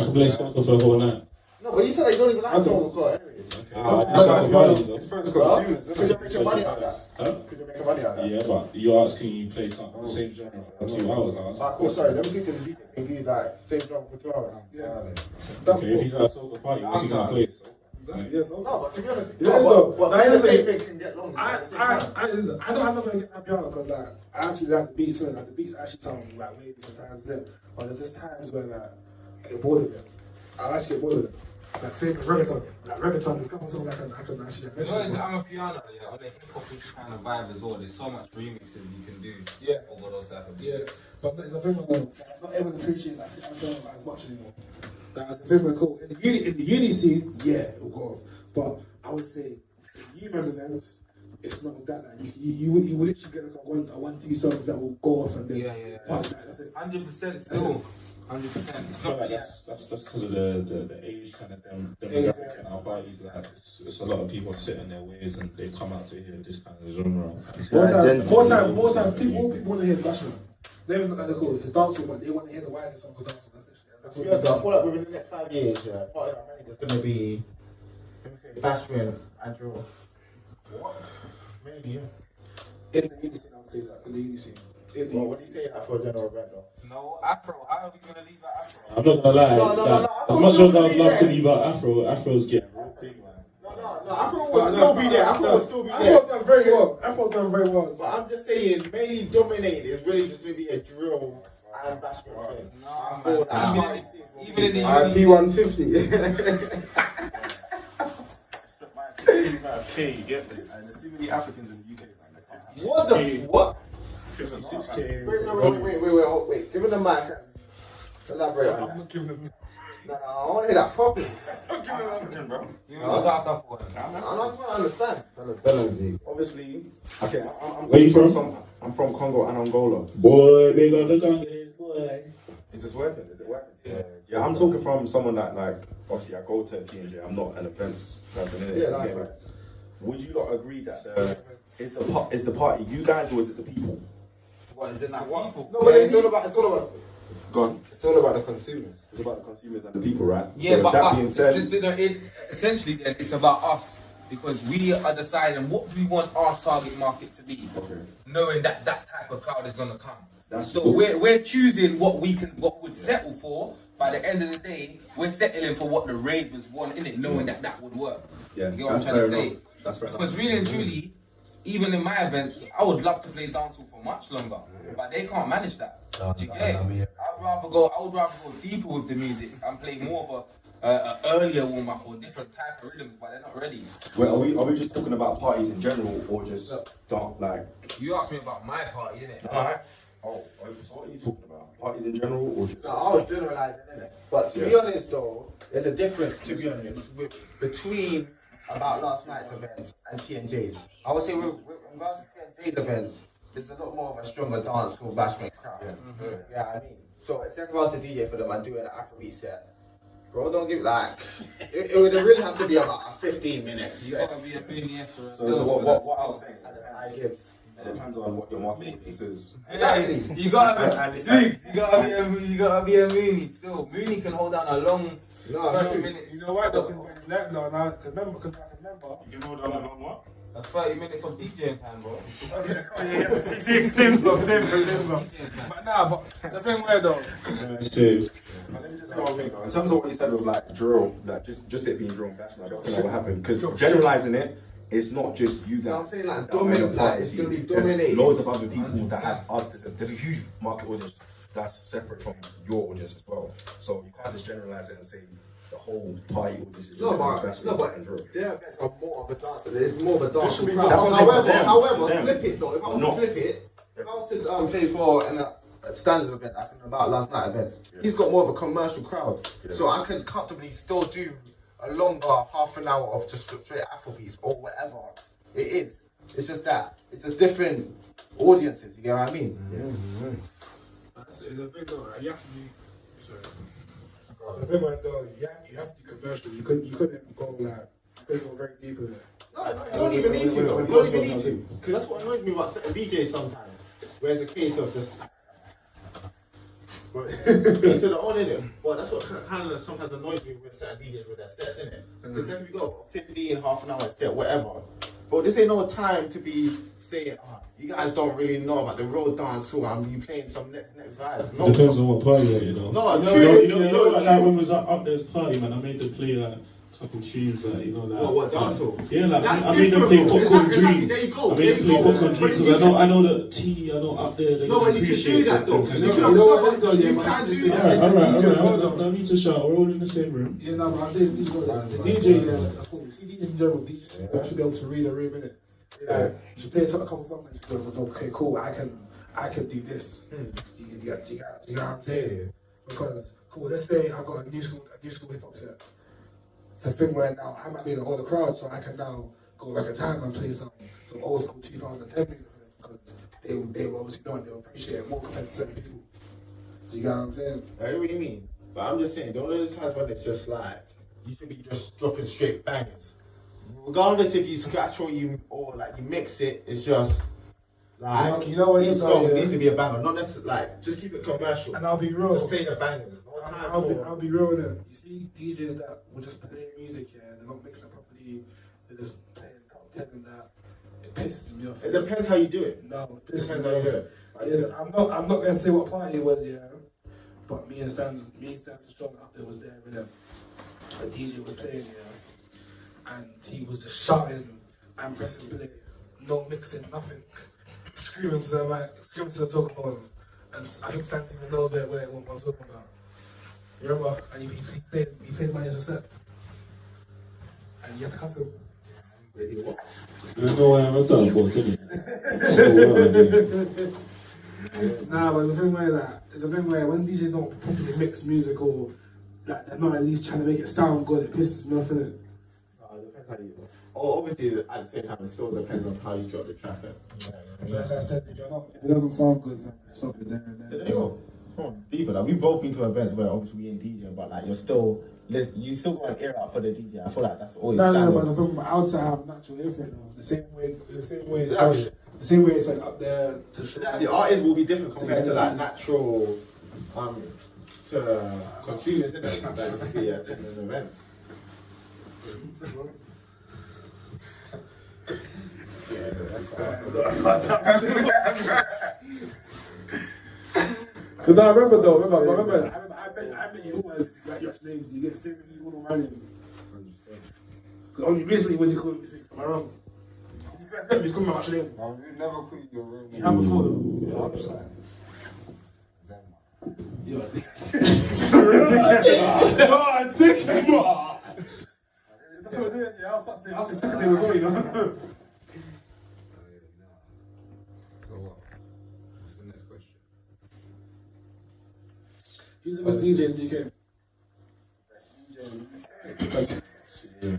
[SPEAKER 8] can play soca for the whole night.
[SPEAKER 6] No, but you said that you don't even like soca, anyways.
[SPEAKER 8] It's
[SPEAKER 6] first consumer. Could you make money out of that?
[SPEAKER 8] Huh?
[SPEAKER 6] Could you make money out of that?
[SPEAKER 8] Yeah, but you're asking you play something the same genre for 2 hours.
[SPEAKER 6] Alright, cool, sorry, let me speak to the DJ. Can you like same genre for 2 hours?
[SPEAKER 16] Yeah.
[SPEAKER 8] Okay, if he's at a soca party, what's he gonna play?
[SPEAKER 16] Yes,
[SPEAKER 6] no, but to be honest,
[SPEAKER 16] but
[SPEAKER 6] the same thing can get long.
[SPEAKER 16] I don't have nothing against piano because like I actually like the beats and like the beats actually sound like way different times then. But there's just times when like I get bored of it. I actually get bored of it. Like say reggaeton. Like reggaeton, there's a couple songs I can actually
[SPEAKER 1] You know, I'm a piano, yeah, on the hip hop kind of vibe as well. There's so much remixes you can do.
[SPEAKER 16] Yeah.
[SPEAKER 1] Over those type of beats.
[SPEAKER 16] Yes. But it's a thing where not everyone appreciates that piano as much anymore. That's the thing where cool. In the uni scene, yeah, it'll go off. But I would say, in new men's events, it's not that. Like, you will literally get like one, 2 songs that will go off and then that's it.
[SPEAKER 1] 100% still. 100%. It's not like
[SPEAKER 8] that's because of the age kind of demographic in our parties. Like it's a lot of people sit in their ways and they come out to hear this kind of genre.
[SPEAKER 16] More time. All people want to hear the bashment. They don't know cool. It's dancehall, but they want to hear the wildest song for dancehall. That's it.
[SPEAKER 6] I feel like within the next 5 years, part of America is going to be Bashment and drill. What? Maybe, yeah.
[SPEAKER 16] In the uni scene, I would say that. In the uni scene.
[SPEAKER 6] What do you say that for a general event, though?
[SPEAKER 1] No, Afro. How are we going to leave that Afro?
[SPEAKER 8] I'm not gonna lie. As much as I'd love to leave out Afro's getting real big, man.
[SPEAKER 6] No, Afro will still be there.
[SPEAKER 16] Afro's done very well.
[SPEAKER 6] But I'm just saying, mainly dominated is really just going to be a drill and Bashment thing.
[SPEAKER 1] No, man. Even in the
[SPEAKER 16] IP150.
[SPEAKER 13] You get me? And there's too many Africans in the UK, man.
[SPEAKER 6] What the what?
[SPEAKER 13] 56K.
[SPEAKER 6] Wait. Give me the mic. Elaborate on that.
[SPEAKER 16] I'm not giving them.
[SPEAKER 6] No, I want to hear that properly.
[SPEAKER 13] African, bro.
[SPEAKER 1] You want to talk off one?
[SPEAKER 6] I just want to understand.
[SPEAKER 13] Obviously, okay,
[SPEAKER 8] Where you from?
[SPEAKER 13] I'm from Congo and Angola.
[SPEAKER 8] Boy, big up the Congolese, boy.
[SPEAKER 13] Is this working? Yeah, I'm talking from someone that, like, obviously I go to TNJ, I'm not an events person in it.
[SPEAKER 6] Yeah, right.
[SPEAKER 13] Would you not agree that is the party you guys or is it the people?
[SPEAKER 1] What is it like? What?
[SPEAKER 6] No, but it's all about.
[SPEAKER 13] Go on.
[SPEAKER 6] It's all about the consumers.
[SPEAKER 13] It's about the consumers and the people, right?
[SPEAKER 1] Yeah,
[SPEAKER 13] so
[SPEAKER 1] but
[SPEAKER 13] that being said,
[SPEAKER 1] essentially then it's about us because we are deciding what we want our target market to be.
[SPEAKER 13] Okay.
[SPEAKER 1] Knowing that type of crowd is gonna come. So
[SPEAKER 13] cool.
[SPEAKER 1] we're choosing what would settle for. By the end of the day, we're settling for what the ravers want in it, knowing that would work.
[SPEAKER 13] Yeah,
[SPEAKER 1] you know what I'm trying to say?
[SPEAKER 13] That's fair
[SPEAKER 1] because really and truly, even in my events, I would love to play dancehall for much longer, but they can't manage that. Do you get it? I would rather go deeper with the music and play more of a earlier warm up or different type of rhythms, but they're not ready.
[SPEAKER 13] Well, are we just talking about parties in general or just like?
[SPEAKER 1] You asked me about my party, innit?
[SPEAKER 13] Alright. Oh, so what are you talking about? Parties in general or just?
[SPEAKER 6] No, I was generalizing, innit? But to be honest, though, there's a difference. To be honest, between about last night's events and TNJ's. I would say with regards to TNJ's events, there's a lot more of a stronger dance for Bashment crowd. Yeah, I mean, so it's in regards to DJ for them and doing an Afrobeat set. Bro, don't give it would really have to be about 15 minutes.
[SPEAKER 1] You gotta be a billionaire. So
[SPEAKER 13] what I was saying,
[SPEAKER 6] I Gibz.
[SPEAKER 13] It depends on what your marketing mix is.
[SPEAKER 1] Exactly. You gotta be a Mooney still. Mooney can hold down a long 30 minutes.
[SPEAKER 16] You know why though? Because remember.
[SPEAKER 8] You can hold on a long what?
[SPEAKER 1] 30 minutes of DJing time, bro.
[SPEAKER 16] Same song. But the thing where though.
[SPEAKER 8] It's true.
[SPEAKER 13] Let me just go on thing. In terms of what you said with like drill, like just it being drill and fashion, I don't think that will happen. Because generalizing it,
[SPEAKER 17] it's not just you guys.
[SPEAKER 6] I'm saying like
[SPEAKER 17] that are in the
[SPEAKER 6] dominate, like it's
[SPEAKER 17] party.
[SPEAKER 6] gonna be
[SPEAKER 17] There's
[SPEAKER 6] dominated.
[SPEAKER 17] loads of other people that have there's a huge market audience that's separate from your audience as well. So you can't just generalize it and say the whole party audience is just
[SPEAKER 6] yeah, are more of a dance. There's more of a dance.
[SPEAKER 17] However,
[SPEAKER 6] flip it though. If I was to flip it, if I was to play for an Stanz event, I think about last night events, he's got more of a commercial crowd, so I can comfortably still do a longer half an hour of just straight Afrobeats or whatever it is. It's just that it's a different audiences. You get what I mean?
[SPEAKER 16] That's the thing though. You have to be. Sorry. The thing right though, you have to be commercial. You couldn't go like. You couldn't go very deep in it.
[SPEAKER 6] No, you don't even need to. You don't even need to. Because that's what annoys me about certain DJs sometimes. Where it's a case of just. Instead of owning it. But that's what kind of sometimes annoys me with certain DJs with their sets, innit? Because then we got 15, half an hour set, whatever. But this ain't no time to be saying, you guys don't really know about the road dance hall and you playing some next vibes. No,
[SPEAKER 8] Depends on what party you're at, you know.
[SPEAKER 6] No,
[SPEAKER 8] like when we was up there's party, man, I made them play like a couple tunes, like, you know, like.
[SPEAKER 6] What dance hall?
[SPEAKER 8] Yeah, like
[SPEAKER 6] That's
[SPEAKER 8] I made them play Popcorn Dream.
[SPEAKER 6] There you go.
[SPEAKER 8] I made them play Popcorn Dream because I know that T, I know up there. They
[SPEAKER 6] No, but you can do that though. You can do that.
[SPEAKER 8] Alright, I need to shout. We're all in the same room.
[SPEAKER 16] Yeah, no, but I'm saying the DJ, that's cool. You see, DJs in general, DJs should be able to read a room, innit? Like, you should play a couple songs and you should go, okay, cool, I can do this. You know what I'm saying? Because, cool, let's say I got a new school hip hop set. It's a thing where now I might be in the older crowd, so I can now go back in time and play some old school 2010 music for them because they will obviously know and they'll appreciate it more compared to certain people. Do you get what I'm saying?
[SPEAKER 6] I know what you mean. But I'm just saying, don't know those times when it's just like, you should be just dropping straight bangers. Regardless if you scratch or you mix it, it's just like
[SPEAKER 16] you know what
[SPEAKER 6] this song needs to be a banger, not necessarily like just keep it commercial.
[SPEAKER 16] And I'll be real.
[SPEAKER 6] Just play the bangers.
[SPEAKER 16] I'll be real with it. You see DJs that will just play music here, they're not mixing it properly, they're just playing top 10 and that. It pisses me off.
[SPEAKER 6] It depends how you do it.
[SPEAKER 16] No, it pisses me off. I'm not gonna say what party it was, yeah. But me and Stanz the strong up there was there with them. The DJ was playing, yeah. And he was just shouting and pressing play. No mixing, nothing. Screaming to the mic, screaming to the telephone. And I think Stanz even knows what I'm talking about. Remember? And he played my as a set. And you have to cuss him.
[SPEAKER 8] I know why I'm done for, didn't
[SPEAKER 16] Nah, but it's a thing where when DJs don't properly mix music or like they're not at least trying to make it sound good, it pisses me off, innit?
[SPEAKER 6] It depends how you. Or obviously at the same time it still depends on how you drop the track.
[SPEAKER 16] Like I said, if it doesn't sound good, then stop it there and then.
[SPEAKER 6] There you go. Come on, deeper. Like, we've both been to events where obviously we ain't DJing, but like you still got an ear out for the DJ. I feel like that's always
[SPEAKER 16] No, but the thing outside I have natural ear for it though. The same way it's like up there to show.
[SPEAKER 6] The artist will be different compared to like natural to consumers, isn't it? That would be attending an event.
[SPEAKER 16] Because I remember, I bet you always got your names, you get the same thing you want to run him. Because only recently was he calling me things, am I wrong? You first met me, he's calling me out your name.
[SPEAKER 2] You never quit your room.
[SPEAKER 16] You have before though.
[SPEAKER 2] Yeah, I'm just like,
[SPEAKER 16] you're a dickhead. That's what I did, yeah, I'll say second name as well, you know.
[SPEAKER 2] so what? What's the next question?
[SPEAKER 16] Who's the best DJ in the UK?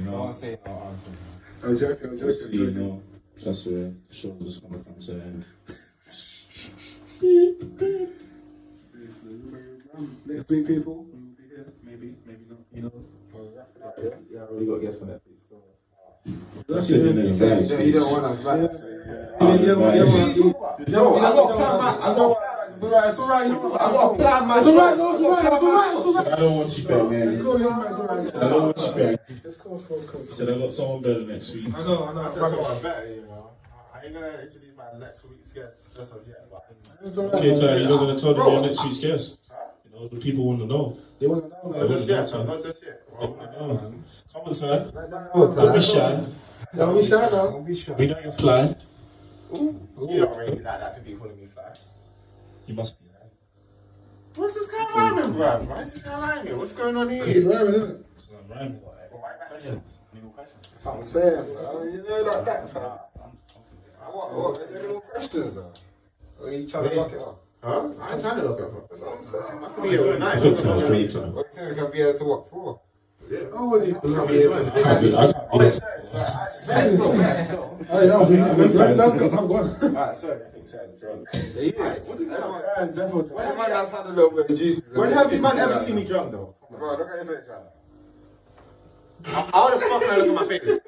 [SPEAKER 2] No answer.
[SPEAKER 16] I'm joking.
[SPEAKER 8] You know, that's where the show is going to come to an end.
[SPEAKER 16] Next week, people, we will be here. Maybe not. You know.
[SPEAKER 6] Yeah, I already got guests for next week.
[SPEAKER 8] That's it, innit?
[SPEAKER 2] You don't want us back.
[SPEAKER 6] No, I got a plan. It's alright. I got a plan, man. It's alright.
[SPEAKER 8] I don't want you back, man.
[SPEAKER 16] Let's go, young man. It's alright.
[SPEAKER 8] I don't want you back.
[SPEAKER 16] Let's go.
[SPEAKER 8] He said I got someone better next week.
[SPEAKER 16] I know.
[SPEAKER 6] I said someone better, you know. I ain't gonna introduce my next week's guest just of yet, but
[SPEAKER 16] it's alright.
[SPEAKER 8] Okay, Ty, you're not gonna tell them you're next week's guest. You know, the people want to know.
[SPEAKER 16] They want to know, man.
[SPEAKER 6] Not just yet.
[SPEAKER 8] Come on, Ty. Don't be shy.
[SPEAKER 16] Don't be shy now.
[SPEAKER 6] Don't be shy.
[SPEAKER 8] We know you're fly.
[SPEAKER 6] Ooh. You don't really like that to be calling me fly.
[SPEAKER 8] You must be.
[SPEAKER 6] What's this guy rhyming, bruv? Why is this guy rhyming? What's going on here?
[SPEAKER 16] He's rhyming, isn't it?
[SPEAKER 8] I'm rhyming.
[SPEAKER 6] Questions. That's what I'm saying, bro. You know like that, fam. What? Any more questions, though? Or are you trying to lock it up? Huh? I ain't trying to lock it up. That's what I'm saying. It's gonna be all night. What do you think we can be here to what for? Yeah. Oh, what do you think?
[SPEAKER 16] Hey, no, that's because I'm gone.
[SPEAKER 6] Alright, sorry. When the man that's had a little bit of juice. When have you man ever seen me drunk though? Bro, look at your face right now. How the fuck can I look at my face?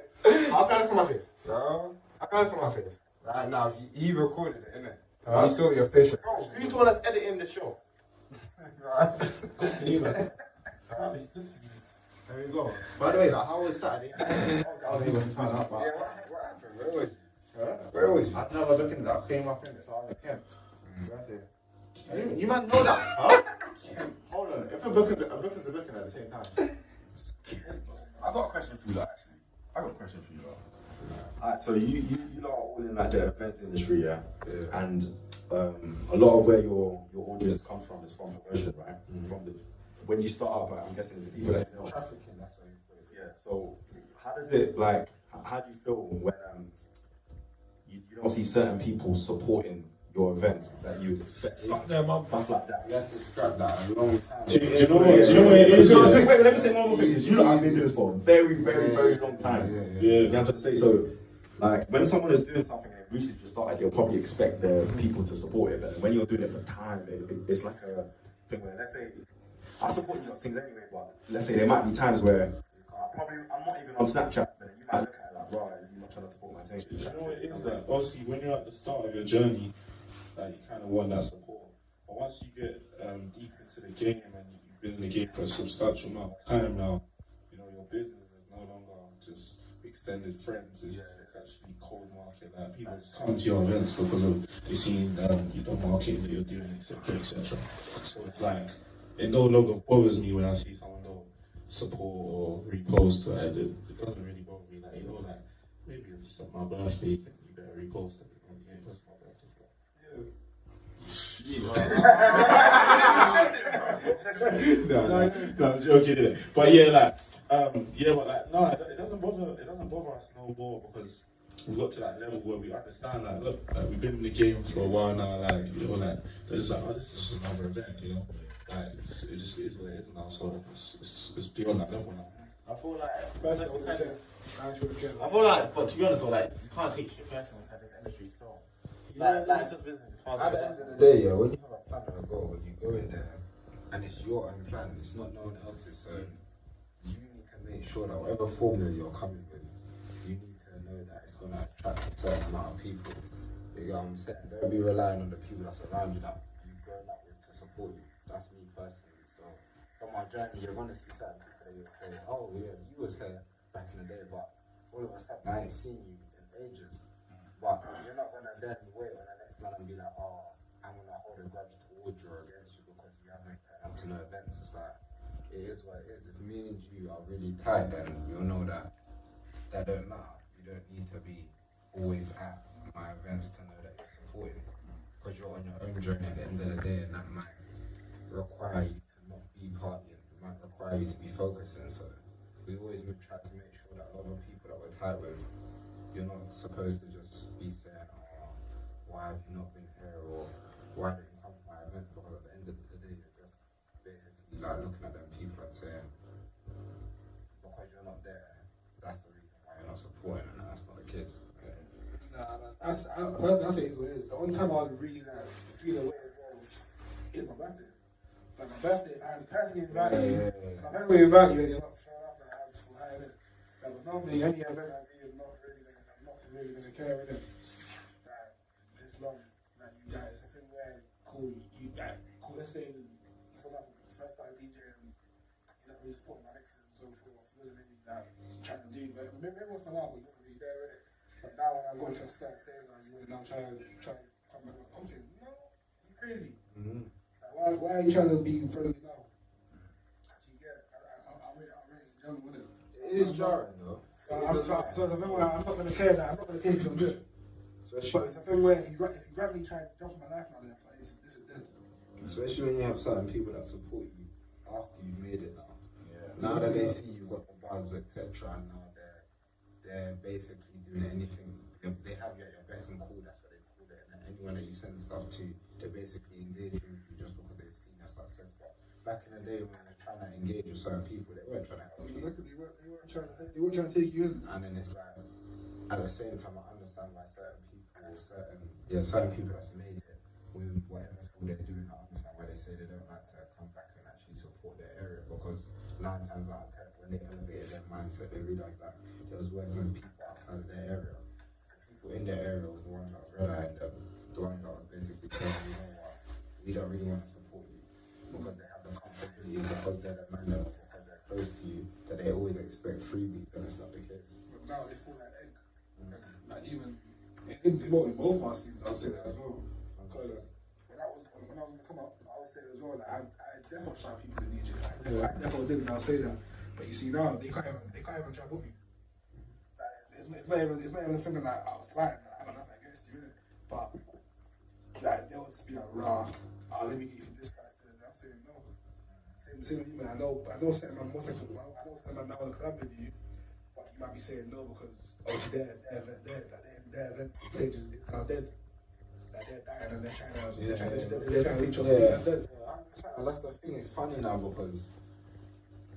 [SPEAKER 6] How can I look at my face? Bro, I can't look at my face. Right now, he recorded it, innit? You saw your facial. Bro, who's the one that's editing the show? Good for you, man. There we go. By the way, like, how was Saturday? I was able to turn up. Yeah, what happened? Where was you? Where was you? I've never looked in that. Came up in it, so I was a camp. You man know that, huh? Hold on. If I'm looking at the same time.
[SPEAKER 17] I got a question for you, actually. I got a question for you, though. Alright, so you lot are all in like the events industry, yeah? And a lot of where your audience comes from is from immersion, right? From the when you start up, I'm guessing it's the people that you know.
[SPEAKER 6] Trafficking, that's what you put it.
[SPEAKER 17] Yeah. So how does it like? How do you feel when you don't see certain people supporting your event that you expect?
[SPEAKER 16] Fuck them up.
[SPEAKER 17] Stuff like that.
[SPEAKER 6] You have to scrap that a long time.
[SPEAKER 8] Do you know what it is?
[SPEAKER 17] Let me say one more thing. You lot have been doing this for a very, very, very long time.
[SPEAKER 8] Yeah.
[SPEAKER 17] You have to say so. Like when someone is doing something and it recently just started, you'll probably expect the people to support it. But when you're doing it for time, it's like a thing where, let's say, I support you lot things anyway, but let's say there might be times where I'm not even on Snapchat, but you might look at it like, bro, you're not trying to support my team.
[SPEAKER 8] You know what it is that obviously when you're at the start of your journey, like you kind of want that support. But once you get deep into the game and you've been in the game for a substantial amount of time now, you know your business is no longer just extended friends. It's actually cold market. Like people just come to your events because of they seen the marketing that you're doing, etc., etc. So it's like it no longer bothers me when I see someone don't support or repost. It doesn't really bother me. Like like maybe if it's not my birthday, you better repost it. That's my birthday. No, I'm joking. But yeah, no, it doesn't bother us no more because we've got to that level where we understand look, we've been in the game for a while now, they're just like, oh, this is just another event, it just is what it is now, so it's beyond that level now.
[SPEAKER 6] I feel like, but to be honest, though, you can't take shit personal inside this industry still. It's just business.
[SPEAKER 2] At the end of the day, when you have a plan or a goal, you go in there and it's your own plan, it's not no one else's, so you need to make sure that whatever formula you're coming with, you need to know that it's going to attract a certain amount of people. You know what I'm saying? Don't be relying on the people that's around you that you've grown up with to support you. That's me personally. So from my journey, you're going to see certain people that you'll say, oh yeah, you was here back in the day, but all of a sudden I ain't seen you in ages. But you're not going to then wait on the next man and be like, oh, I'm going to hold a grudge towards you or against you because you haven't come to no events. It's like, it is what it is. If me and you are really tight, then you'll know that don't matter. You don't need to be always at my events to know that you're supporting me because you're on your own journey at the end of the day, and that might require you to not be partying. It might require you to be focusing. So we always try to make sure that a lot of people that we're tight with, you're not supposed to just be saying, oh, why have you not been here, or why didn't you come to my event? Because at the end of the day, you're just basically looking at them people and saying, because you're not there, that's the reason why you're not supporting, and that's not the case.
[SPEAKER 16] That's it is what it is. The only time I would really feel away as well is my birthday. Like my birthday, I personally invite you. If I personally invite you, then you're not showing up and I have to hide it. But normally, any event I do, I'm not really going to care with it. This long, you guys, it's a thing where, cool, let's say, for example, the first time DJing, you don't really support my mixes and so forth, you wasn't really trying to do, but maybe once in a while, but you wasn't really there with it. But now when I go to a certain stage, you want to now try and come back. I'm saying, no, you crazy.
[SPEAKER 2] Mm-hmm.
[SPEAKER 16] Why are you trying to be friendly now? You get it? I'm really in jungle with it.
[SPEAKER 2] It is jarring though.
[SPEAKER 16] So it's a thing where I'm not going to care that I'm not going to care if you don't do it. But it's a thing where if you randomly try to jump in my life now, then like, this is dead.
[SPEAKER 2] Especially when you have certain people that support you after you've made it now. Now that they see you've got the buzz, etc., and now they're basically doing anything. They have your beck and call, that's what they call it. And anyone that you send stuff to, they basically engage with you just because they've seen your success. But back in the day when they were trying to engage with certain people, they weren't trying to help you.
[SPEAKER 16] They weren't trying to take you in.
[SPEAKER 2] And then it's like, at the same time, I understand why certain people that's made it with whatever school they're doing. I understand why they say they don't like to come back and actually support their area, because 9 times out of 10, when they elevated their mindset, they realized that they was working with people outside of their area. The people in their area was the ones that was relying them, the ones that was basically saying, you know what, we don't really want to support you because they have the comfortability, because they're the man, because they're close to you, that they always expect freebies, and it's not the case.
[SPEAKER 16] But now they feel like egg. Like even in both our scenes, I'll say that as well. Because when I was going to come up, I would say as well that I definitely try people to need you. I definitely did, and I'll say that. But you see now, they can't even try to put me. Like, it's not even thinking like I was lying. I got nothing against you, innit? But like they'll just be like, rah, let me get you from this price. And I'm saying no. Same with you, man. I know certain man wants to come. I know certain man now want to collab with you. But you might be saying no because their event stage is now dead. Like they're dying and they're trying to reach on that's dead.
[SPEAKER 2] And that's the thing, it's funny now because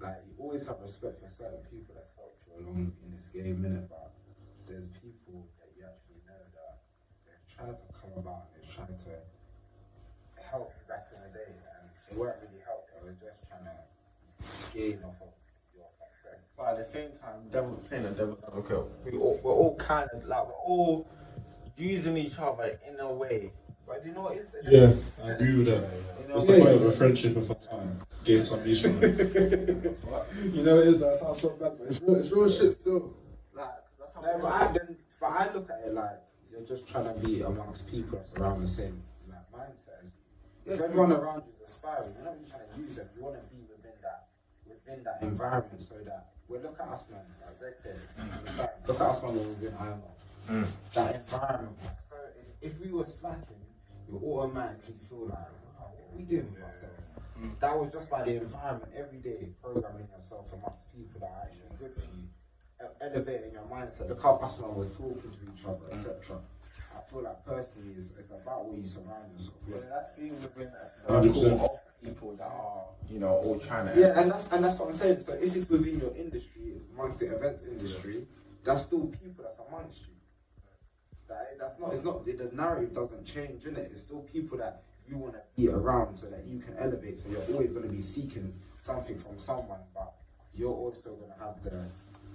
[SPEAKER 2] like you always have respect for certain people that's helped you along in this game, innit? But there's people that you actually know that they've tried to come about and they've tried to help you back in the day and they weren't really helped, they were just trying to gain off of your success.
[SPEAKER 6] But at the same time, playing the devil's advocate, we're all kind of like, we're all using each other in a way. But you know what is the
[SPEAKER 8] Yeah, I agree with that. What's the point of a friendship if I can't gain some mutual?
[SPEAKER 16] You know it is, that sounds so bad, but it's real shit still.
[SPEAKER 2] Like, that's how but I look at it like you're just trying to be amongst people that's around the same like mindset as you. If everyone around you is aspiring, you're not really trying to use them. You want to be within that environment, so that look at us, man. Like Zach said, look at us, man. When we're in IMO. That environment. So if we were slacking, you automatically feel like, wow, what are we doing with ourselves? That was just by the environment every day, programming yourself amongst people that are actually good for you, elevating your mindset. Look how us man was talking to each other, etc. I feel like personally, it's about what you surround yourself with.
[SPEAKER 6] Yeah, that's being within a group of people that are, you know, all trying to.
[SPEAKER 2] Yeah, and that's what I'm saying. So if it's within your industry, amongst the events industry, that's still people that's amongst you. The narrative doesn't change, innit? It's still people that you want to be around so that you can elevate. So you're always going to be seeking something from someone, but you're also going to have the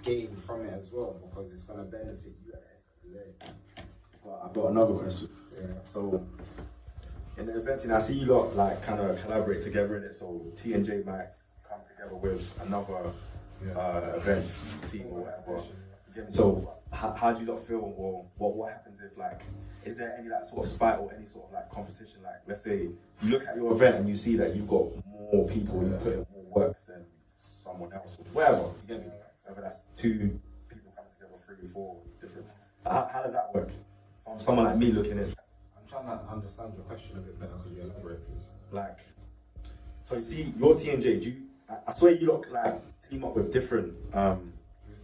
[SPEAKER 2] gain from it as well because it's going to benefit you at the end of the day.
[SPEAKER 15] Well, I've got another question.
[SPEAKER 2] Yeah.
[SPEAKER 15] So, in the event, I see you lot like kind of collaborate together in it. So T and J might come together with another events team or whatever. So, how do you lot feel, or what happens if like, is there any like sort of spite or any sort of like competition? Like, let's say you look at your event and you see that you've got more people, you put in more work than someone else, or whatever. You get me? Whether that's 2 people coming together, 3 or 4 different. How does that work? From someone like me looking in.
[SPEAKER 2] I'm trying to understand your question a bit better. Could you elaborate, please?
[SPEAKER 15] Like, so you see, your T and J. I swear you lot like team up with different.
[SPEAKER 2] We've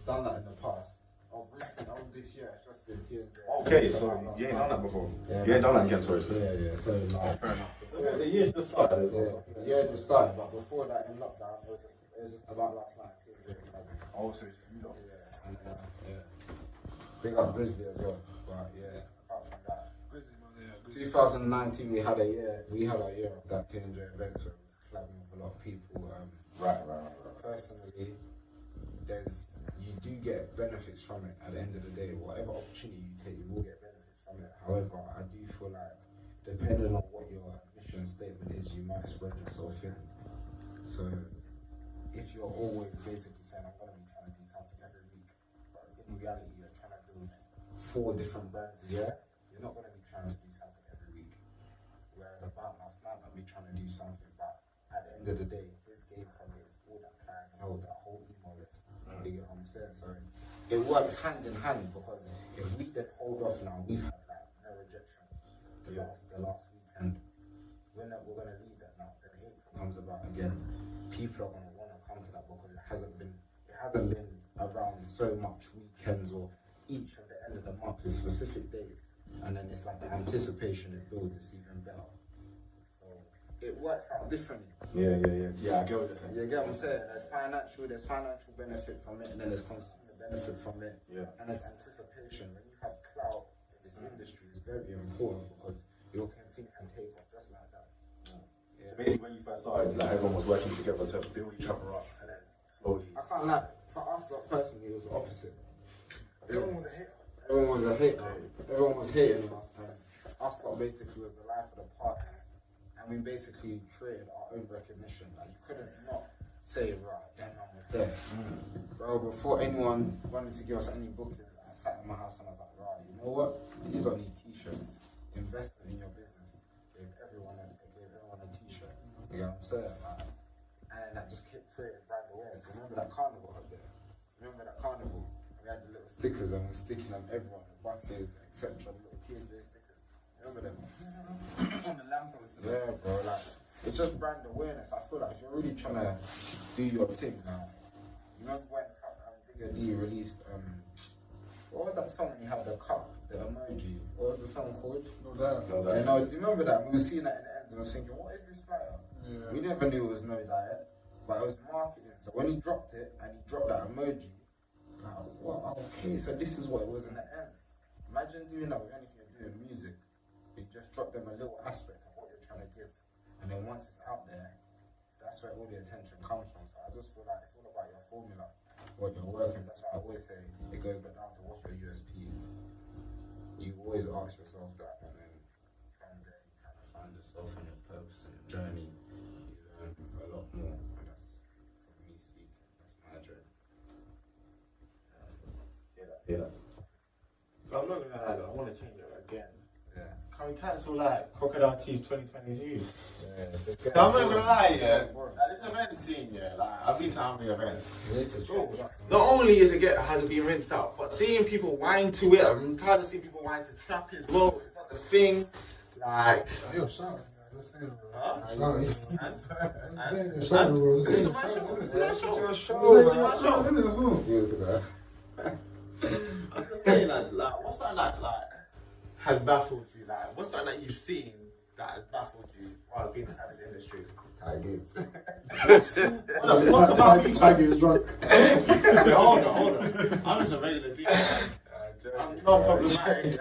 [SPEAKER 2] done that in the past. Of this year, it's just been T and J.
[SPEAKER 15] Okay, so you ain't done that before. You ain't done that again, sorry.
[SPEAKER 2] Yeah. So like,
[SPEAKER 15] fair enough.
[SPEAKER 2] The year just started. The year just started, but before that, in lockdown, it was just about last night. T and J.
[SPEAKER 15] Oh, so it's you lot.
[SPEAKER 2] Yeah. Big up Grizzly as well. But yeah, apart from that, 2019 we had a year of that T and J event where we was collabing with a lot of people.
[SPEAKER 15] Right.
[SPEAKER 2] Personally, you do get benefits from it at the end of the day. Whatever opportunity you take, you will get benefits from it. However, I do feel like depending on what your mission statement is, you might spread yourself thin. So if you're always basically saying I'm going to be trying to do something every week, but in reality you're trying to build 4 different brands a year, you're not going to be trying to do something every week. Whereas about last night might be trying to do something, but at the end of the day, his game from it is all that clientele, that whole email list. You get what I'm saying? So it works hand in hand because if we then hold off now, we've had like no rejections the last weekend. We're gonna leave that now. Then April comes about again. People are gonna want to come to that because it hasn't been around so much weekends or each of the end of the month is specific days, and then it's like the anticipation it builds is even better. So it works out differently.
[SPEAKER 15] Yeah, I get what you're saying.
[SPEAKER 2] You get what I'm saying? There's financial benefit from it, and then there's consumer benefit from it, and there's anticipation. When you have clout in this industry, it's very important because your thing can take off just like that.
[SPEAKER 15] So basically, when you first started, like everyone was working together to build each other up, and then slowly.
[SPEAKER 2] I can't lie. For us, like, personally, it was the opposite. Everyone was a hater. Everyone was hating on us, and us lot basically was the life of the party. And we basically created our own recognition. Like, you couldn't not say, right, that man was there. Bro, before anyone wanted to give us any bookings, I sat in my house and I was like, right, you know what? You don't need t-shirts. Invest in your business. Gave everyone a t-shirt. You know what I'm saying? Like, and that just kept creating brand awareness. Remember that carnival up there? Remember that carnival? We had the little stickers and we're sticking them everywhere, the buses, etc. The little TSA stickers. Remember them? On the lampposts. Yeah, bro. Like, it's just brand awareness. I feel like if you're really trying to do your thing now, you remember when Digga D released what was that song when you had the cup, the emoji? What was the song called?
[SPEAKER 16] No Diet.
[SPEAKER 2] Yeah, no, do you remember that? We were seeing that in the ends and I was thinking, what is this flyer? Yeah. We never knew it was No Diet, but it was marketing. So when he dropped it and he dropped that emoji, like, what? Okay, so this is what it was in the end. Imagine doing that with anything you're doing, music. You just drop them a little aspect of what you're trying to give. And then once it's out there, that's where all the attention comes from. So I just feel like it's all about your formula, what you're working. That's why I always say it goes back down to what's your USP. You always ask yourself that, and then from there you kind of find yourself and your purpose and your journey. You learn a lot more, and that's from me speaking. That's my journey.
[SPEAKER 6] Yeah. But I'm not gonna lie, I want to change it again. Yeah. Can we cancel like Crocodile Teeth 2022? Yeah. So I'm not gonna lie, yeah. Like, this event scene, yeah. Like I've been to how many events?
[SPEAKER 2] This is true.
[SPEAKER 6] Not only has it been rinsed out, but seeing people whine to it. I'm tired of seeing people whine to trap as well. It's not the thing. Like.
[SPEAKER 16] Yo, shout. Let's say it, bro.
[SPEAKER 6] Huh? I'm just saying, like, what's that like has baffled you? Like, what's that you've seen that has baffled you while being inside this industry?
[SPEAKER 2] Gibz.
[SPEAKER 6] What the fuck about you?
[SPEAKER 16] Tiger is drunk.
[SPEAKER 6] Hold on. I'm just a regular dude. I'm not problematic.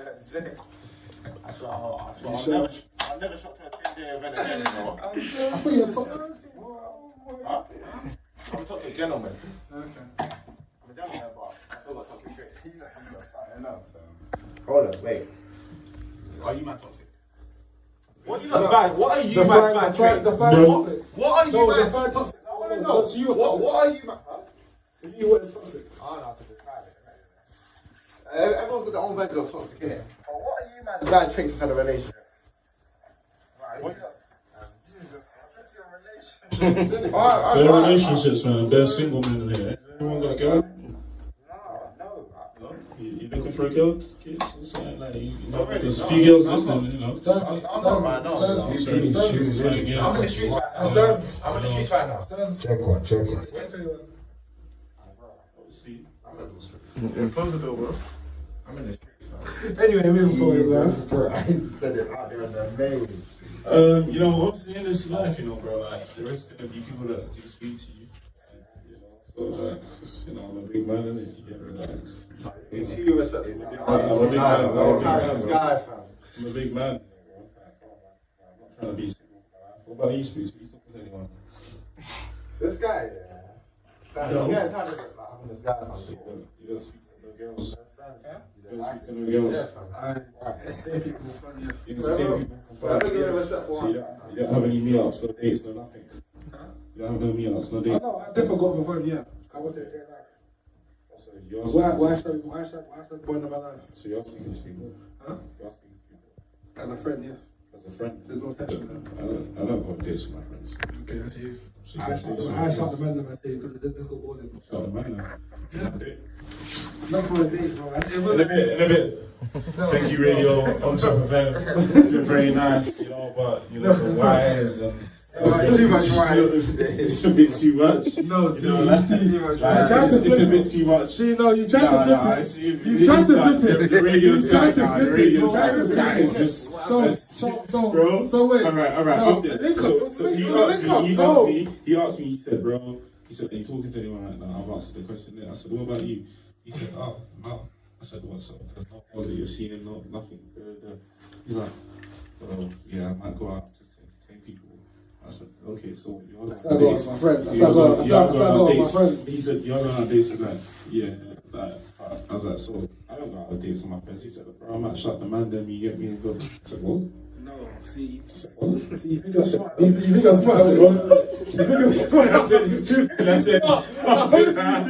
[SPEAKER 6] That's what I'll never shop to a 10-day event again, you know.
[SPEAKER 16] I thought you were toxic.
[SPEAKER 6] Huh? I'm a toxic gentleman.
[SPEAKER 16] Okay.
[SPEAKER 6] I'm a gentleman, but I still got toxic traits.
[SPEAKER 2] Hold on, wait.
[SPEAKER 6] Are you man toxic? What are you not bad? What are you man bad traits? What are you man toxic? I want to know.
[SPEAKER 16] To you,
[SPEAKER 6] what are you man?
[SPEAKER 16] To you, what is toxic?
[SPEAKER 6] I don't know how to describe it. Everyone's got their own version of toxic, innit? But what are you man's bad traits inside a relationship? Right,
[SPEAKER 8] They're relationships, man. They're single men in here. Anyone got a girl? No. You looking for a girl? Something like, you know, there's a few girls listening, you know.
[SPEAKER 6] I'm in the streets right now.
[SPEAKER 2] Check one.
[SPEAKER 6] Close the door, bro. I'm in the streets.
[SPEAKER 16] Anyway, moving forward,
[SPEAKER 2] bro. I said it out there on the main.
[SPEAKER 8] You know, obviously in this life, you know, bro, like, there is gonna be people that do speak to you. You know, so, like, you know, I'm a big man, innit? You get relaxed.
[SPEAKER 2] It's you respect.
[SPEAKER 8] I'm a big man. I'm a big man. I'm not trying to be single. What about you, Spookz? You talk with anyone?
[SPEAKER 2] This guy,
[SPEAKER 8] No.
[SPEAKER 2] yeah, time to like, I'm this guy.
[SPEAKER 8] You don't speak to no girls. You don't speak to no girls.
[SPEAKER 16] I stay people funny.
[SPEAKER 8] You don't stay people for 5 years. So you don't have any meetups, no dates, no nothing. You don't have no meetups, no dates.
[SPEAKER 16] No, I definitely got for fun, yeah. I want their life.
[SPEAKER 8] So you're
[SPEAKER 16] Why should I go into my life?
[SPEAKER 8] So you're speaking to people?
[SPEAKER 16] Huh?
[SPEAKER 8] You're speaking to people.
[SPEAKER 16] As a friend, yes.
[SPEAKER 8] As
[SPEAKER 7] a friend.
[SPEAKER 16] There's no tension there.
[SPEAKER 7] I don't go on dates with my friends.
[SPEAKER 16] Okay, that's you.
[SPEAKER 7] So
[SPEAKER 16] I shot the man and I say, let's go boarding.
[SPEAKER 7] Shot the man now.
[SPEAKER 16] Not for a date, bro.
[SPEAKER 7] In a bit. Thank you, radio, on top of them. You're very nice, you know, but you know, the wires and
[SPEAKER 16] too much wires.
[SPEAKER 7] It's a bit too much.
[SPEAKER 16] No, see,
[SPEAKER 7] it's a bit too much.
[SPEAKER 16] See, no, you tried to flip it. You tried to flip it.
[SPEAKER 7] The radio's
[SPEAKER 16] tried to
[SPEAKER 7] the
[SPEAKER 16] flip it.
[SPEAKER 7] radio's
[SPEAKER 16] That
[SPEAKER 7] is just
[SPEAKER 16] bro. So wait.
[SPEAKER 7] Alright,
[SPEAKER 16] No,
[SPEAKER 7] he asked me, he said, bro, are you talking to anyone right now? I've answered the question there. I said, what about you? He said, oh, no. I said, what, so there's no calls that you're seeing, no, nothing. He's like, well, yeah, I might go out to 10 people. I said, okay, so you're going on dates.
[SPEAKER 16] My friends. I said, my friends.
[SPEAKER 7] He said, you're going on dates. He's like, yeah, like, I was like, so I don't go out on dates with my friends. He said, bro, I might shut the man, then you get me and go. I said, what?
[SPEAKER 16] No, see, you think I'm smart. You think I'm smart, bro. You think I'm smart.
[SPEAKER 7] I said, after that,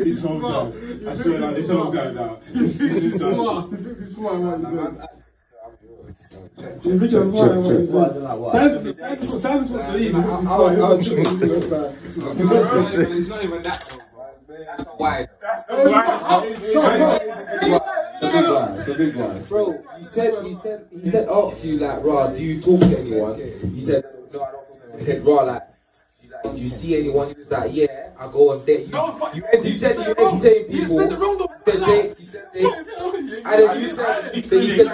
[SPEAKER 7] it's home time. I swear that it's home time now. This is
[SPEAKER 16] smart. You think he's smart, what he said. You think you're smart, what he said. Stanz is supposed to leave.
[SPEAKER 1] It's not even that. That's why.
[SPEAKER 14] That's a big one. Bro, he said, ask you like, rah, do you talk to anyone? He said, no, I don't talk to anyone. He said, rah, like, do you see anyone? He was like, yeah, I go on dates. You said you entertain people. You said the wrong door. He said dates. He said dates. And then you said you get.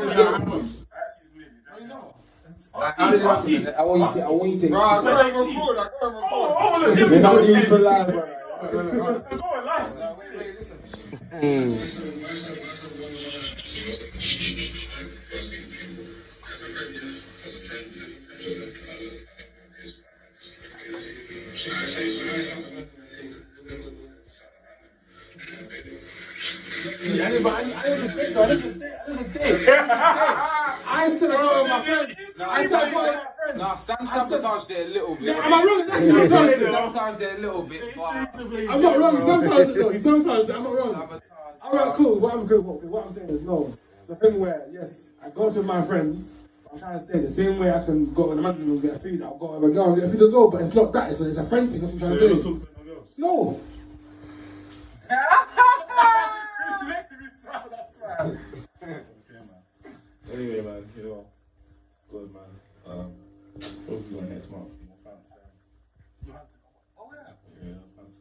[SPEAKER 14] I didn't ask you. I want you to. Bro, I can't record. We're not doing for live, bro.
[SPEAKER 16] I said I go with my friends. I said I go with my friends.
[SPEAKER 1] Nah, Stanz sabotaged it a little bit.
[SPEAKER 16] Am I wrong?
[SPEAKER 1] Sabotaged it a little bit.
[SPEAKER 16] I'm not wrong. Sometimes though. Sometimes I'm not wrong. Alright, cool. What I'm saying is no. It's a thing where yes, I go to my friends. I'm trying to say the same way I can go with a man and get food. I'll go with a girl and get food as well. But it's not that. It's a friend thing. That's what I'm trying to say. No.
[SPEAKER 7] Anyway, man, you know, it's good, man. Hopefully next month, more fans.
[SPEAKER 16] Oh yeah.
[SPEAKER 7] Yeah, fans.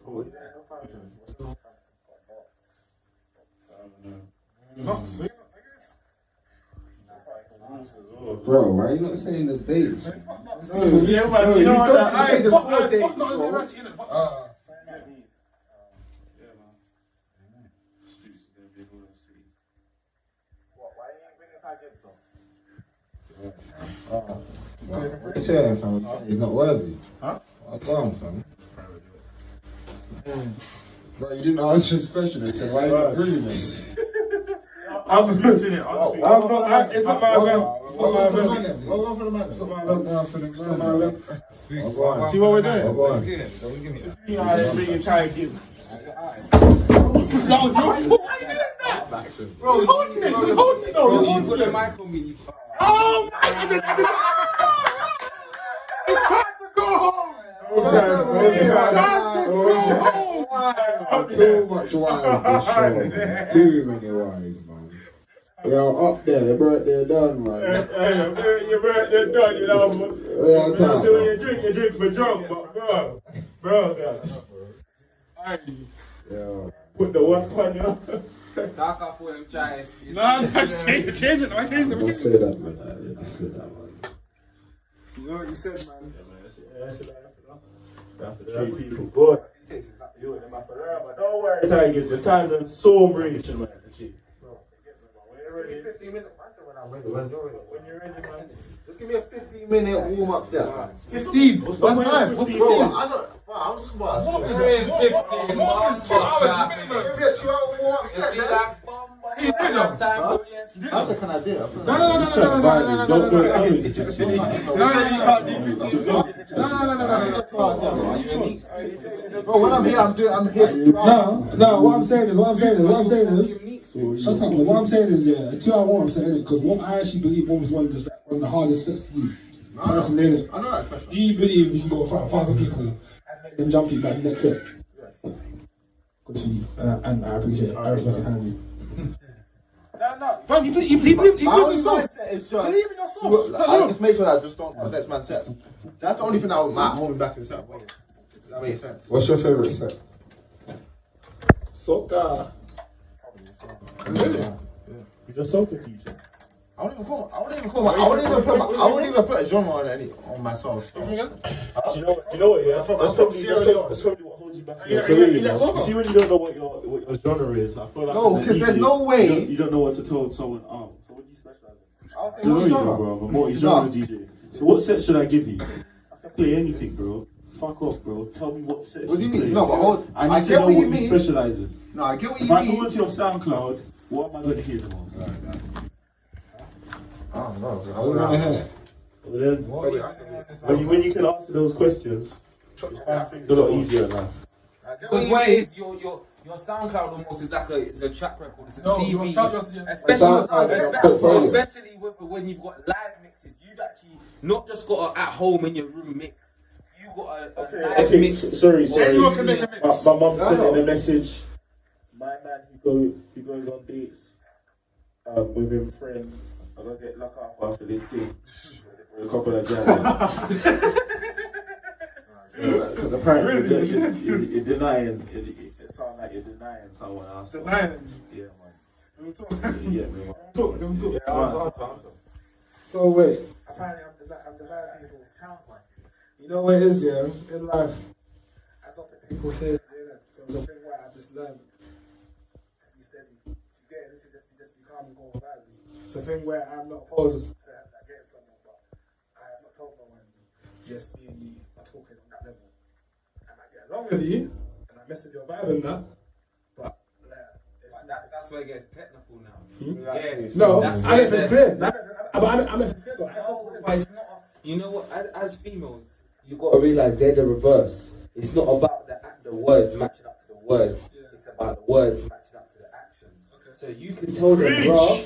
[SPEAKER 16] Oh yeah.
[SPEAKER 7] Nuts.
[SPEAKER 2] Bro, why are you not saying the dates?
[SPEAKER 7] Yeah, man, you know what? I fuck dates, bro.
[SPEAKER 2] What you saying, fam? He's not worthy.
[SPEAKER 7] Huh?
[SPEAKER 2] What's wrong, fam? Bro, you didn't answer his question. He said, why are you not breathing?
[SPEAKER 7] I'm just missing it. It's not my event. It's not my event.
[SPEAKER 2] Go on for the man. It's not my event. Go on for the man.
[SPEAKER 7] It's not my event.
[SPEAKER 2] See what we're doing?
[SPEAKER 7] Go on. You know, I bring you try Gibz. That was your fault. Why you doing that?
[SPEAKER 1] Bro, you put the mic on me.
[SPEAKER 7] Oh my God! It's time to go home!
[SPEAKER 2] Too much wise. Too many wise, man. Yo, up there, your birthday done, man.
[SPEAKER 7] Your birthday done, you know. You see when you drink for drunk, but bro.
[SPEAKER 2] Yo.
[SPEAKER 7] Put the wasp on you.
[SPEAKER 1] Dark up for them tries.
[SPEAKER 7] No, change it. I changed it.
[SPEAKER 2] Don't say that, man. Don't say that, man.
[SPEAKER 16] You know what you said, man.
[SPEAKER 7] Treat people good. Don't worry, Tigers. The time done so rich, man. When you're ready.
[SPEAKER 2] 15 minutes.
[SPEAKER 7] When you're ready, man.
[SPEAKER 2] Just give me a 15-minute warm-up set.
[SPEAKER 16] 15. What's 5? What's 15?
[SPEAKER 2] I'm just about
[SPEAKER 1] What is it? 15.
[SPEAKER 2] What is 2 hours minimum? Give me a 2-hour warm-up set. That's a kind of idea.
[SPEAKER 16] No.
[SPEAKER 7] Don't do it. You said you can't do 15.
[SPEAKER 2] Bro, when I'm here, I'm here.
[SPEAKER 16] No, what I'm saying is, Shut up, man. What I'm saying is, yeah, a 2 hour I'm saying it, because what I actually believe one was one of the hardest sets to do. Personally, innit?
[SPEAKER 6] I know that's special.
[SPEAKER 16] Do you believe you can go in front of 1,000 people and make them jump you back next set? Good for you. And I appreciate it. I respect it, handle you. No, bro, you believe in yourself. Believe in yourself.
[SPEAKER 6] I just make sure that I just don't next man's set. That's the only thing that might hold me back in the set. That makes sense.
[SPEAKER 5] What's your favourite set?
[SPEAKER 8] Soccer.
[SPEAKER 16] Really?
[SPEAKER 8] He's a soccer DJ.
[SPEAKER 6] I wouldn't even put a genre on myself. So.
[SPEAKER 8] Do you know what? Yeah, that's probably what holds you back in your career. You see, when you don't know what your genre is, I feel like
[SPEAKER 6] no, because there's no way
[SPEAKER 8] you don't know what to tell someone. So what do you specialize in?
[SPEAKER 6] I'll say
[SPEAKER 8] I know you know, bro. I'm a multi-genre DJ. So what set should I give you? I can play anything, bro. Fuck off, bro. Tell me what set.
[SPEAKER 6] What do you mean?
[SPEAKER 8] Play.
[SPEAKER 6] No, but
[SPEAKER 8] I need to know what you specialize in.
[SPEAKER 6] No, I get what you
[SPEAKER 8] mean. If I go into your SoundCloud, what am I going to hear the most?
[SPEAKER 6] I don't know.
[SPEAKER 5] I don't want to hear.
[SPEAKER 8] Well, then, when you can answer those questions, you find things a lot easier in life.
[SPEAKER 1] Because what it is, your SoundCloud almost is like a track record, it's a CV. Especially when you've got live mixes, you've actually not just got at home in your room mix. You got a live mix.
[SPEAKER 8] Sorry. My mum sent in a message. My man, he goes on dates with him friend. I'm gonna get locked up after this thing. A couple of guys. Because apparently you're denying. It sounds like you're denying someone else.
[SPEAKER 16] Denying?
[SPEAKER 8] Yeah, man.
[SPEAKER 16] Yeah, man. Talk.
[SPEAKER 8] Answer.
[SPEAKER 16] So wait, apparently I'm denying people. It sounds like. You know what it is, yeah? In life, I don't think people say it. So it's a thing where I just learned to be steady. You get it? Just be calm and go with vibes. It's a thing where I'm not opposed to getting someone, but I have not told no one, yes, me and you are talking on that level. I might get along with you, and I mess with your vibe and that, but
[SPEAKER 1] that's where it gets technical now.
[SPEAKER 16] Yeah. No, I don't think it's clear. I'm a clear though.
[SPEAKER 1] But it's not, you know what, as females, you got to realise they're the reverse. It's not about the words matching up to the words. Yeah. It's about the words matching up to the actions. Okay. So you can tell them raw,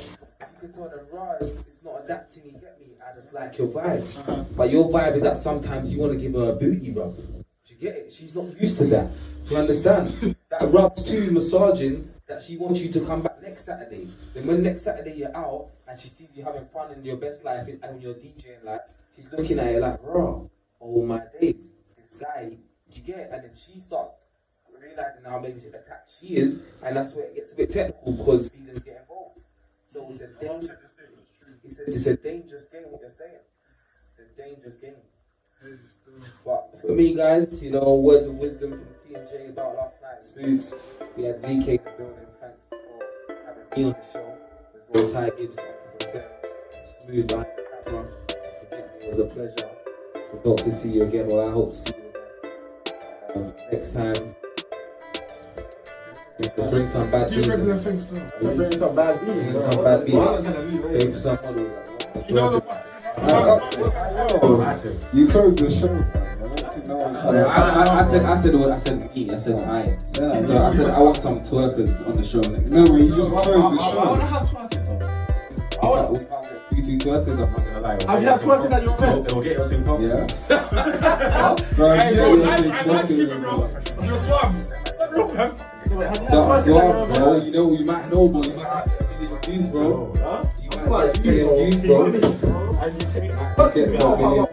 [SPEAKER 1] it's not adapting, you get me? I just like your vibe. But your vibe is that sometimes you want to give her a booty rub. Do you get it? She's not used to that. Do you understand? That rub's too massaging that she wants you to come back next Saturday. Then when next Saturday you're out and she sees you having fun in your best life and your DJing life, she's looking at it like, raw. Oh my days, this guy, you get it? And then she starts realizing how maybe attached she is, and that's where it gets a bit technical because feelings get involved. So it's a dangerous game, what you're saying. It's a dangerous game. But for me, guys, you know, words of wisdom from T&J about last night's Spookz. We had ZK in the building. Thanks for having me on the show. As well, Ty Gibz, smooth behind the camera. It was a pleasure. We hope to see you again. Well, I hope to see you again next time. Let's bring some bad beats.
[SPEAKER 6] Let's bring some bad beats.
[SPEAKER 1] Some bad beats. Pay for some models.
[SPEAKER 5] You know you closed the show.
[SPEAKER 1] I said me. I said I. So I said I want some twerkers on the show next time.
[SPEAKER 5] No, you just closed the show.
[SPEAKER 6] I want to have twerkers.
[SPEAKER 1] We can't get two twerkers. I'm not gonna lie.
[SPEAKER 6] Have you had twerkers at your event?
[SPEAKER 15] It'll get your team pop.
[SPEAKER 5] Yeah.
[SPEAKER 16] You're swabs.
[SPEAKER 1] Bro, you know, you might know, but you might get views, bro. You might get views, bro. Get something in.